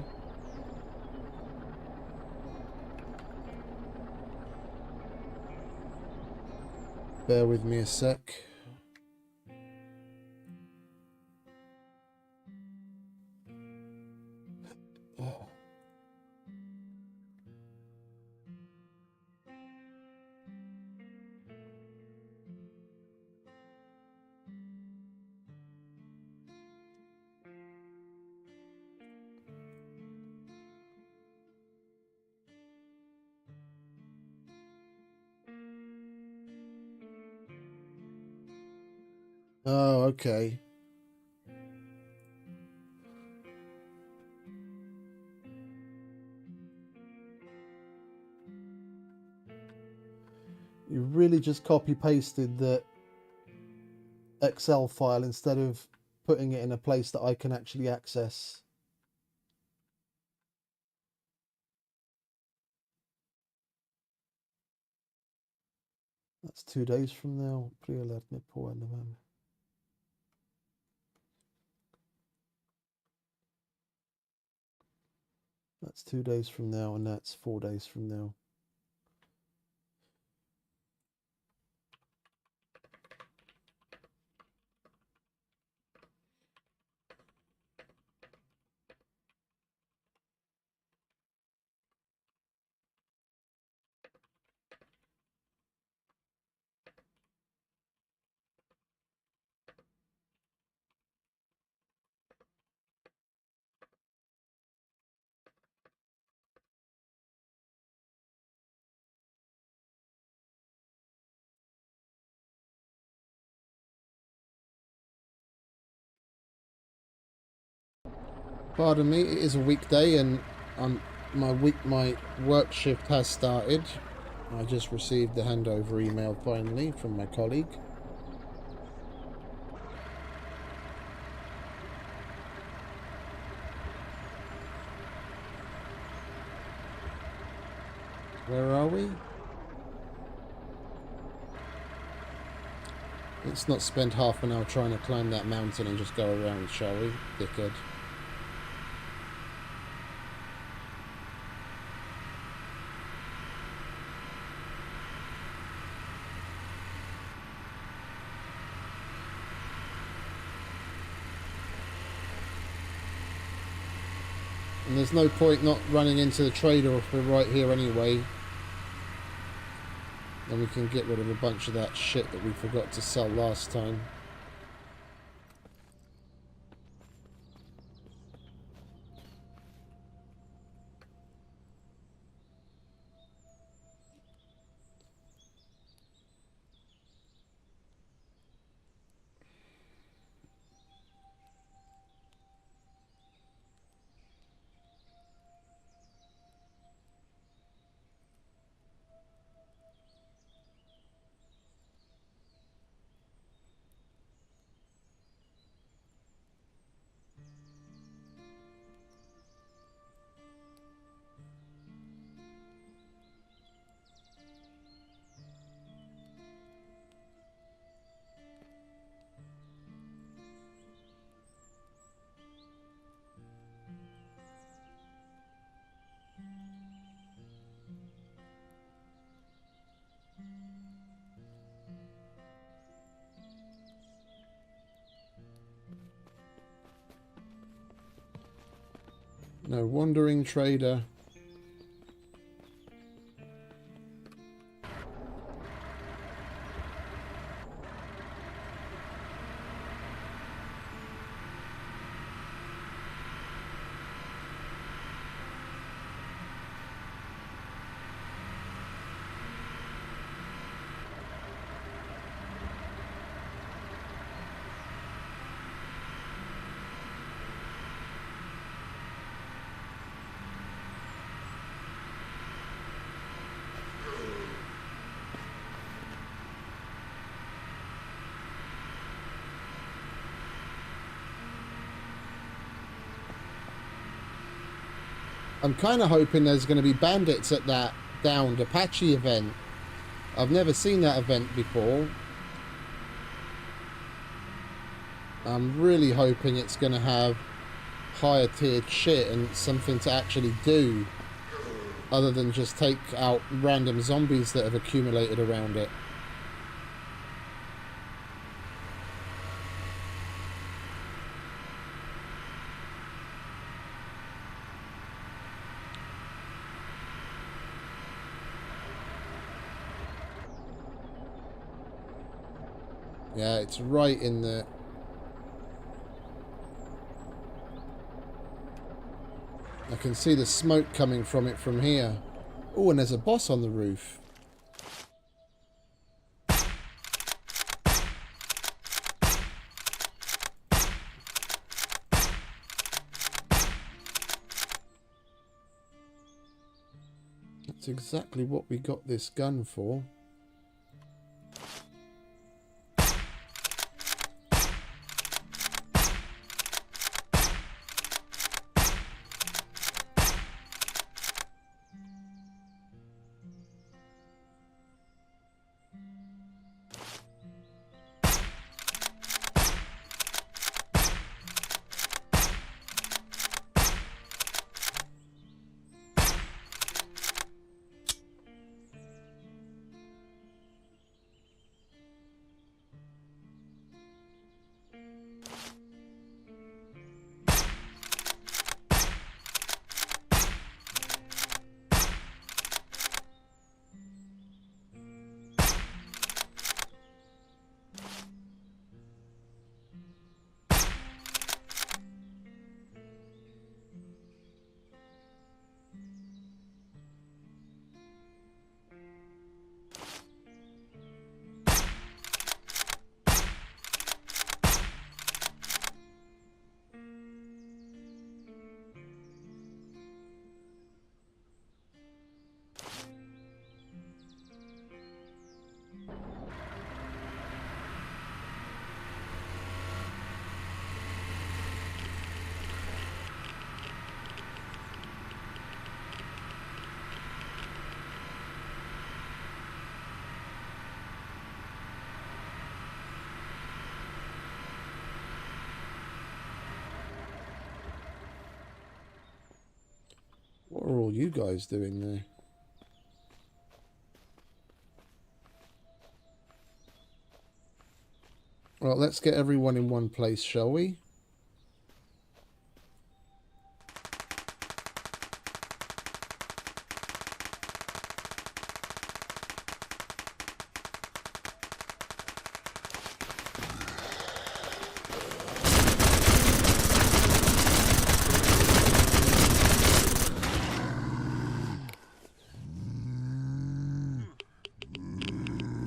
Bear with me a sec. Oh, okay. You really just copy pasted the Excel file instead of putting it in a place that I can actually access. That's 2 days from now. Pre-11 på November. That's 2 days from now, and that's 4 days from now. Pardon me, it is a weekday and my work shift has started. I just received the handover email finally from my colleague. Where are we? Let's not spend half an hour trying to climb that mountain and just go around, shall we, dickhead? And there's no point not running into the trader if we're right here anyway. Then we can get rid of a bunch of that shit that we forgot to sell last time. No wandering trader. I'm kind of hoping there's going to be bandits at that downed Apache event. I've never seen that event before. I'm really hoping it's going to have higher tiered shit and something to actually do other than just take out random zombies that have accumulated around it. Yeah, it's right in the... I can see the smoke coming from it from here. Oh, and there's a boss on the roof. That's exactly what we got this gun for. What are all you guys doing there? Well, let's get everyone in one place, shall we?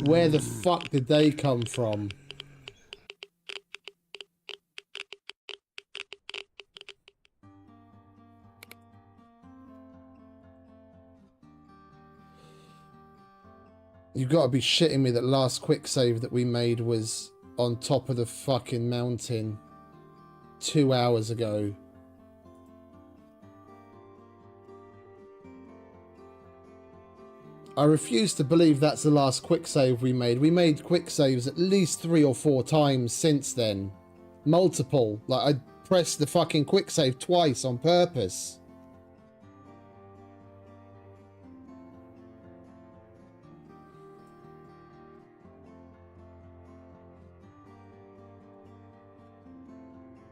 Where the fuck did they come from? You gotta be shitting me that last quick save that we made was on top of the fucking mountain 2 hours ago. I refuse to believe that's the last quick save we made. We made quick saves at least 3 or 4 times since then. Multiple. Like, I pressed the fucking quick save twice on purpose.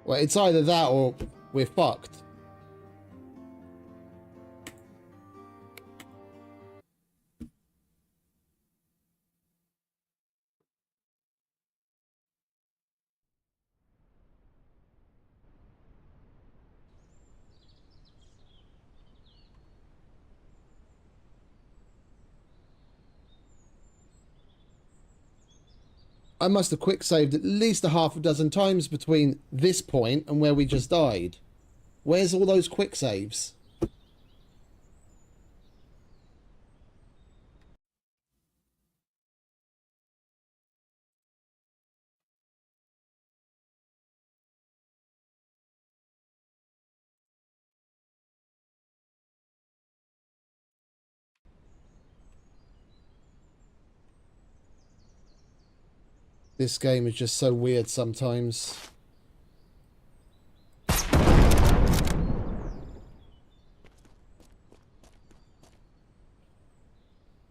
Well, it's either that or we're fucked. I must have quick saved at least a half a dozen times between this point and where we just died. Where's all those quick saves? This game is just so weird sometimes.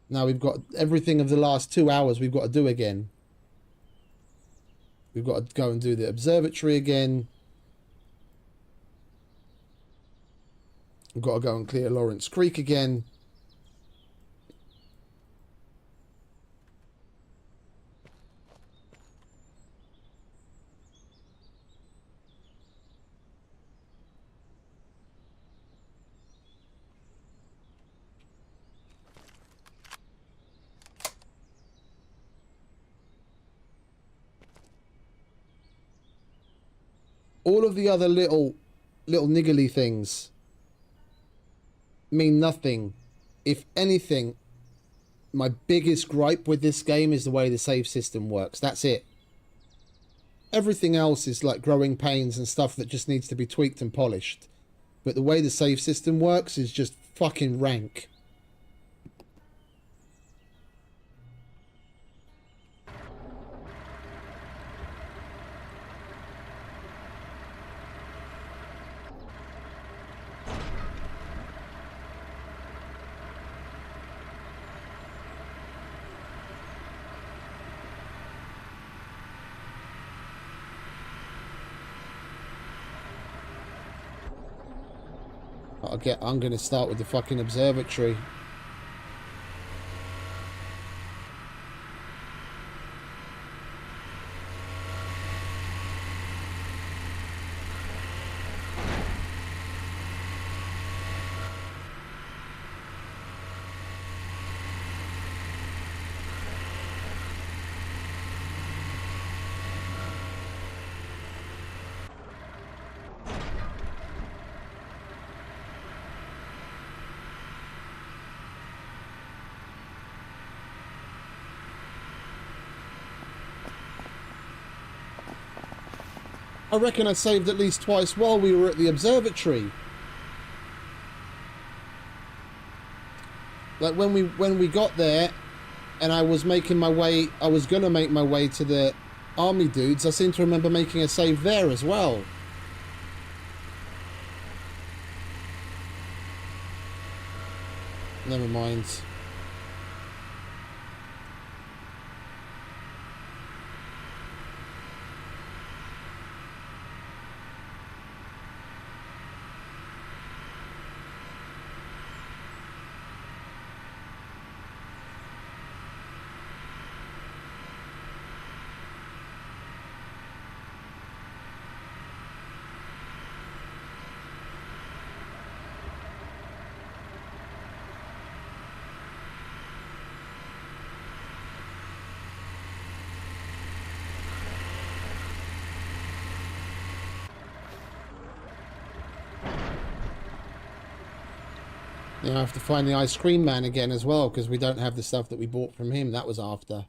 Now we've got everything of the last 2 hours we've got to do again. We've got to go and do the observatory again. We've got to go and clear Lawrence Creek again. All of the other little niggly things mean nothing. If anything, my biggest gripe with this game is the way the save system works. That's it. Everything else is like growing pains and stuff that just needs to be tweaked and polished. But the way the save system works is just fucking rank. I'm going to start with the fucking observatory. I reckon I saved at least twice while we were at the observatory. Like when we got there and I was making my way, I was gonna make my way to the army dudes, I seem to remember making a save there as well. Never mind. Now I have to find the ice cream man again as well, because we don't have the stuff that we bought from him. That was after.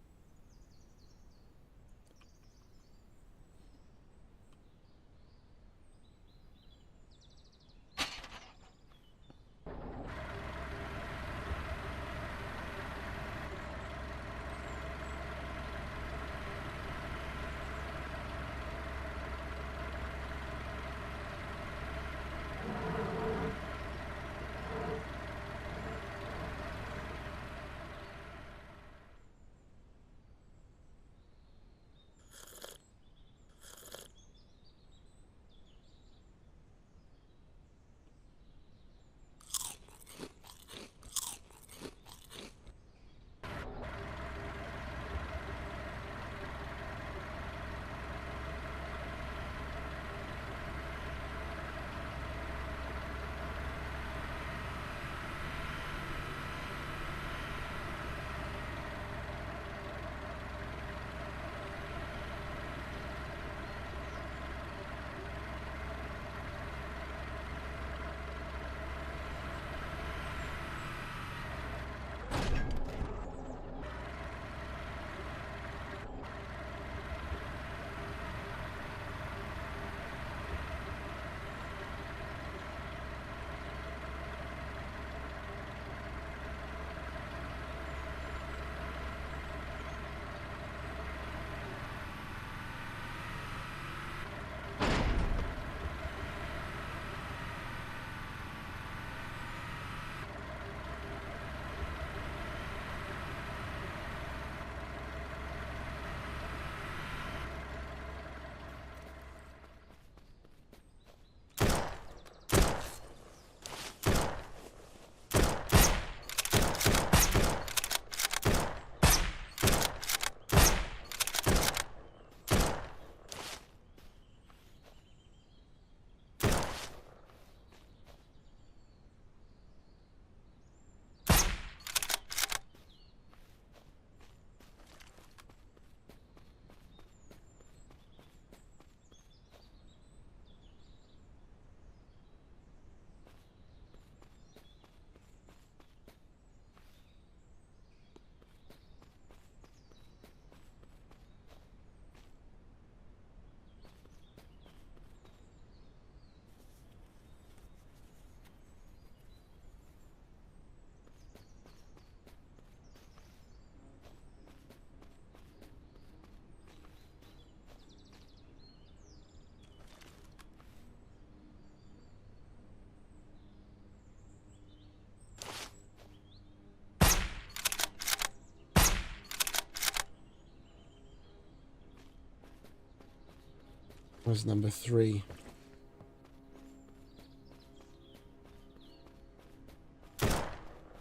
Where's number 3?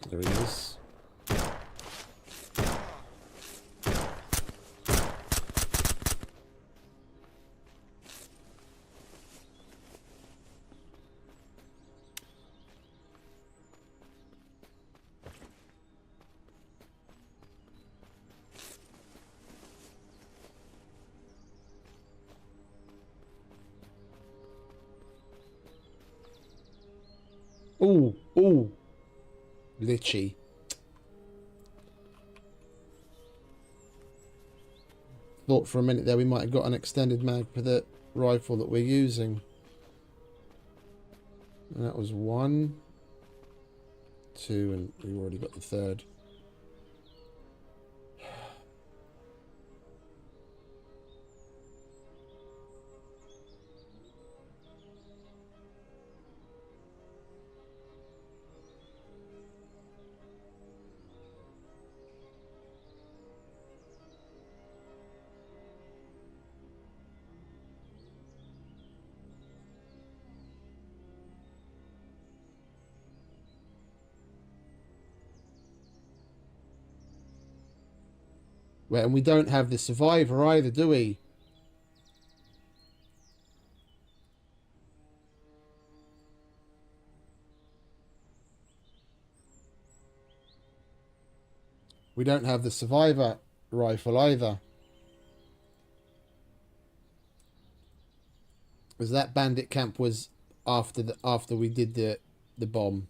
There he is. Ooh, ooh. Litchy. Thought for a minute there we might have got an extended mag for the rifle that we're using. And that was 1, 2, and we've already got the 3rd. Well, and we don't have the survivor either, do we? We don't have the survivor rifle either. Because that bandit camp was after we did the bomb.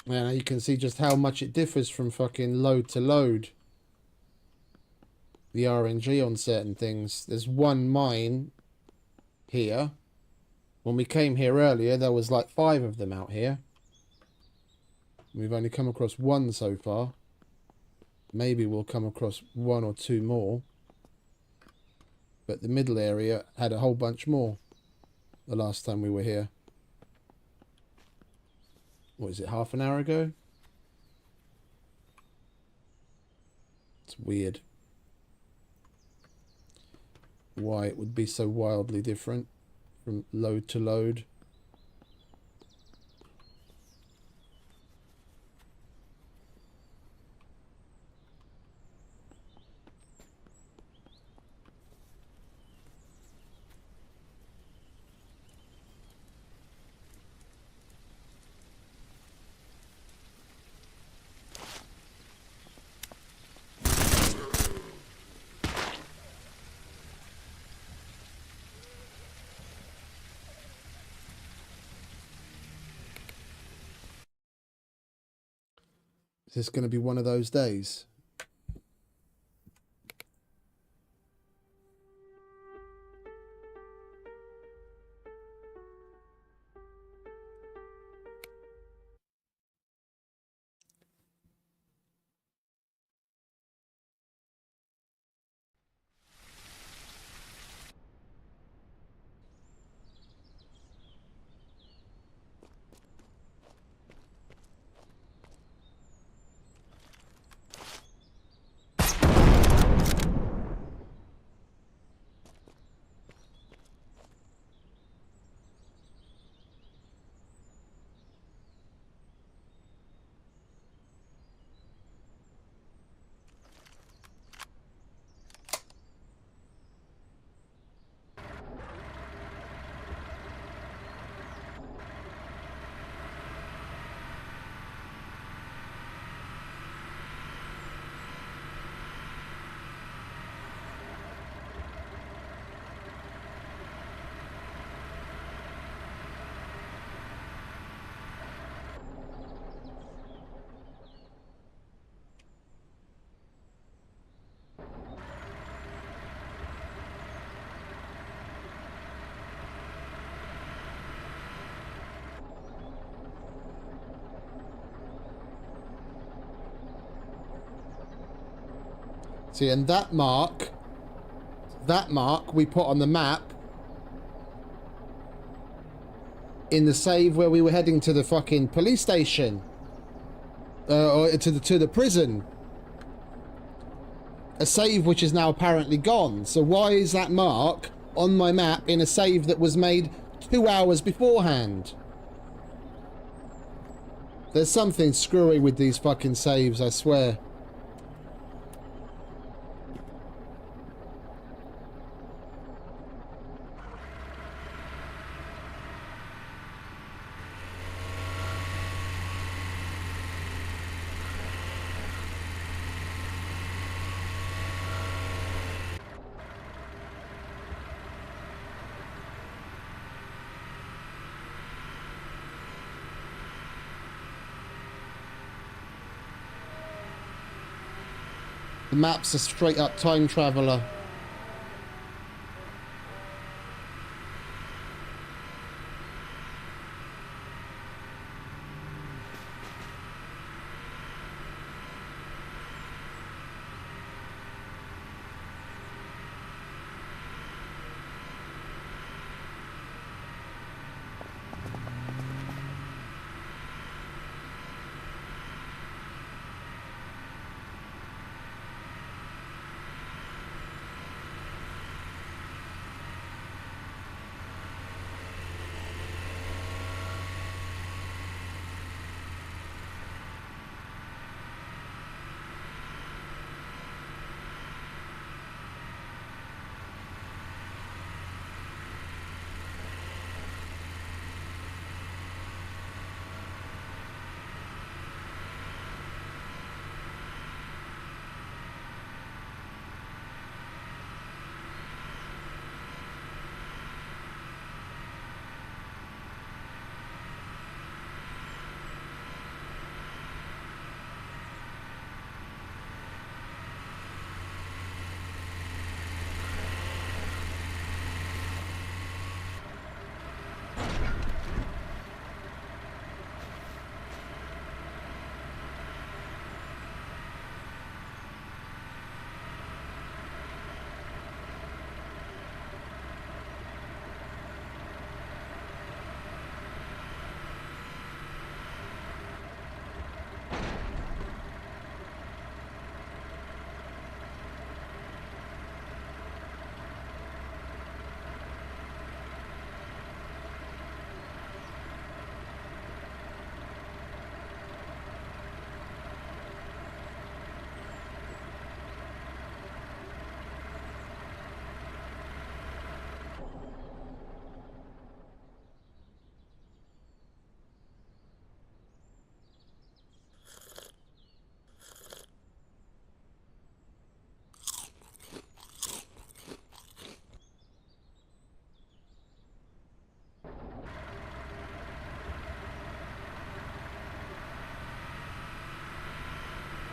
Yeah, you can see just how much it differs from fucking load to load. The RNG on certain things. There's one mine here. When we came here earlier, there was like 5 of them out here. We've only come across 1 so far. Maybe we'll come across 1 or 2 more. But the middle area had a whole bunch more the last time we were here. What is it, half an hour ago? It's weird. Why it would be so wildly different from load to load. Is this going to be one of those days? See, and that mark we put on the map in the save where we were heading to the fucking police station. Or to the prison. A save which is now apparently gone. So why is that mark on my map in a save that was made 2 hours beforehand? There's something screwy with these fucking saves, I swear. The map's a straight up time traveler.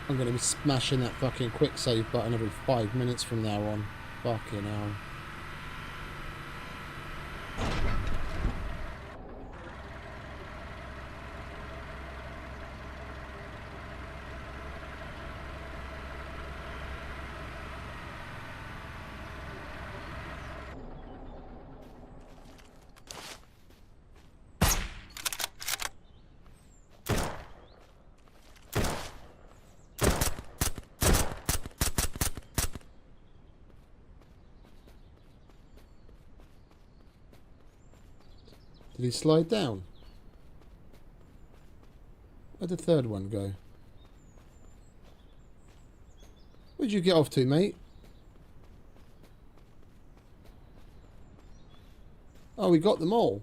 I'm going to be smashing that fucking quick save button every 5 minutes from now on. Fucking hell. Did he slide down? Where'd the third one go? Where'd you get off to, mate? Oh, we got them all.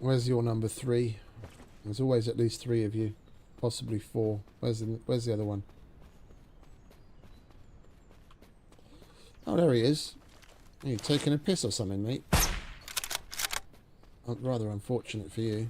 Where's your number 3? There's always at least 3 of you. Possibly 4. Where's the other one? Oh, there he is. Are you taking a piss or something, mate? Rather unfortunate for you.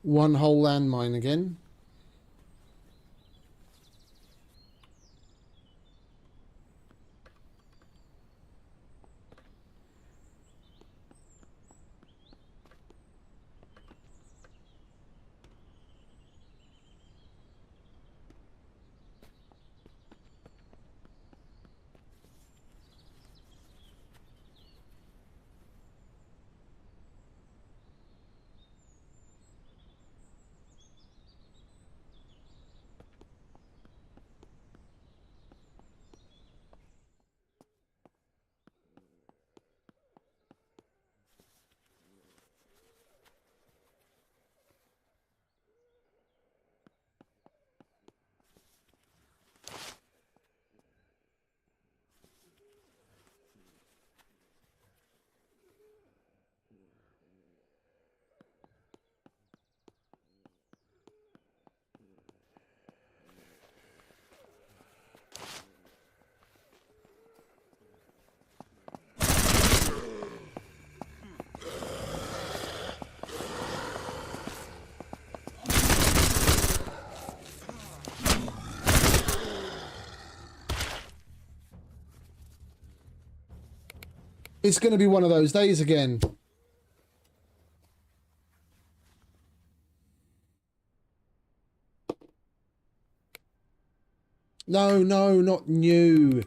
One whole landmine again. It's going to be one of those days again. No, no, not new.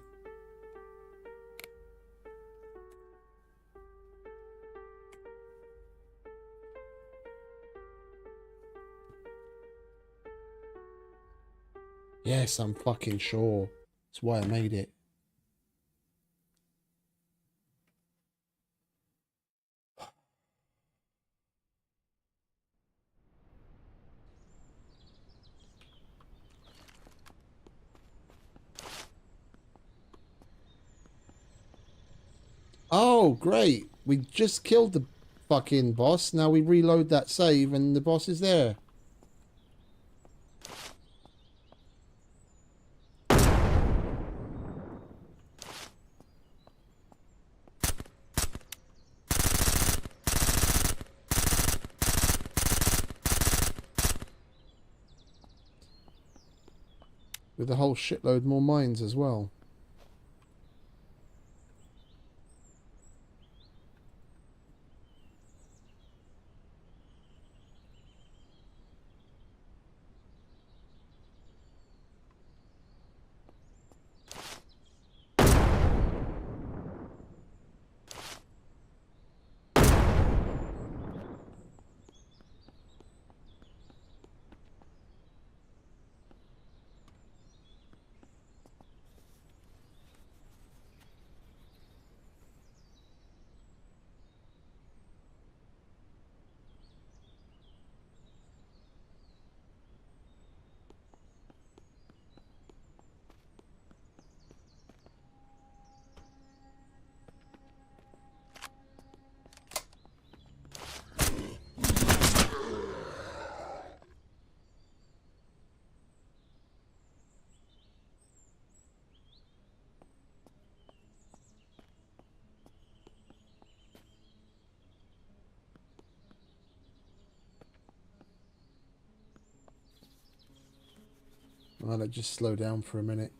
Yes, I'm fucking sure. That's why I made it. Oh, great. We just killed the fucking boss. Now we reload that save and the boss is there. With a whole shitload more mines as well. Well, let's just slow down for a minute.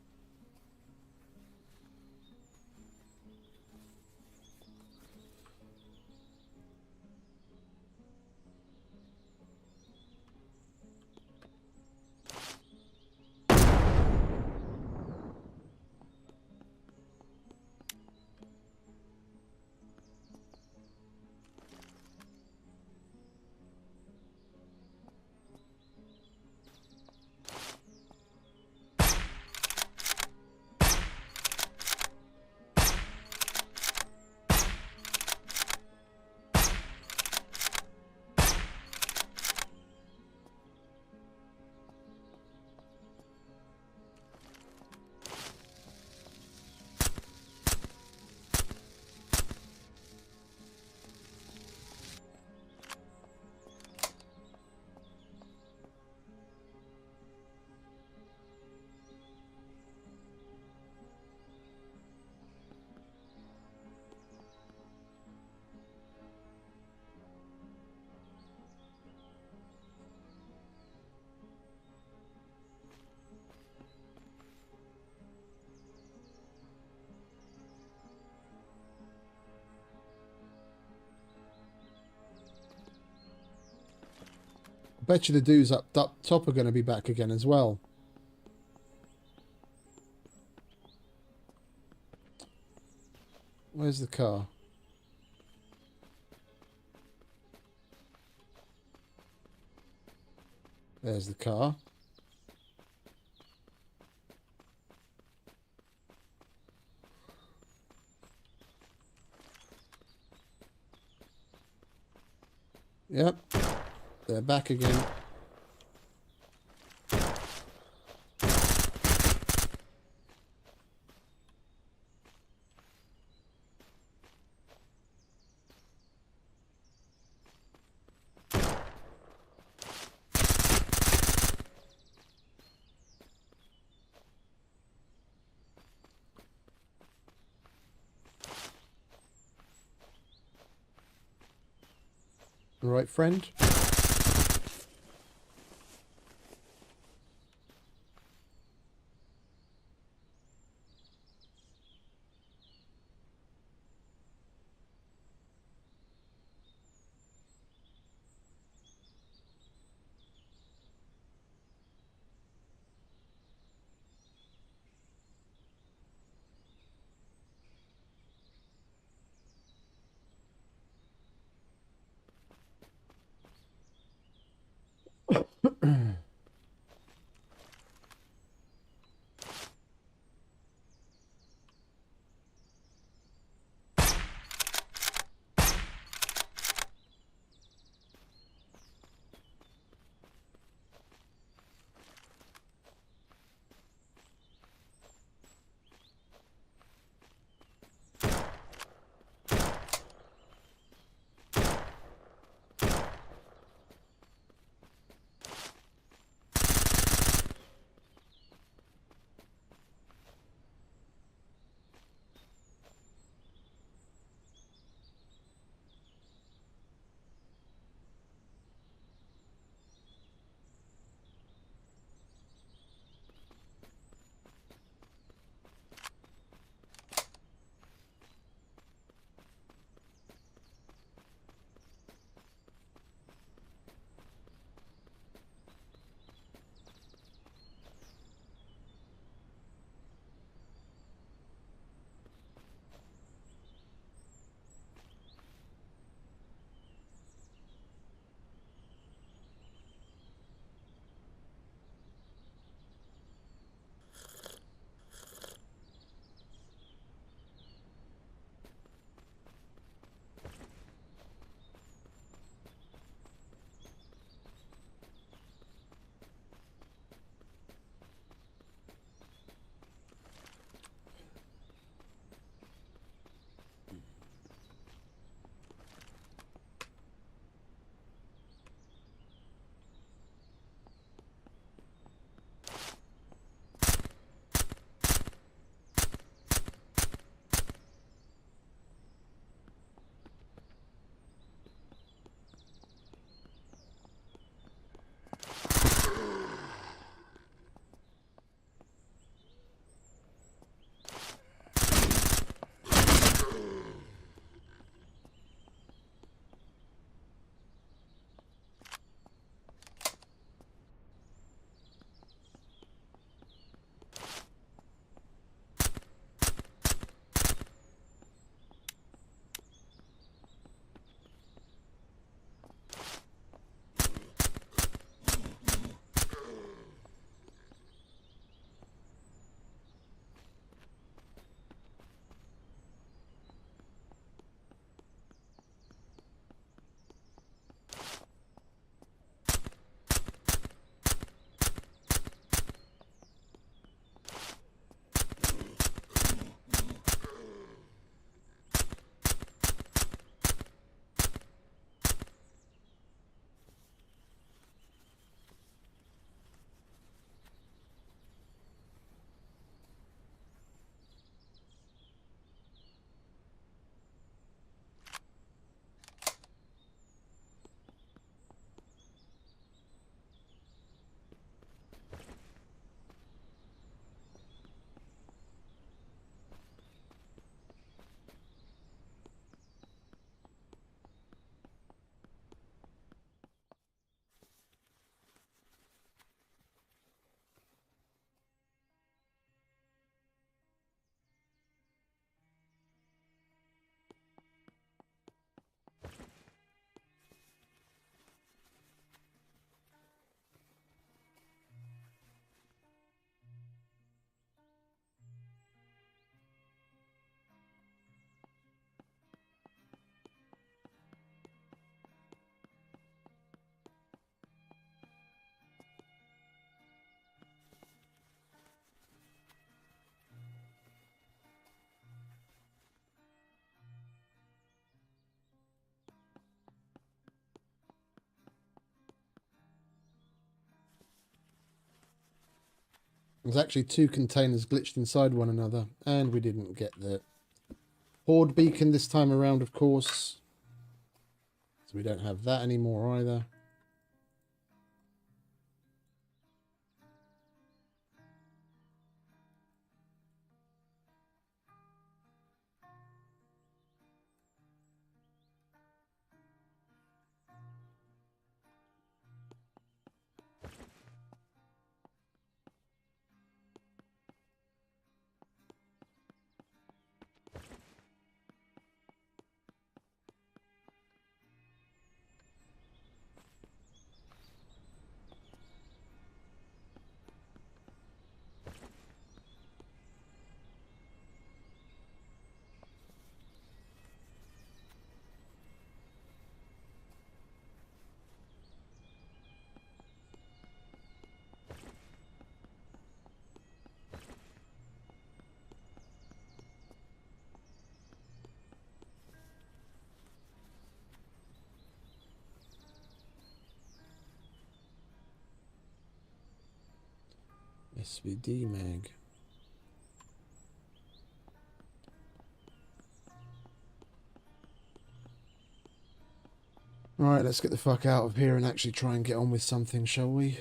Bet you the dudes up top are going to be back again as well. Where's the car? There's the car. Yep. They're back again. All right, friend. There's actually 2 containers glitched inside one another, and we didn't get the Horde beacon this time around, of course. So we don't have that anymore either. SVD mag. Alright, let's get the fuck out of here and actually try and get on with something, shall we?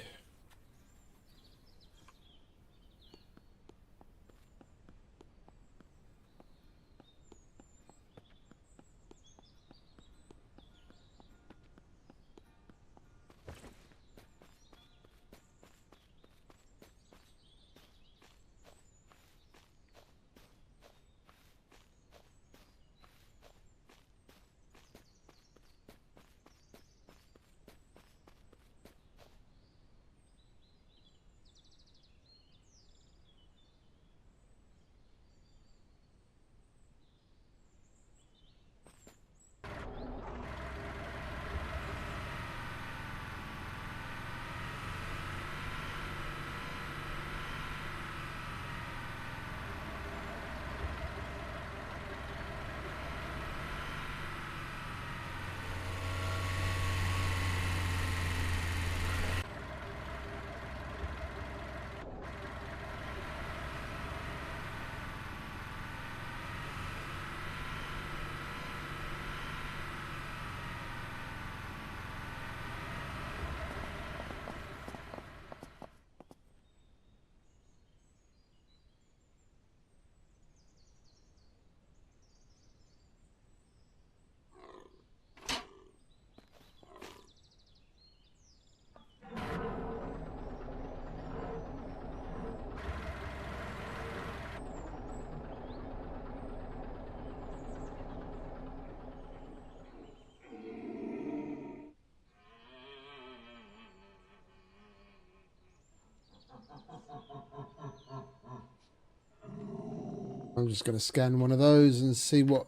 I'm just going to scan one of those and see what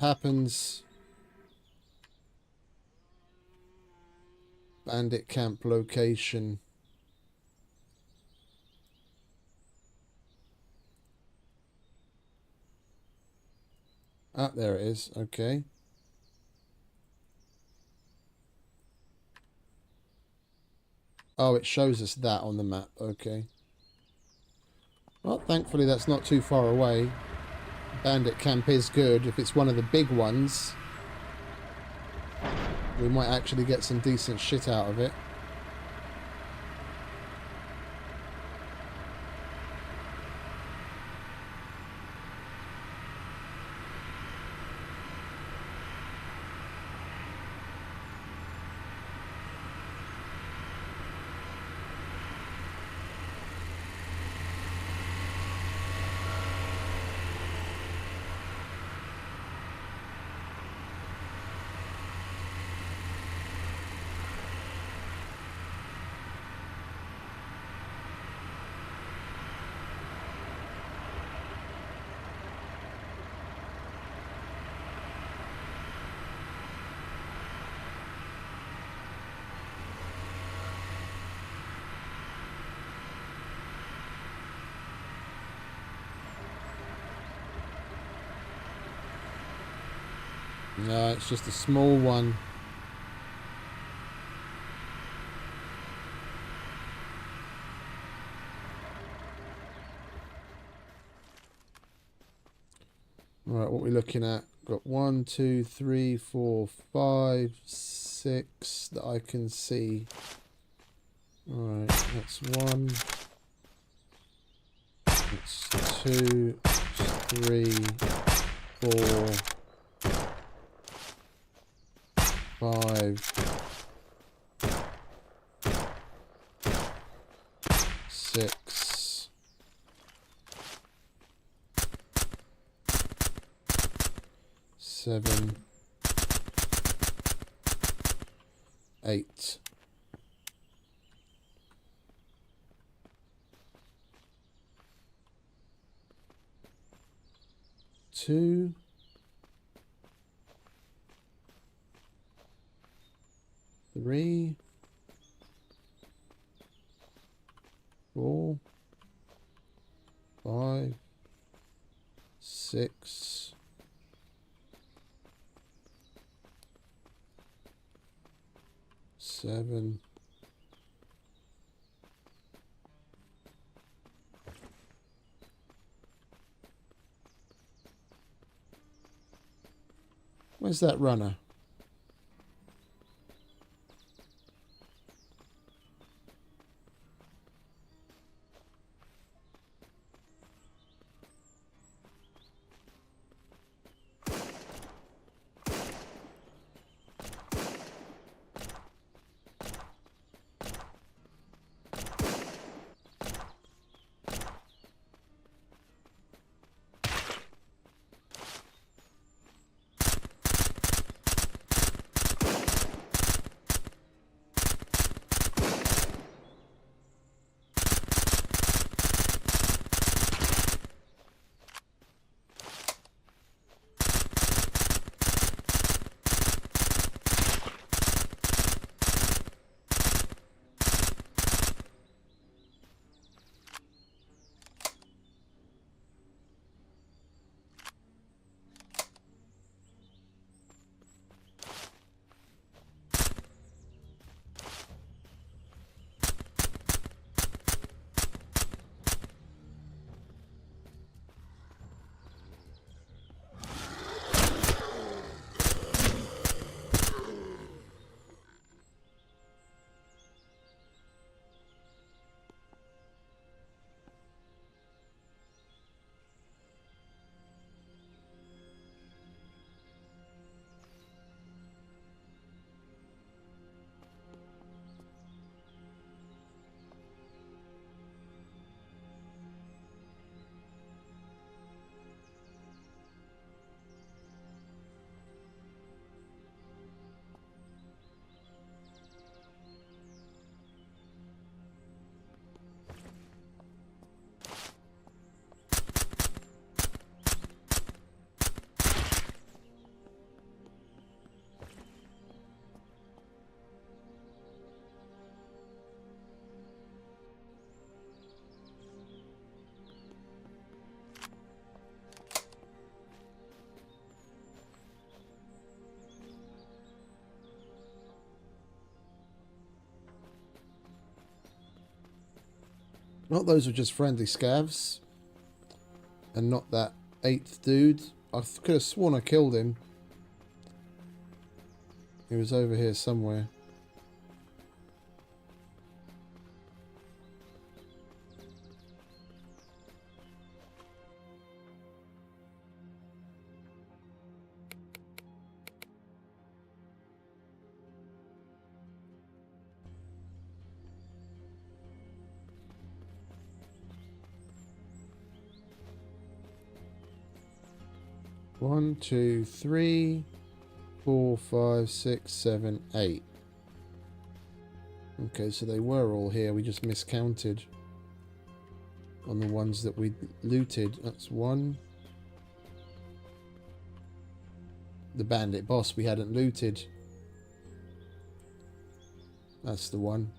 happens. Bandit camp location. Ah, there it is. Okay. Oh, it shows us that on the map. Okay. Well, thankfully that's not too far away. Bandit camp is good. If it's one of the big ones, we might actually get some decent shit out of it. No, it's just a small one. Right, what are we looking at? Got 1, 2, 3, 4, 5, 6 that I can see. Alright, that's 1. That's 2, 3, 4, 5, 6, 7, 8. Two, 3, 4, 5, 6, 7, 'Where's that runner? Not those were just friendly scavs. And not that 8th dude. I could have sworn I killed him. He was over here somewhere. One, 2, 3, 4, 5, 6, 7, 8. Okay, so they were all here. We just miscounted on the ones that we looted. That's 1. The bandit boss we hadn't looted. That's the one.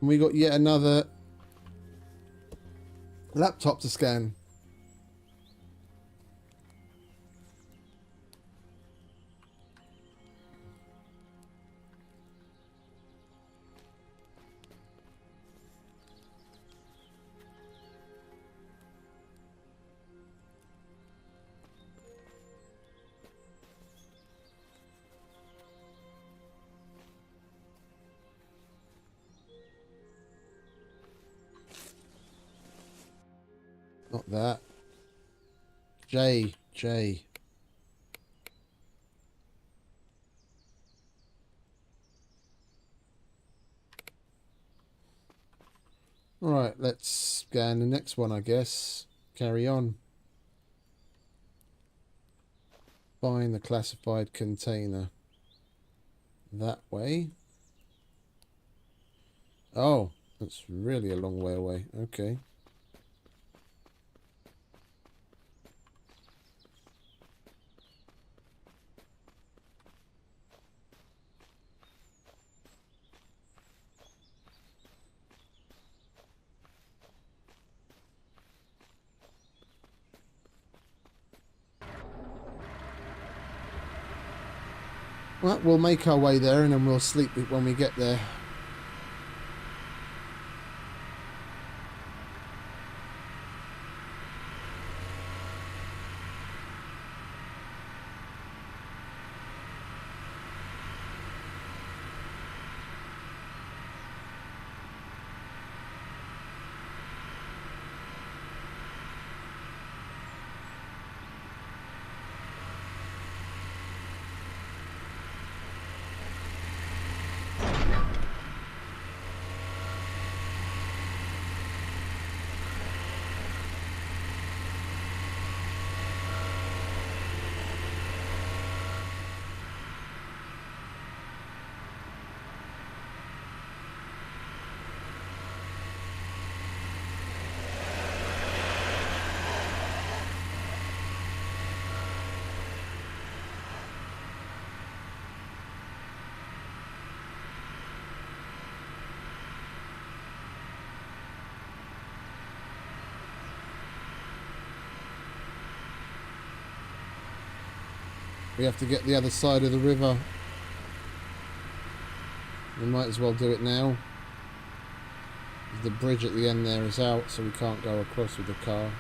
And we got yet another laptop to scan. Not that. J. Right, let's scan the next one, I guess. Carry on. Find the classified container. That way. Oh, that's really a long way away. Okay. Well, we'll make our way there and then we'll sleep when we get there. We have to get the other side of the river. We might as well do it now. The bridge at the end there is out, so we can't go across with the car.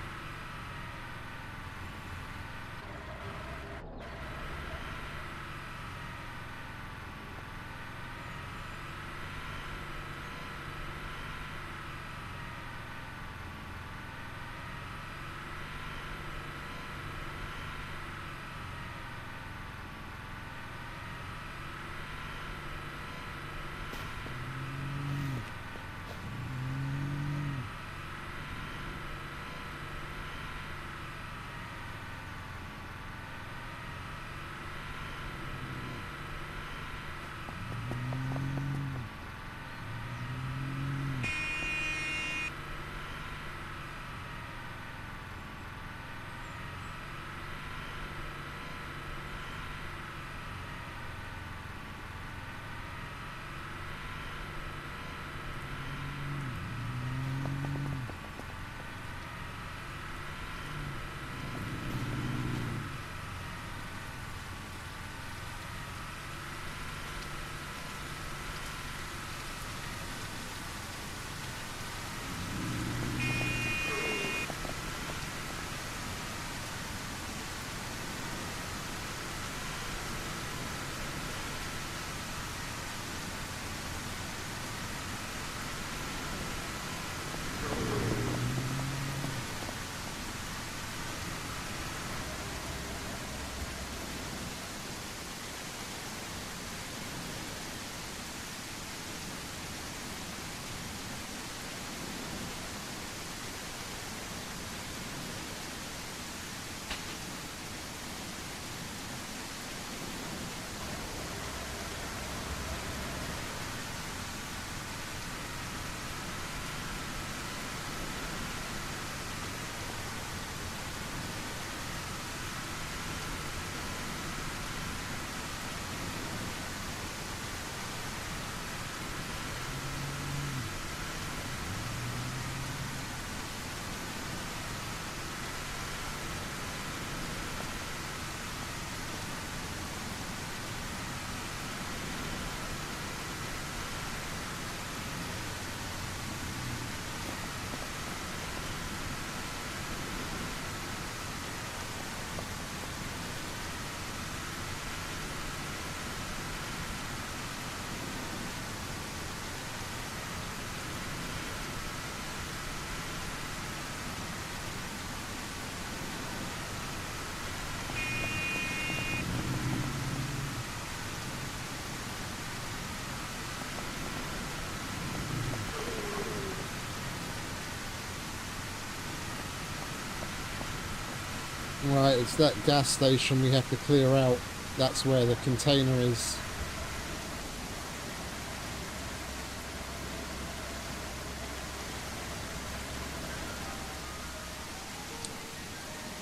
Right, it's that gas station we have to clear out. That's where the container is.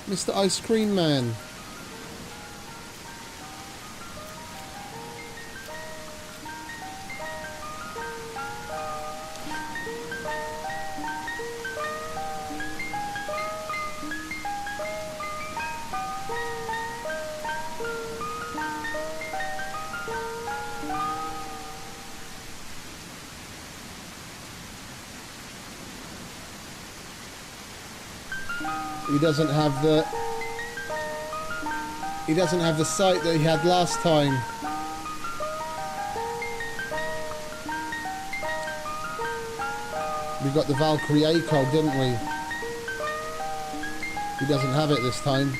Mr. Ice Cream Man. He doesn't have the sight that he had last time. We got the Valkyrie ACOG, didn't we? He doesn't have it this time.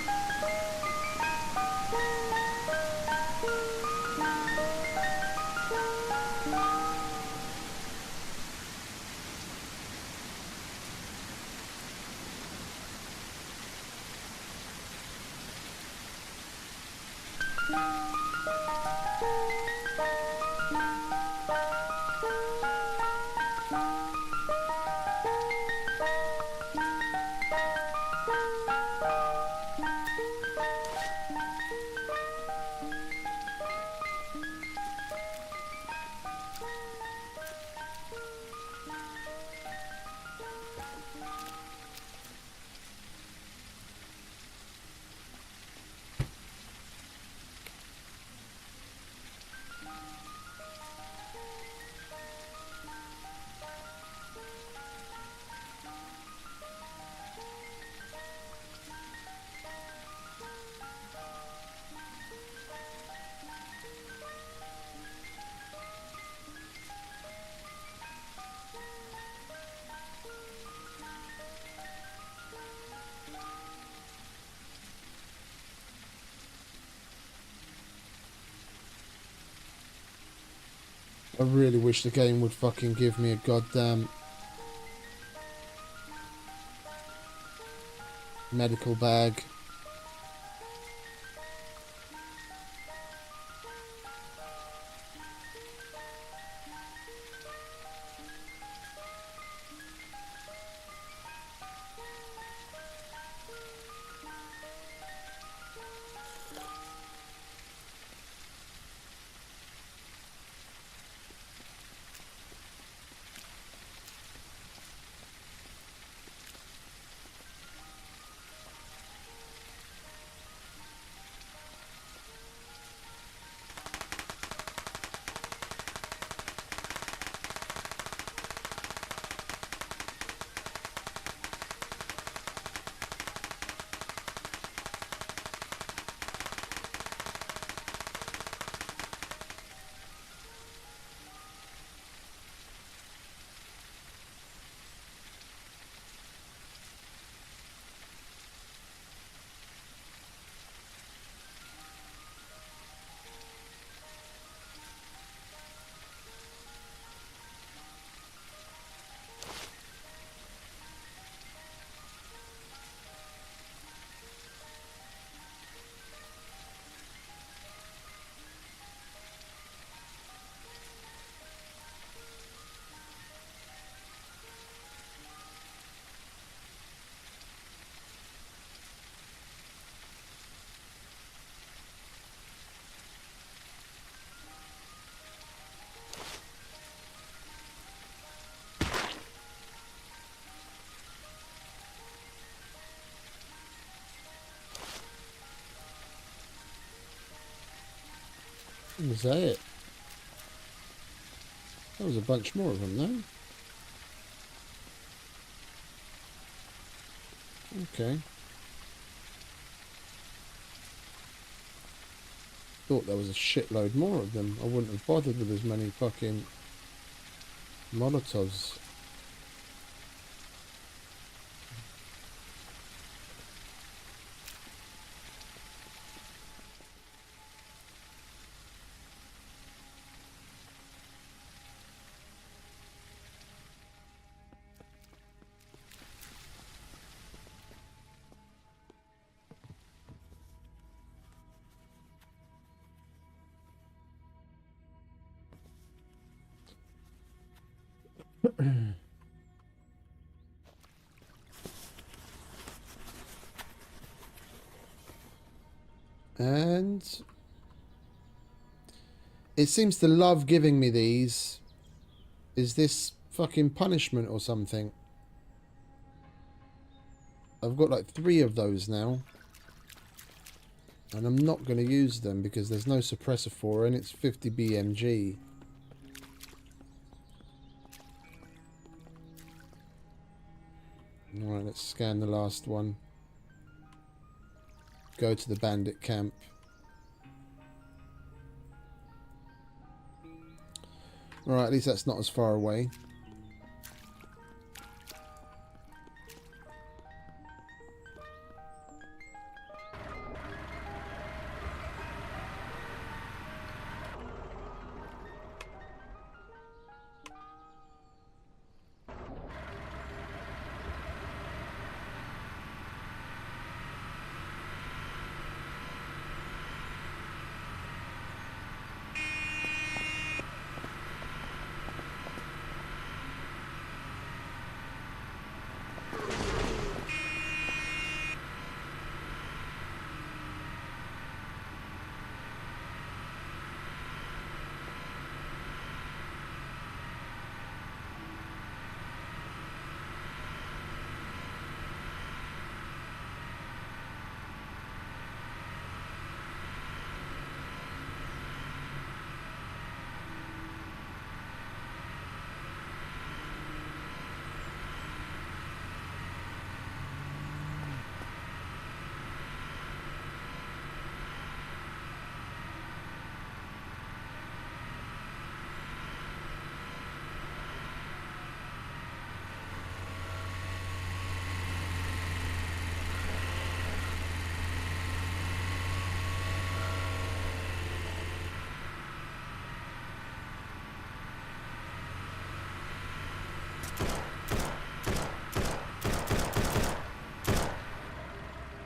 I really wish the game would fucking give me a goddamn medical bag. Was that it? There was a bunch more of them, though. Okay. Thought there was a shitload more of them. I wouldn't have bothered with as many fucking Molotovs. And it seems to love giving me these. Is this fucking punishment or something? I've got like 3 of those now. And I'm not going to use them because there's no suppressor for it and it's 50 BMG. Alright, let's scan the last one. Go to the bandit camp. Alright, at least that's not as far away.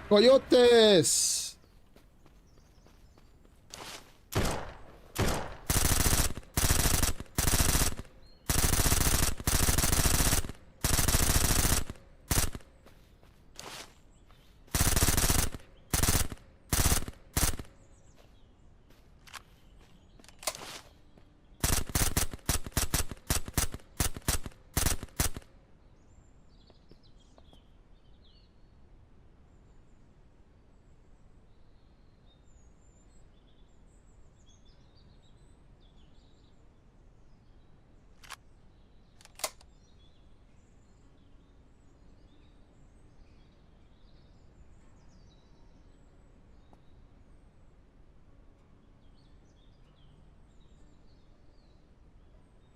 Coyotes!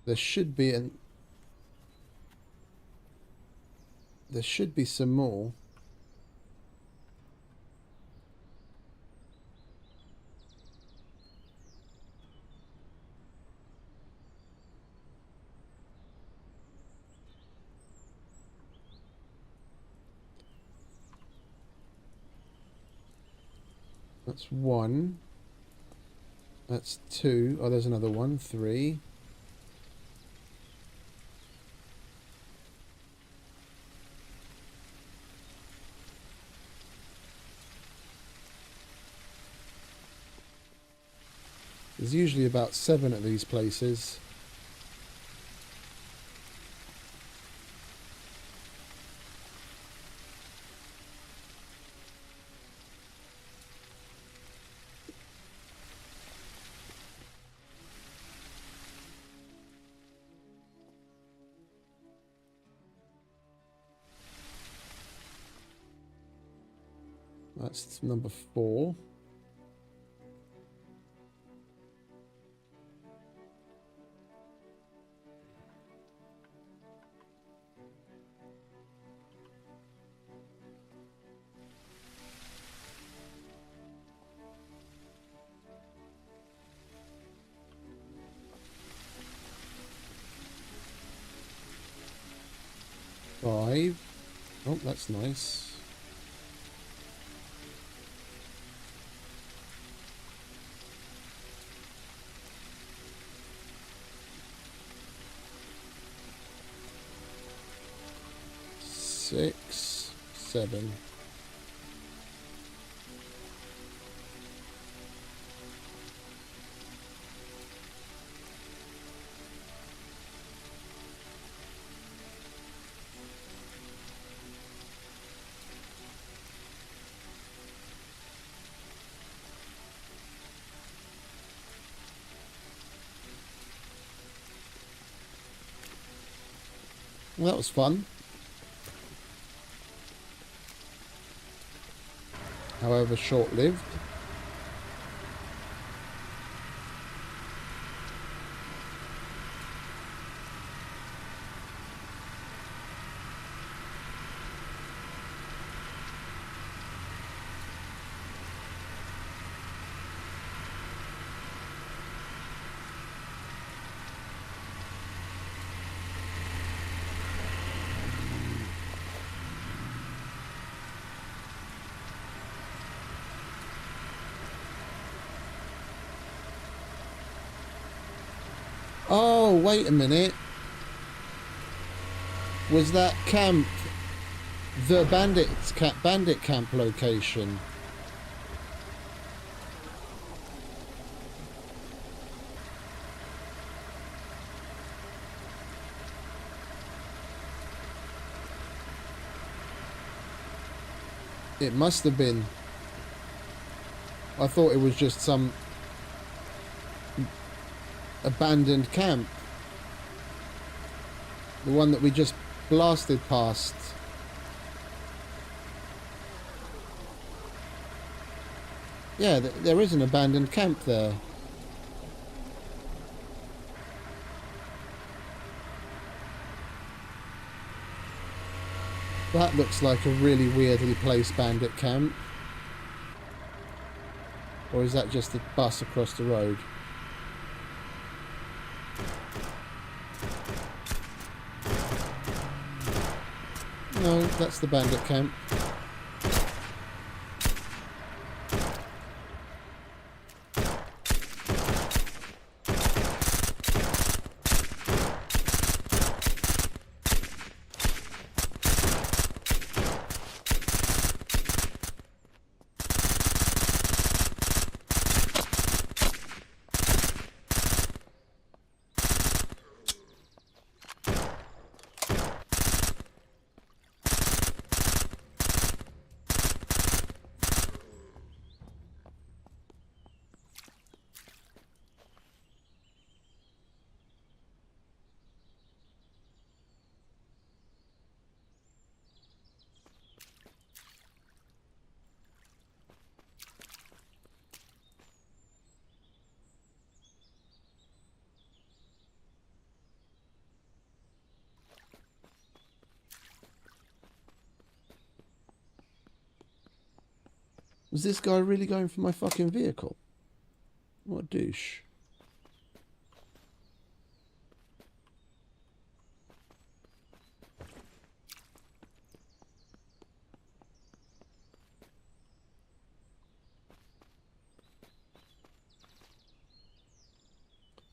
There should be some more. That's 1. That's 2. Oh, there's another one. 3. There's usually about 7 at these places. That's number 4. Five. Oh, that's nice. 6, 7. Well, that was fun. However short-lived. Oh, wait a minute. Was that camp the bandit camp location? It must have been. I thought it was just some abandoned camp. The one that we just blasted past. Yeah, there is an abandoned camp there. That looks like a really weirdly placed bandit camp. Or is that just a bus across the road? No, that's the bandit camp. Was this guy really going for my fucking vehicle? What a douche.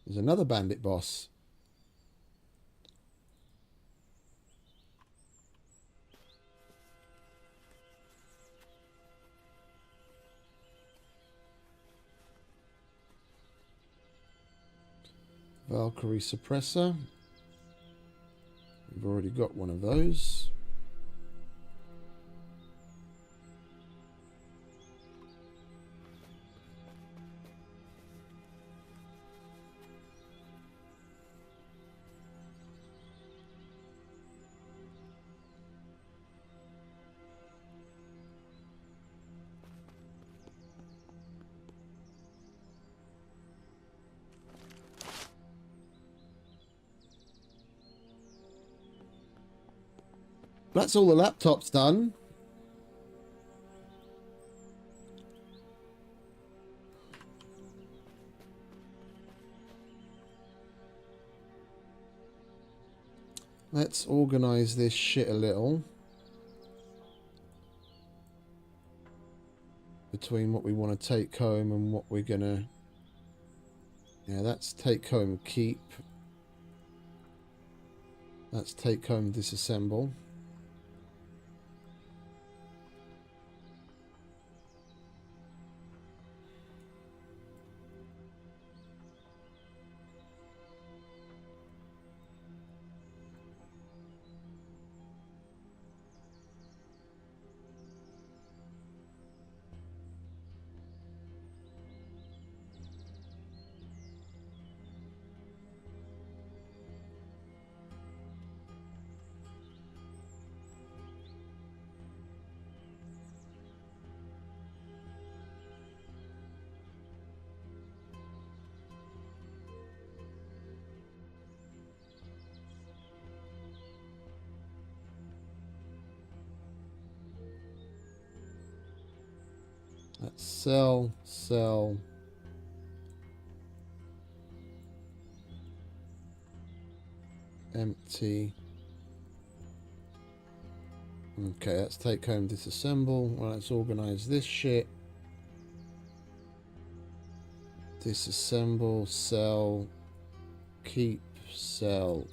There's another bandit boss. Valkyrie suppressor. We've already got one of those. That's all the laptop's done. Let's organize this shit a little. Between what we want to take home and what we're gonna... Yeah, that's take home keep. That's take home disassemble. Let's sell, sell. Empty. Okay, let's take home, disassemble. Well, let's organize this shit. Disassemble, sell, keep, sell.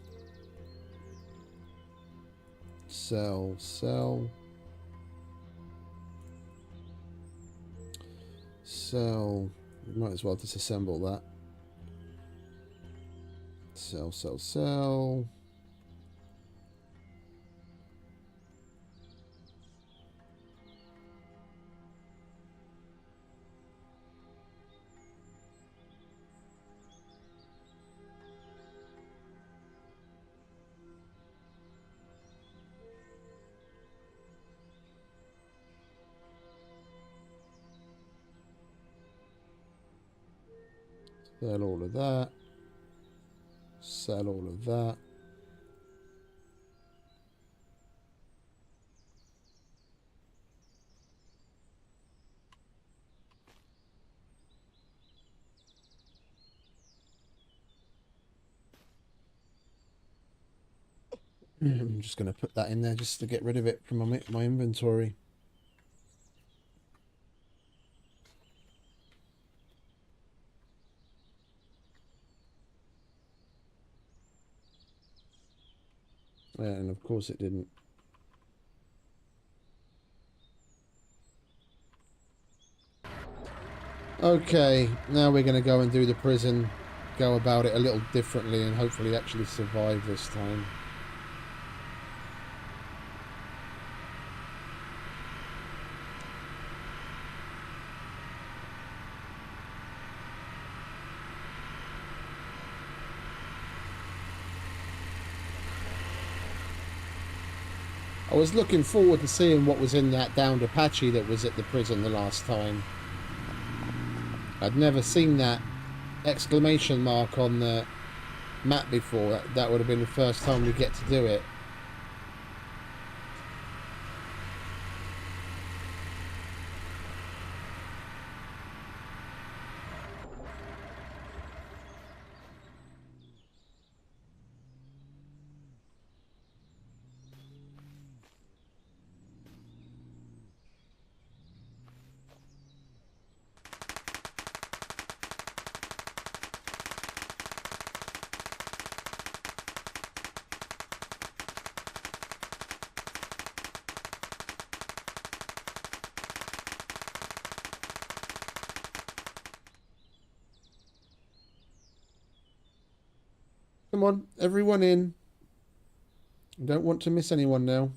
Sell, sell. Sell. We might as well disassemble that. Sell, sell, sell. Sell all of that. Sell all of that. I'm just going to put that in there just to get rid of it from my inventory. And of course it didn't. Okay, now we're going to go and do the prison. Go about it a little differently and hopefully actually survive this time. I was looking forward to seeing what was in that downed Apache that was at the prison the last time. I'd never seen that exclamation mark on the map before. That would have been the first time we get to do it. Come on, everyone in. I don't want to miss anyone now.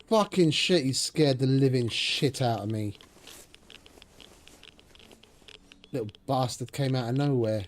Fucking shit, he scared the living shit out of me. Little bastard came out of nowhere.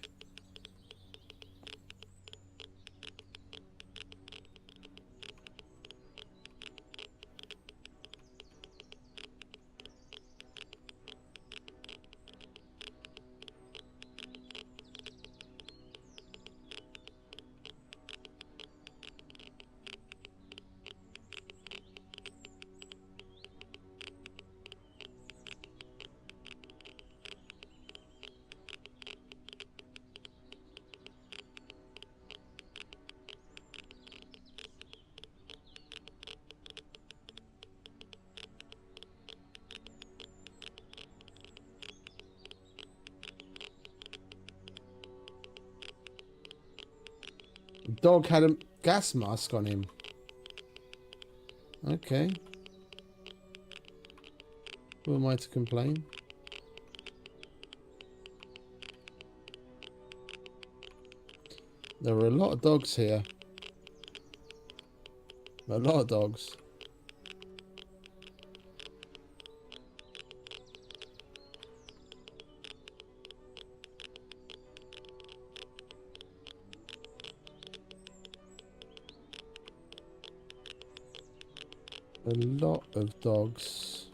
The dog had a gas mask on him. Okay. Who am I to complain? There are a lot of dogs here. A lot of dogs. A lot of dogs.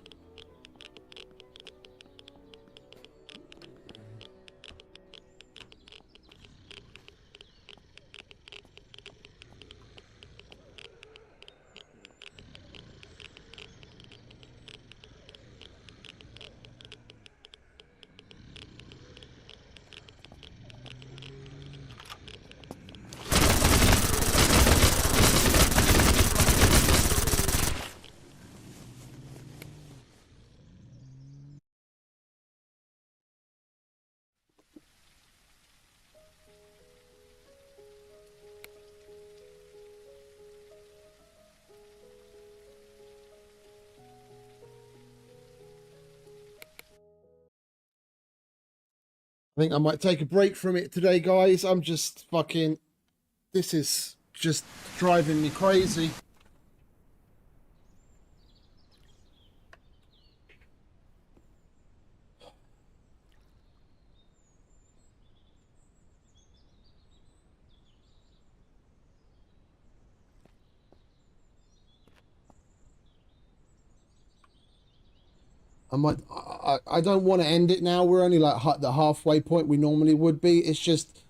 I think I might take a break from it today, guys. I'm just fucking... This is just driving me crazy. I don't want to end it now. We're only like the halfway point we normally would be. It's just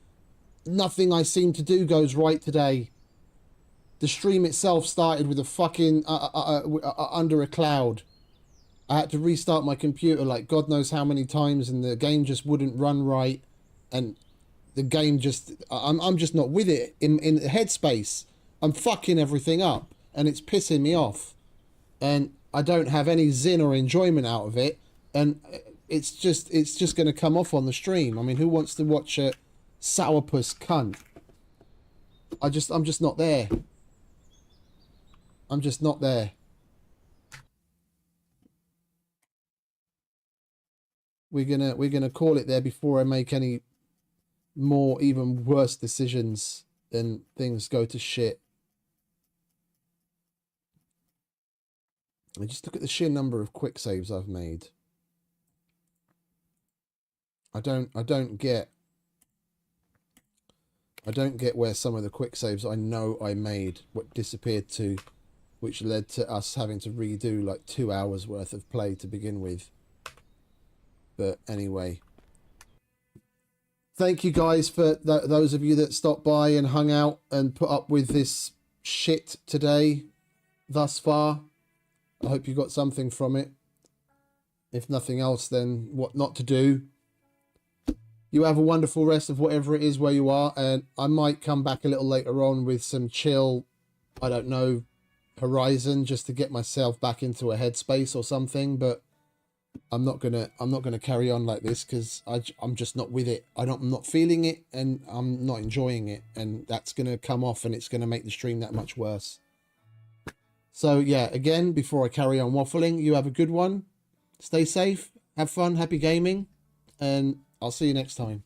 nothing I seem to do goes right today. The stream itself started with a fucking under a cloud. I had to restart my computer like God knows how many times, and the game just wouldn't run right. And the game just, I'm just not with it in the headspace. I'm fucking everything up, and it's pissing me off. And I don't have any zin or enjoyment out of it, and it's just going to come off on the stream. I mean, who wants to watch a sourpuss cunt? I'm just not there. I'm just not there. We're gonna call it there before I make any more even worse decisions and things go to shit. And just look at the sheer number of quick saves I've made. I don't get where some of the quick saves I know I made what disappeared to, which led to us having to redo like 2 hours worth of play to begin with. But anyway, thank you guys for those of you that stopped by and hung out and put up with this shit today thus far. I hope you got something from it. If nothing else, then what not to do. You have a wonderful rest of whatever it is where you are, and I might come back a little later on with some chill, I don't know, Horizon, just to get myself back into a headspace or something. But I'm not gonna carry on like this because I'm just not with it. I'm not feeling it, and I'm not enjoying it, and that's gonna come off, and it's gonna make the stream that much worse. So yeah, again, before I carry on waffling, you have a good one. Stay safe, have fun, happy gaming, and I'll see you next time.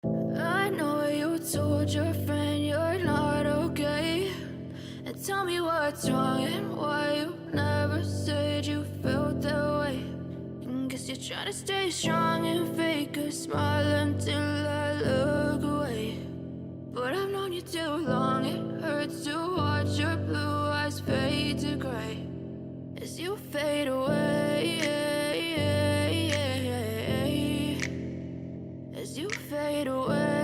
I know you told your friend you're not what's wrong and why you never said you felt that way. And guess you're trying to stay strong and fake a smile until I look away. But I've known you too long, it hurts to watch your blue eyes fade to gray as you fade away, as you fade away.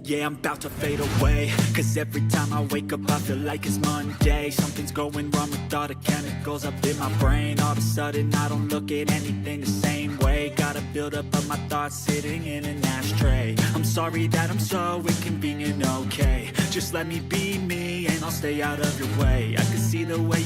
Yeah, I'm about to fade away, cause every time I wake up I feel like it's Monday. Something's going wrong with all the chemicals up in my brain. All of a sudden I don't look at anything the same way. Gotta build up of my thoughts sitting in an ashtray. I'm sorry that I'm so inconvenient, okay. Just let me be me and I'll stay out of your way. I can see the way you